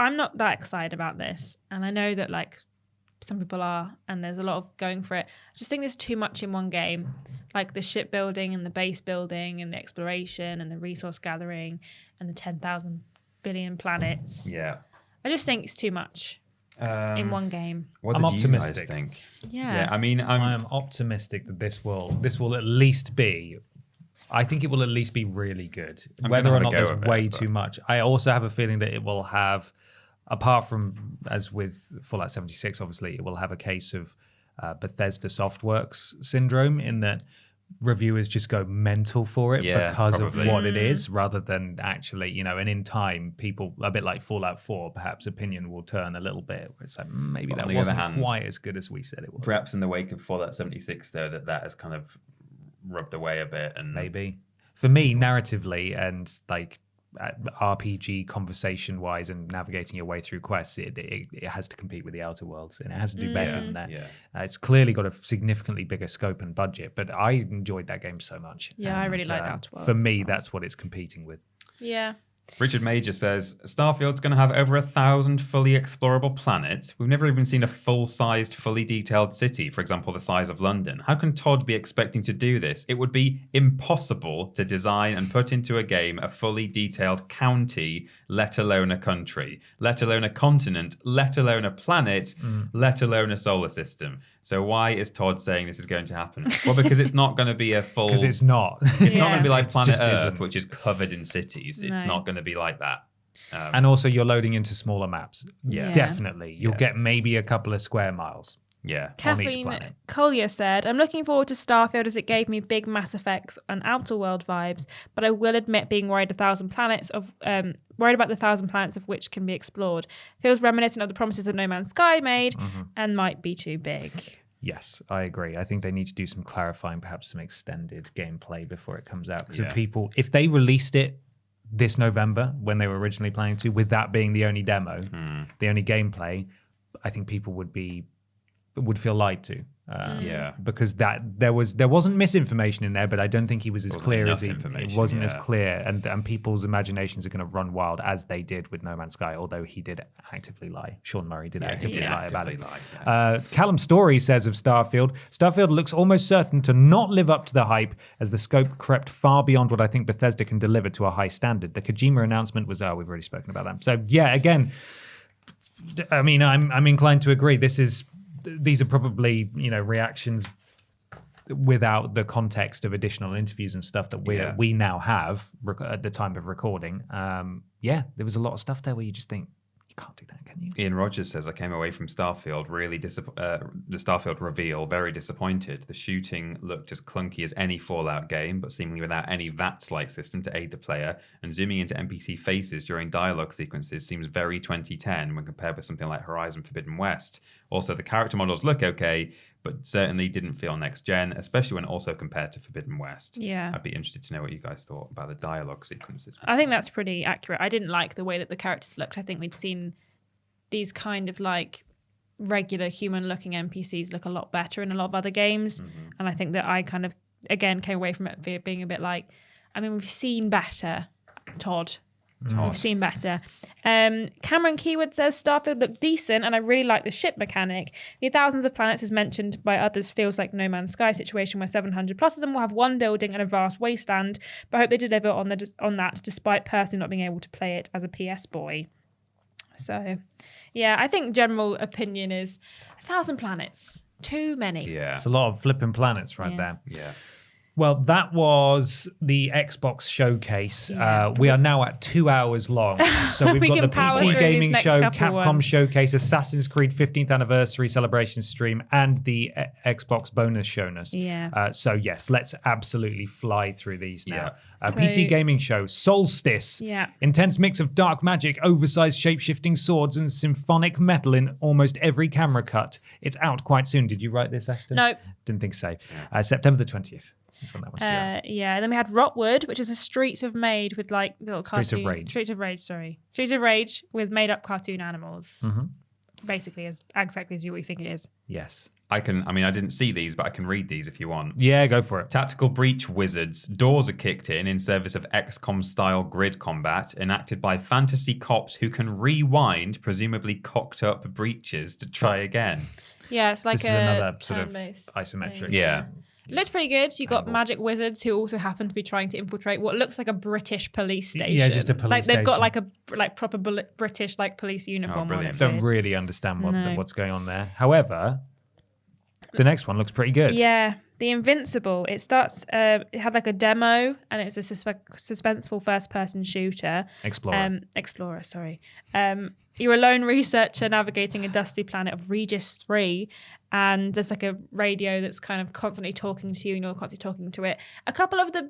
I'm not that excited about this, and I know that like some people are, and there's a lot of going for it. I just think there's too much in one game, like the shipbuilding and the base building and the exploration and the resource gathering and the 10,000 billion planets. Yeah, I just think it's too much in one game. I'm optimistic. Think? Yeah. I mean, I am optimistic that this will at least be. I think it will at least be really good. Whether or not there's way too much, I also have a feeling that it will have. Apart from, as with Fallout 76, obviously, it will have a case of Bethesda Softworks syndrome in that reviewers just go mental for it because of what it is, rather than actually, you know, and in time, people, a bit like Fallout 4, perhaps opinion will turn a little bit. It's like, maybe that wasn't quite as good as we said it was. Perhaps in the wake of Fallout 76, though, that has kind of rubbed away a bit. And maybe. For me, narratively and like, RPG conversation wise and navigating your way through quests, it has to compete with the Outer Worlds, and it has to do better than that. It's clearly got a significantly bigger scope and budget, but I enjoyed that game so much. Yeah, I really like Outer Worlds. For me, that's what it's competing with. Yeah. Richard Major says, Starfield's going to have over 1,000 fully explorable planets. We've never even seen a full-sized, fully detailed city, for example, the size of London. How can Todd be expecting to do this? It would be impossible to design and put into a game a fully detailed county, let alone a country, let alone a continent, let alone a planet, let alone a solar system. So why is Todd saying this is going to happen? Well, because it's not going to be a full... Because it's not. It's not going to be like It Planet just Earth, isn't. which is covered in cities. It's No. not going to be like that. And also, you're loading into smaller maps. Yeah. Definitely. You'll get maybe a couple of square miles. Yeah. On each Kathleen planet. Collier said, I'm looking forward to Starfield as it gave me big Mass Effects and Outer World vibes, but I will admit being worried about the 1,000 planets of which can be explored. Feels reminiscent of the promises that No Man's Sky made and might be too big. Yes, I agree. I think they need to do some clarifying, perhaps some extended gameplay before it comes out. Because if they released it this November when they were originally planning to, with that being the only demo, the only gameplay, I think people would feel lied to. Because there wasn't misinformation in there, but I don't think he was as clear as it wasn't as clear, and people's imaginations are going to run wild as they did with No Man's Sky. Although he did actively lie, Sean Murray did actively lie about it. Callum Story says of Starfield looks almost certain to not live up to the hype, as the scope crept far beyond what I think Bethesda can deliver to a high standard. The Kojima announcement was, we've already spoken about that. So yeah, again, I mean, I'm inclined to agree. These are probably, reactions without the context of additional interviews and stuff that we now have at the time of recording. There was a lot of stuff there where you just think, you can't do that, can you? Ian Rogers says, I came away from Starfield the Starfield reveal very disappointed. The shooting looked as clunky as any Fallout game, but seemingly without any VATS-like system to aid the player, and zooming into NPC faces during dialogue sequences seems very 2010 when compared with something like Horizon Forbidden West. Also, the character models look okay, but certainly didn't feel next-gen, especially when also compared to Forbidden West. Yeah. I'd be interested to know what you guys thought about the dialogue sequences. I think that's pretty accurate. I didn't like the way that the characters looked. I think we'd seen these kind of like regular human-looking NPCs look a lot better in a lot of other games. And I think that I kind of, again, came away from it being a bit like, I mean, we've seen better, Todd. We've seen better. Cameron Keywood says Starfield looked decent and I really like the ship mechanic. The thousands of planets, as mentioned by others, feels like No Man's Sky situation where 700 plus of them will have one building and a vast wasteland, but I hope they deliver on that despite personally not being able to play it as a PS boy. So, yeah, I think general opinion is 1,000 planets. Too many. Yeah. It's a lot of flipping planets right there. Yeah. Well, that was the Xbox Showcase. Yeah. We are now at 2 hours long. So we've We got can the power through PC these Gaming next Show, couple Capcom ones. Showcase, Assassin's Creed 15th Anniversary Celebration Stream, and the Xbox bonus showness. Yeah. So yes, let's absolutely fly through these now. So- PC Gaming Show, Solstice. Yeah. Intense mix of dark magic, oversized shape-shifting swords, and symphonic metal in almost every camera cut. It's out quite soon. Did you write this, Ashton? No. Didn't think so. September the 20th. That's when that one's due out. Yeah, and then we had Rotwood, which is a Streets of Rage with like little Streets of cartoon. Rage. Streets of Rage with made up cartoon animals. Mm-hmm. Basically, exactly as you think it is. Yes. I didn't see these, but I can read these if you want. Yeah, go for it. Tactical Breach Wizards. Doors are kicked in service of XCOM-style grid combat, enacted by fantasy cops who can rewind presumably cocked-up breaches to try again. Yeah, it's like This is another sort of turn-based isometric. thing. Yeah. It looks pretty good. You got magic wizards who also happen to be trying to infiltrate what looks like a British police station. Yeah, just a police like they've got station. like a proper British like police uniform on. brilliant. It's Don't weird. really understand No. what's going on there. However, the next one looks pretty good. Yeah, The Invincible. It starts. It had like a demo, and it's a suspenseful first-person shooter. Explorer. Sorry. You're a lone researcher navigating a dusty planet of Regis 3, and there's like a radio that's kind of constantly talking to you, and you're constantly talking to it. A couple of the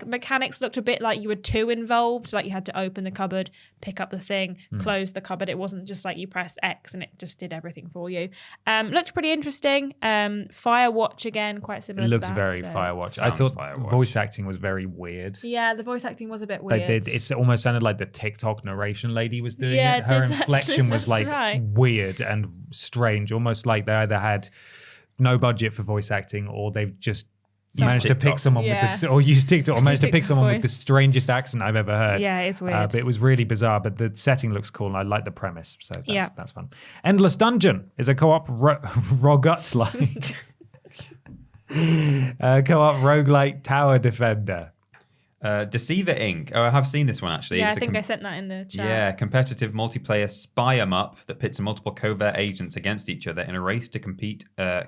mechanics looked a bit like you were too involved, like you had to open the cupboard, pick up the thing, close the cupboard. It wasn't just like you press X and it just did everything for you. Looked pretty interesting. Firewatch again, quite similar. It to looks that, very so. Firewatch. I Sounds thought Firewatch. voice acting was very weird. Yeah, the voice acting was a bit They weird. did. It almost sounded like the TikTok narration lady was doing Yeah, it. it Her does inflection actually, was that's like right. weird and strange, almost like they either had no budget for voice acting or they've just You managed to pick TikTok. someone Yeah. with this, or use TikTok, or managed to pick TikTok someone with voice. the strangest accent I've ever heard. Yeah, it's weird. But it was really bizarre. But the setting looks cool, and I like the premise, so Yeah. that's fun. Endless Dungeon is a co-op roguelite co-op roguelite tower defender. Deceiver Inc. Oh, I have seen this one actually. Yeah, It's I a think I sent that in the chat. Yeah, competitive multiplayer spy 'em up that pits multiple covert agents against each other in a race to complete a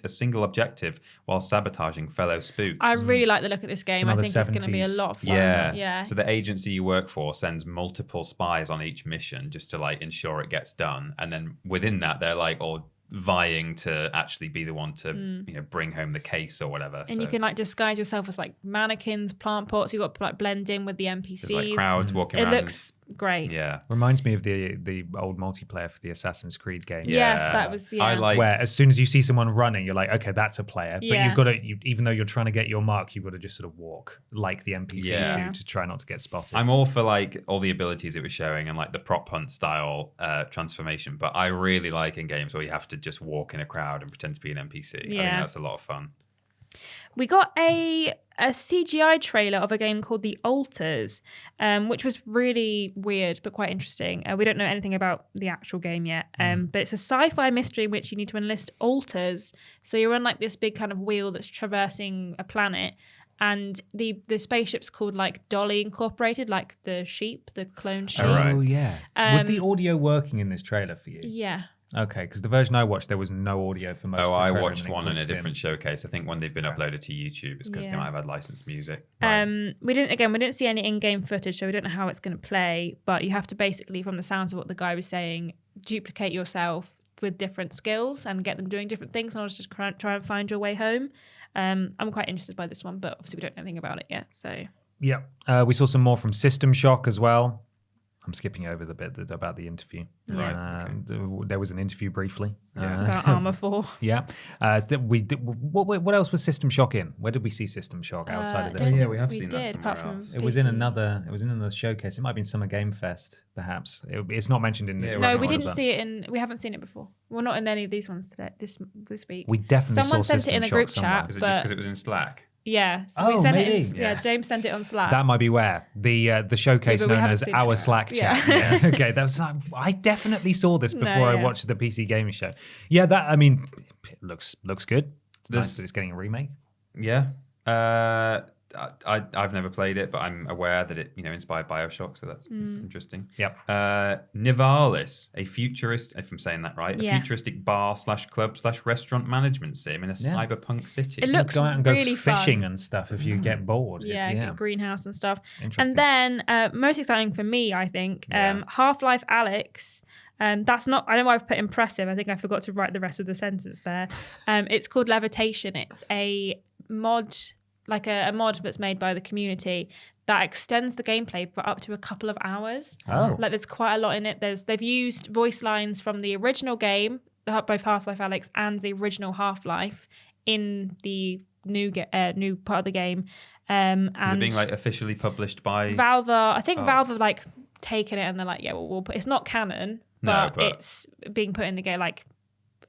single objective while sabotaging fellow spooks. I really like the look of this game. I another think it's going to be a 70s. lot of fun. Yeah. Yeah. So the agency you work for sends multiple spies on each mission just to like ensure it gets done, and then within that they're like all vying to actually be the one to bring home the case or whatever. And you can like disguise yourself as like mannequins, plant pots. You've got to like blend in with the NPCs. there's like crowds walking It around. looks great. Yeah. Reminds me of the old multiplayer for the Assassin's Creed game. Yes, that was, yeah. I like. Where as soon as you see someone running, you're like, okay, that's a player. But Yeah. you've got to, even though you're trying to get your mark, you've got to just sort of walk like the NPCs Yeah. do to try not to get spotted. I'm all for like all the abilities it was showing and like the prop hunt style transformation, but I really like in games where you have to just walk in a crowd and pretend to be an NPC. I think Yeah. that's a lot of fun. We got a CGI trailer of a game called The Alters, which was really weird but quite interesting. We don't know anything about the actual game yet, but it's a sci-fi mystery in which you need to enlist alters. So you're on like this big kind of wheel that's traversing a planet, and the spaceship's called like Dolly Incorporated, like the sheep, the clone sheep. Oh yeah. Was Um, the audio working in this trailer for you? Yeah. Okay, because the version I watched, there was no audio for most of Oh, the I trailer, watched and it one in a clicked in. different showcase. I think when they've been uploaded to YouTube, it's because they Yeah. might have had licensed music. We didn't see any in-game footage, so we don't know how it's going to play. But you have to basically, from the sounds of what the guy was saying, duplicate yourself with different skills and get them doing different things in order to try and find your way home. I'm quite interested by this one, but obviously we don't know anything about it yet. So Yeah. We saw some more from System Shock as well. I'm skipping over the bit about the interview. Right, There was an interview briefly. about Armor 4. Yeah. What else was System Shock in? Where did we see System Shock outside of this? don't Yeah, think we have seen that somewhere apart from else. It was in PC. another. It was in another showcase. It might have been Summer Game Fest, perhaps. It's not mentioned in this. Yeah, one, No, Right, we what didn't is that? see it in. We haven't seen it before. Well, not in any of these ones today. This week. We definitely Someone saw sent it System in a Shock group somewhere. chat. Is it but- just because it was in Slack? Yeah, so we Oh, sent maybe. it. In, Yeah. James sent it on Slack. That might be where the showcase Yeah, but we known haven't as seen it our yet. Slack Yeah. chat. Yeah. Okay, that's. I definitely saw this before No, I yeah. watched the PC gaming show. Yeah, that. I mean, it looks good. There's- Nice that it's getting a remake. Yeah. I've never played it, but I'm aware that it inspired BioShock, so that's interesting. Yep. Nivalis, a futurist, if I'm saying that right, a Yeah. futuristic bar/club/restaurant management sim in a cyberpunk city. It looks go out and go really fishing fun. and stuff if you get bored. Yeah, get greenhouse and stuff. Interesting. And then most exciting for me, I think, Yeah. Half-Life Alex. That's not. I don't know why I've put impressive. I think I forgot to write the rest of the sentence there. It's called Levitation. It's a mod, like a mod that's made by the community that extends the gameplay for up to a couple of hours. Oh. Like there's quite a lot in it. They've used voice lines from the original game, both Half-Life Alyx and the original Half-Life, in the new part of the game. And Is it being like officially published by? Valve I think Oh. Valve have like taken it and they're like, yeah, well, we'll put. It's not canon, No, but, but- it's being put in the game. Like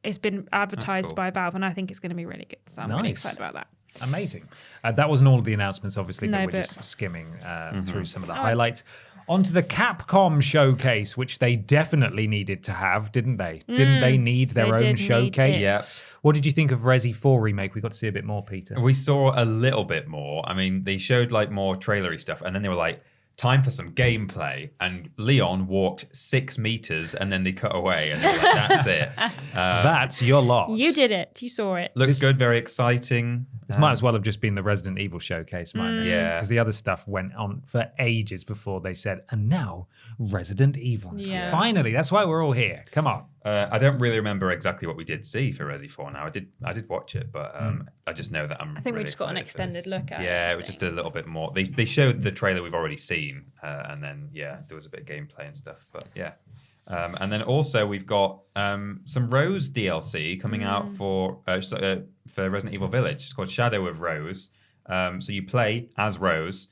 it's been advertised cool. by Valve, and I think it's going to be really good. So I'm really Nice. excited about that. Amazing. That wasn't all of the announcements, obviously, but No, we're but- just skimming Mm-hmm. through some of the highlights. On to the Capcom Showcase, which they definitely needed to have, didn't they? Didn't they need their they own did need showcase? it. Yeah. What did you think of Resi 4 remake? We got to see a bit more, Peter. We saw a little bit more. I mean, they showed like more trailery stuff, and then they were like, "Time for some gameplay." And Leon walked 6 meters, and then they cut away, and they were like, "That's it." That's your lot. You did it. You saw it. Looks good, very exciting. This might as well have just been the Resident Evil showcase, mightn't it? Yeah. Because the other stuff went on for ages before they said, and now Resident Evil. And it's like, Yeah. finally, that's why we're all here. Come on. I don't really remember exactly what we did see for Resi 4 now. I did watch it, but I just know that I'm I think we really just got an excited for extended this. look at it, Yeah, I it was just think. a little bit more. They showed the trailer we've already seen, and then, yeah, there was a bit of gameplay and stuff, but yeah. And then also we've got some Rose DLC coming out for Resident Evil Village. It's called Shadow of Rose. So you play as Rose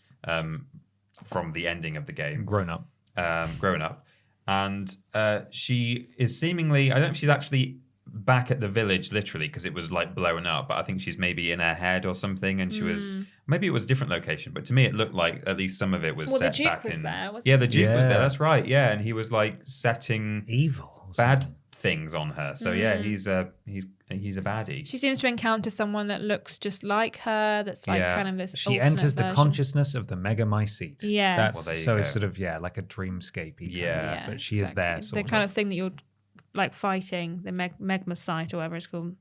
from the ending of the game. Grown up. Grown up, and she is seemingly, I don't know if she's actually back at the village, literally, because it was like blowing up. But I think she's maybe in her head or something, and she was maybe it was a different location. But to me, it looked like at least some of it was Well, set the Duke back was in. there, wasn't yeah, the Duke was there. Yeah. That's right. Yeah, and he was like setting Evil. or bad something. things on her. So yeah, he's a baddie. She seems to encounter someone that looks just like her. That's like Yeah. kind of this. She alternate enters the version. consciousness of the Megamycete. Yeah. That's Well, there you so it's go. sort of like a dreamscape. Yeah. But she is there. The Sort kind of thing that you're like fighting the Megma-site or whatever it's called.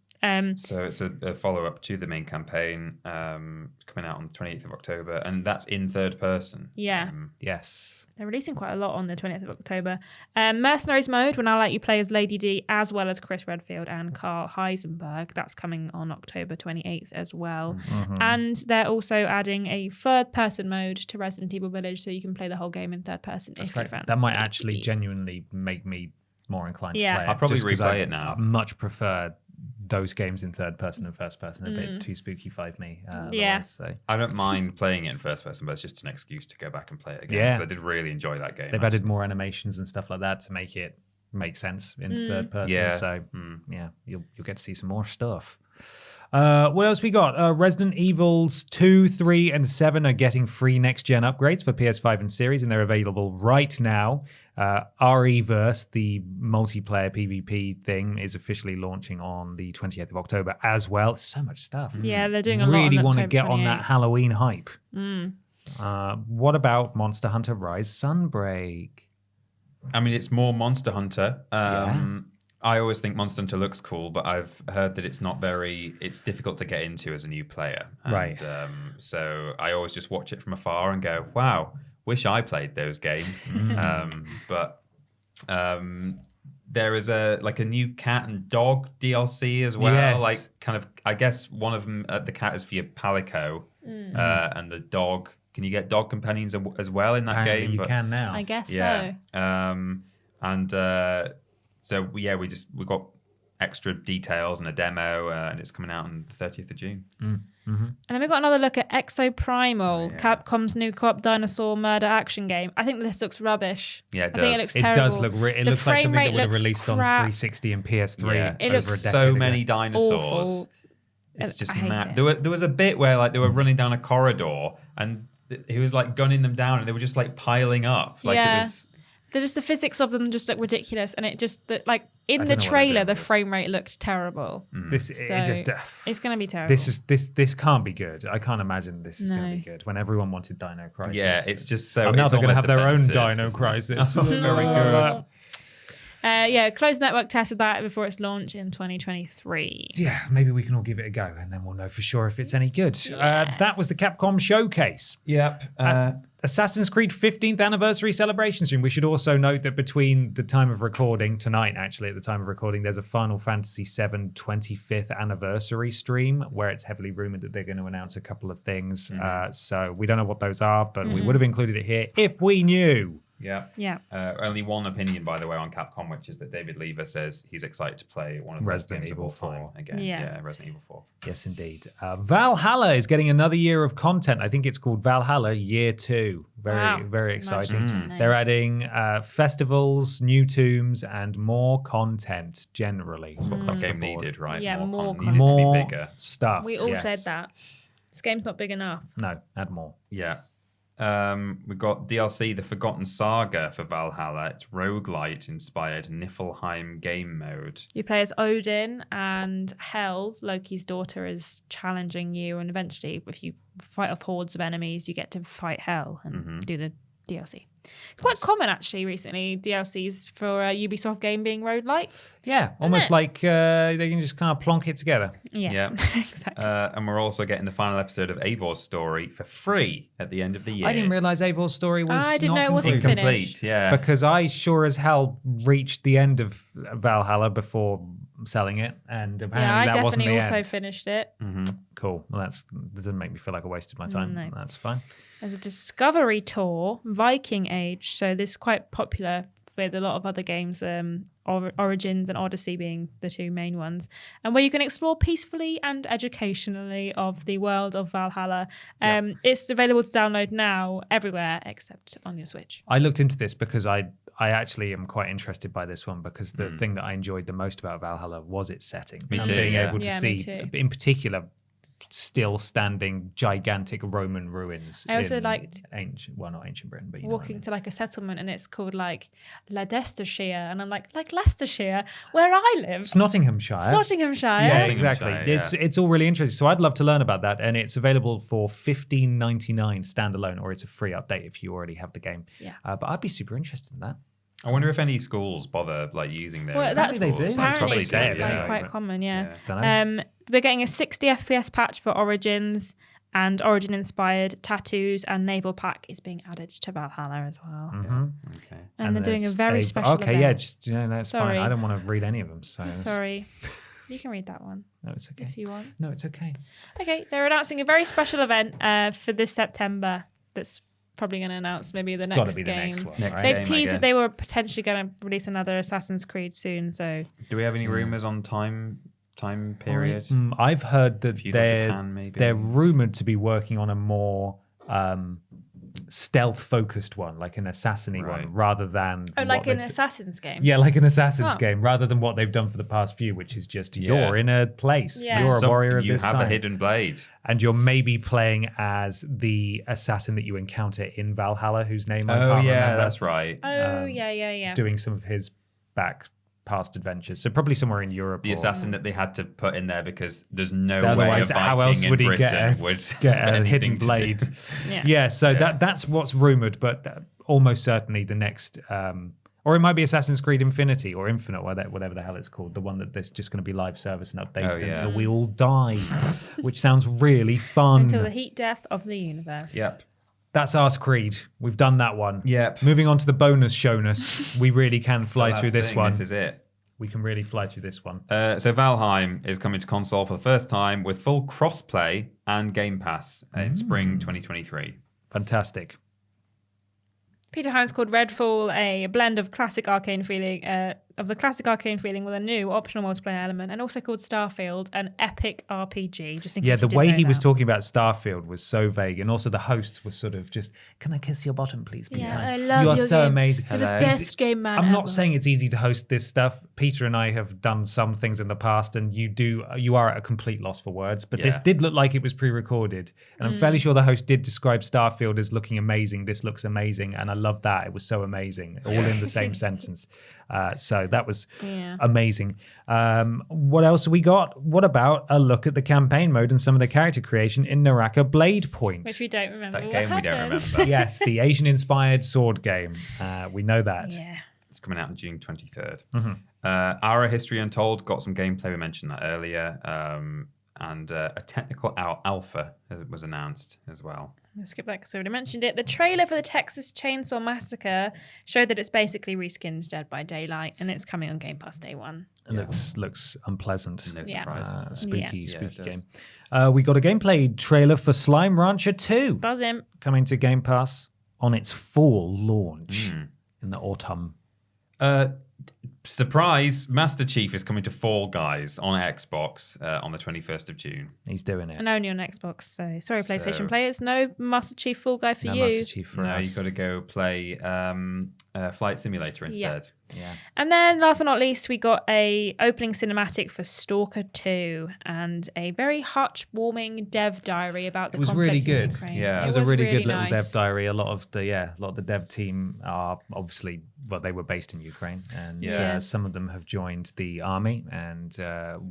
So it's a follow-up to the main campaign coming out on the 28th of October, and that's in third person. Yeah. Yes. They're releasing quite a lot on the 20th of October. Mercenaries mode will now let you play as Lady D as well as Chris Redfield and Carl Heisenberg. That's coming on October 28th as well. And they're also adding a third-person mode to Resident Evil Village, so you can play the whole game in third person. That's if you right. fancy. That might actually genuinely make me more inclined to Yeah. play it. I'll probably just 'cause replay I it now. much prefer those games in third person and first person. A bit too spooky for me. Yeah. otherwise, So. I don't mind playing it in first person, but it's just an excuse to go back and play it again. Yeah. Because I did really enjoy that game. They've added more animations and stuff like that to make it make sense in third person. Yeah. So yeah, you'll get to see some more stuff. What else we got? Resident Evils 2, 3, and 7 are getting free next-gen upgrades for PS5 and Series, and they're available right now. RE-verse, the multiplayer PvP thing, is officially launching on the 20th of October as well. So much stuff. Yeah, they're doing a lot. Really on want to October get on that 28th. Halloween hype. What about Monster Hunter Rise Sunbreak? I mean, it's more Monster Hunter. I always think Monster Hunter looks cool, but I've heard that it's difficult to get into as a new player. And, Right. So I always just watch it from afar and go, wow, wish I played those games. But there is a new cat and dog DLC as well. Yes. Like kind of, I guess one of them, the cat is for your Palico, and the dog. Can you get dog companions as well in that Apparently game? you can now. I guess Yeah. so. So we got extra details and a demo, and it's coming out on the 30th of June. And then we got another look at Exoprimal, Capcom's new co-op dinosaur murder action game. I think this looks rubbish. Yeah, it I think it does. looks It terrible. does look. It The looks like frame something that rate would have looks released on crap. 360 and PS3 Yeah. over It looks a decade so ago. many dinosaurs. Awful. It's just I hate mad. it. There was a bit where like they were running down a corridor and he was like gunning them down and they were just like piling up. Like Yeah. it was. The physics of them just look ridiculous, and it just like in I the don't know what they're trailer, doing the with this. frame rate looked terrible. This So it just. it's going to be terrible. This can't be good. I can't imagine this is going to No. be good. When everyone wanted Dino Crisis. Yeah, it's just so. And now it's they're going to have almost their own offensive, Dino isn't it? Crisis. Very good. Closed Network tested that before its launch in 2023. Yeah, maybe we can all give it a go, and then we'll know for sure if it's any good. That was the Capcom Showcase. Yep. Assassin's Creed 15th anniversary celebration stream. We should also note that between the time of recording, tonight actually, at the time of recording, there's a Final Fantasy VII 25th anniversary stream where it's heavily rumored that they're going to announce a couple of things. So we don't know what those are, but we would have included it here if we knew. Yeah. Yeah. Only one opinion, by the way, on Capcom, which is that David Lever says he's excited to play one of the best Resident games of Evil all time 4. again. Yeah. Resident Evil 4. Yes, indeed. Valhalla is getting another year of content. I think it's called Valhalla Year 2. Wow. Very exciting. Nice. They're adding festivals, new tombs, and more content generally. That's what that across the game board. needed, right? Yeah, more content. Needed to More be bigger. stuff. We all yes. said that. This game's not big enough. No, add more. Yeah. We've got DLC The Forgotten Saga for Valhalla. It's roguelite inspired Niflheim game mode. You play as Odin, and Hel, Loki's daughter, is challenging you. And eventually, if you fight off hordes of enemies, you get to fight Hel and do the DLC. Quite common, actually, recently, DLCs for a Ubisoft game being roguelike. Yeah, almost it? like they can just kind of plonk it together. Yeah, exactly. And we're also getting the final episode of Eivor's story for free at the end of the year. I didn't realize Eivor's story was I didn't not know it wasn't complete. Incomplete, finished. yeah. Because I sure as hell reached the end of Valhalla before selling it, and apparently Yeah, I that wasn't definitely the also end. finished it. Cool. Well, that doesn't make me feel like I wasted my time. No. That's fine. There's a Discovery Tour, Viking Age. So this is quite popular with a lot of other games, Origins and Odyssey being the two main ones, and where you can explore peacefully and educationally of the world of Valhalla. It's available to download now everywhere except on your Switch. I looked into this because I I actually am quite interested by this one because the thing that I enjoyed the most about Valhalla was its setting. Me and too, being yeah. able to Yeah, me see, too. in particular, still standing gigantic Roman ruins. I also in liked not ancient Britain, but you know what I walking mean. to like a settlement and it's called like Leicestershire, and I'm like Leicestershire, where I live. It's Nottinghamshire. Nottinghamshire. Yeah, Nottinghamshire, exactly. yeah. It's all really interesting. So I'd love to learn about that, and it's available for $15.99 standalone, or it's a free update if you already have the game. Yeah. But I'd be super interested in that. I wonder if any schools bother like using their. Well, that's they do. apparently Probably like, say it, yeah. quite common, yeah. Dunno. We're getting a 60 FPS patch for Origins, and Origin-inspired tattoos and naval pack is being added to Valhalla as well. Okay. And they're doing a there's very special Okay, event. yeah, just that's Sorry. fine. I don't want to read any of them. So that's- Sorry. You can read that one no, it's okay. if you want. No, it's okay. Okay, they're announcing a very special event for this September that's probably going to announce maybe the It's next got to be game. the next one. Next right? They've game, I teased that guess. they were potentially going to release another Assassin's Creed soon, so Do we have any rumors on time period? I've heard that Feudal Japan, maybe? they're rumored to be working on a more stealth-focused one, like an assassin-y Right. one, rather than like what an they- Assassin's game. Yeah, like an Assassin's Oh. game, rather than what they've done for the past few, which is just Yeah. you're in a place, Yeah. you're a warrior of You this have time, a hidden blade. and you're maybe playing as the assassin that you encounter in Valhalla, whose name I can't remember. that's right. Oh, yeah. Doing some of his past adventures, so probably somewhere in Europe. The or- assassin that they had to put in there because there's no Otherwise, way a how Viking else would in he Britain get would a have anything hidden to do. blade? Yeah. So that's what's rumored, but almost certainly the next, or it might be Assassin's Creed Infinity or Infinite, whatever the hell it's called, the one that there's just going to be live service and updated Oh, yeah. until we all die, which sounds really fun. Until the heat death of the universe. Yep. That's Arse Creed. We've done that one. Yep. Moving on to the bonus showness, we really can fly Last through this thing, one. This is it. We can really fly through this one. So Valheim is coming to console for the first time with full crossplay and Game Pass in spring 2023. Fantastic. Peter Hines called Redfall a blend of classic arcane feeling, with a new optional multiplayer element, and also called Starfield an epic RPG. Just in Yeah, case the you didn't way know he was that. talking about Starfield was so vague, and also the hosts were sort of just, "Can I kiss your bottom, please, Peter? Yeah, I love you are your so game. amazing." You're the Hello. best game man I'm ever. not saying it's easy to host this stuff. Peter and I have done some things in the past, and you are at a complete loss for words. But this Yeah. did look like it was pre-recorded, and I'm fairly sure the host did describe Starfield as looking amazing. This looks amazing, and I love that. It was so amazing, all in the same sentence. So that was amazing. What else have we got? What about a look at the campaign mode and some of the character creation in Naraka Blade Point? Which we don't remember. That what game we don't happened. remember. Yes, the Asian-inspired sword game. We know that. Yeah. It's coming out on June 23rd. Mm-hmm. Ara History Untold got some gameplay. We mentioned that earlier. And a technical alpha was announced as well. Let's skip that because I already mentioned it. The trailer for the Texas Chainsaw Massacre showed that it's basically reskinned Dead by Daylight, and it's coming on Game Pass day one. It looks unpleasant. No Yeah. surprises. there. Spooky Yeah. Yeah, it game. does. We got a gameplay trailer for Slime Rancher 2 Buzz him. coming to Game Pass on its full launch in the autumn. Surprise! Master Chief is coming to Fall Guys on Xbox on the 21st of June. He's doing it. And only on Xbox. So sorry, PlayStation So- players. No Master Chief Full Guy for No you. Master Chief for No, us. you've got to go play Flight Simulator instead. Yeah. And then last but not least, we got a opening cinematic for Stalker 2 and a very heartwarming dev diary about the It was conflict really in good. Ukraine. Yeah. It was a really good little nice. dev diary. A lot of the dev team are obviously, well, they were based in Ukraine, and Yeah. some of them have joined the army and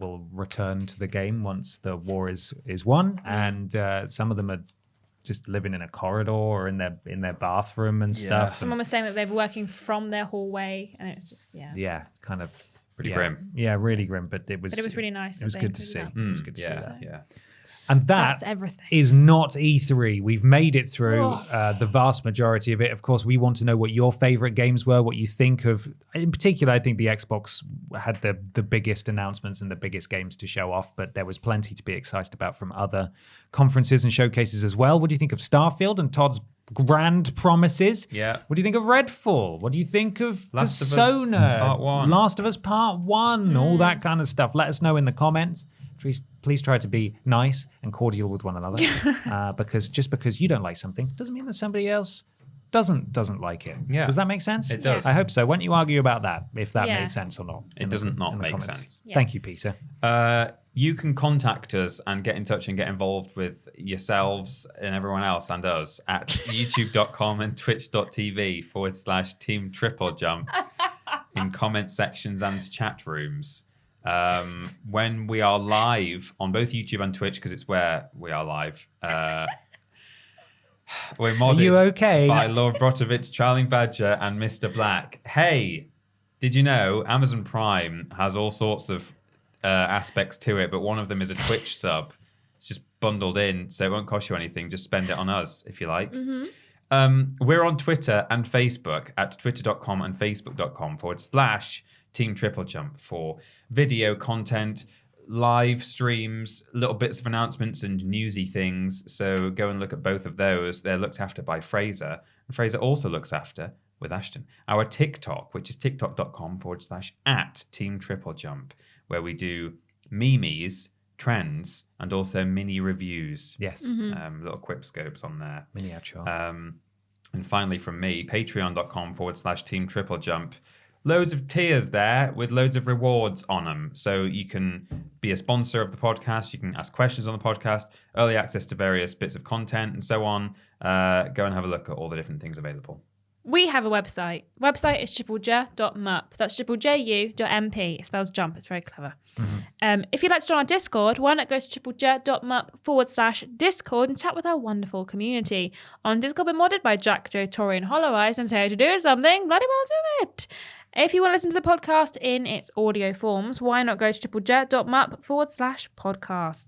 will return to the game once the war is won. And some of them are just living in a corridor or in their bathroom and stuff. Someone was saying that they were working from their hallway, and it's just Yeah, kind of Pretty yeah. grim. Yeah, really grim, but it was really nice It was that good they to see. included It was good to see Yeah, that. yeah. And that That's everything. is not E3. We've made it through the vast majority of it. Of course, we want to know what your favorite games were, what you think of. In particular, I think the Xbox had the biggest announcements and the biggest games to show off, but there was plenty to be excited about from other conferences and showcases as well. What do you think of Starfield and Todd's grand promises? Yeah. What do you think of Redfall? What do you think of Last of Us Persona? Part 1. Last of Us Part 1, all that kind of stuff. Let us know in the comments. Please try to be nice and cordial with one another, because just because you don't like something doesn't mean that somebody else doesn't like it. Yeah. Does that make sense? It does. I hope so. Why don't you argue about that, if that Yeah. made sense or not? It in the- doesn't not in the make comments. sense. Yeah. Thank you, Peter. You can contact us and get in touch and get involved with yourselves and everyone else and us at youtube.com and twitch.tv/Team TripleJump in comment sections and chat rooms. When we are live on both YouTube and Twitch, because it's where we are live, we're modded Are you okay? by Lord Brotovich, Charlie Badger, and Mr. Black. Hey, did you know Amazon Prime has all sorts of aspects to it, but one of them is a Twitch sub. It's just bundled in, so it won't cost you anything. Just spend it on us if you like. We're on Twitter and Facebook at twitter.com and facebook.com/Team TripleJump for video content, live streams, little bits of announcements and newsy things. So go and look at both of those. They're looked after by Fraser. And Fraser also looks after, with Ashton, our TikTok, which is tiktok.com/@Team TripleJump, where we do memes, trends, and also mini reviews. Yes. Little quip scopes on there. Miniature. And finally from me, patreon.com/Team TripleJump. Loads of tiers there with loads of rewards on them. So you can be a sponsor of the podcast. You can ask questions on the podcast, early access to various bits of content and so on. Go and have a look at all the different things available. We have a website. Website is triplej.mup. That's triplej.mp. It spells jump. It's very clever. If you'd like to join our Discord, why not go to triplej.mup/Discord and chat with our wonderful community. On Discord, we're modded by Jack, Joe, Tori, and Hollow Eyes, and say to do something, bloody well do it. If you want to listen to the podcast in its audio forms, why not go to triplej.mup/podcast.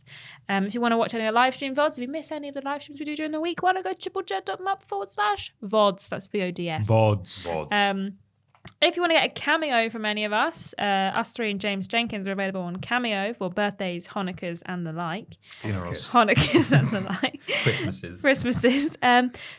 If you want to watch any of the live stream VODs, if you miss any of the live streams we do during the week, why not go to triplej.mup/VODs. That's VODS. VODs. If you want to get a cameo from any of us, us three and James Jenkins are available on Cameo for birthdays, Hanukkahs, and the like. Funerals. Hanukkahs and the like. Christmases.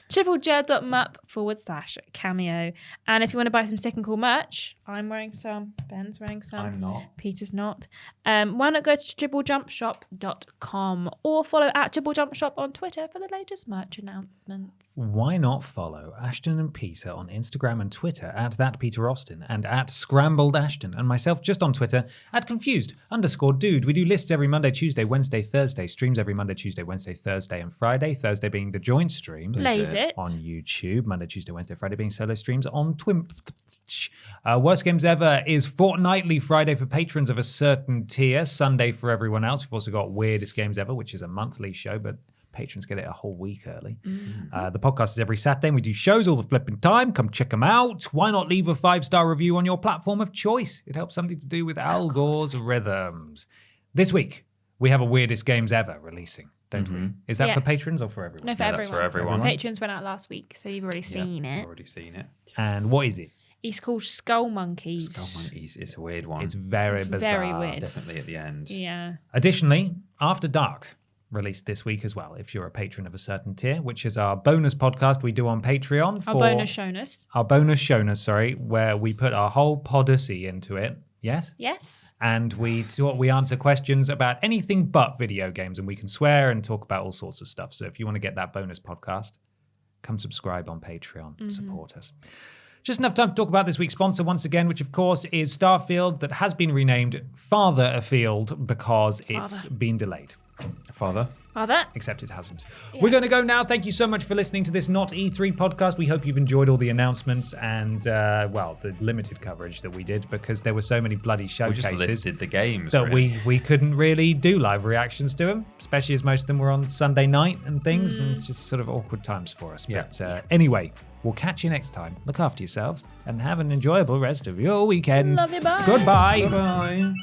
triplej.mup/cameo. And if you want to buy some sick and cool merch, I'm wearing some, Ben's wearing some. I'm not. Peter's not. Why not go to triplejumpshop.com or follow at TripleJumpShop on Twitter for the latest merch announcements. Why not follow Ashton and Peter on Instagram and Twitter at @PeterAustin and @ScrambledAshton, and myself just on Twitter at @confused_dude. We do lists every Monday, Tuesday, Wednesday, Thursday, streams every Monday, Tuesday, Wednesday, Thursday, and Friday. Thursday being the joint stream Blaze it. on YouTube. Monday, Tuesday, Wednesday, Friday being solo streams on Twitch. Worst Games Ever is fortnightly Friday for patrons of a certain tier, Sunday for everyone else. We've also got Weirdest Games Ever, which is a monthly show, but patrons get it a whole week early. The podcast is every Saturday, and we do shows all the flipping time. Come check them out. Why not leave a 5-star review on your platform of choice? It helps something to do with algorithms. This week, we have a Weirdest Games Ever releasing, don't we? Is that for Yes. patrons or for everyone? No, for Yeah, everyone. that's for everyone. Patrons went out last week, so you've already seen it. I've already seen it. And what is it? It's called Skull Monkeys. Skull Monkeys. It's a weird one. It's very It's bizarre. very weird. Definitely at the end. Yeah. Additionally, After Dark released this week as well, if you're a patron of a certain tier, which is our bonus podcast we do on Patreon. Our bonus shonus. Our bonus shonus, where we put our whole podacy into it. Yes? Yes. And we answer questions about anything but video games, and we can swear and talk about all sorts of stuff. So if you want to get that bonus podcast, come subscribe on Patreon. Support us. Just enough time to talk about this week's sponsor once again, which of course is Starfield, that has been renamed Farther Afield because it's been delayed. Father? Except it hasn't. We're going to go now. Thank you so much for listening to this Not-E3 podcast. We hope you've enjoyed all the announcements and, the limited coverage that we did, because there were so many bloody We showcases just listed the games. that really. we couldn't really do live reactions to them, especially as most of them were on Sunday night and things, and it's just sort of awkward times for us. Yeah. But anyway, we'll catch you next time. Look after yourselves and have an enjoyable rest of your weekend. Love you, bye. Goodbye. Bye-bye.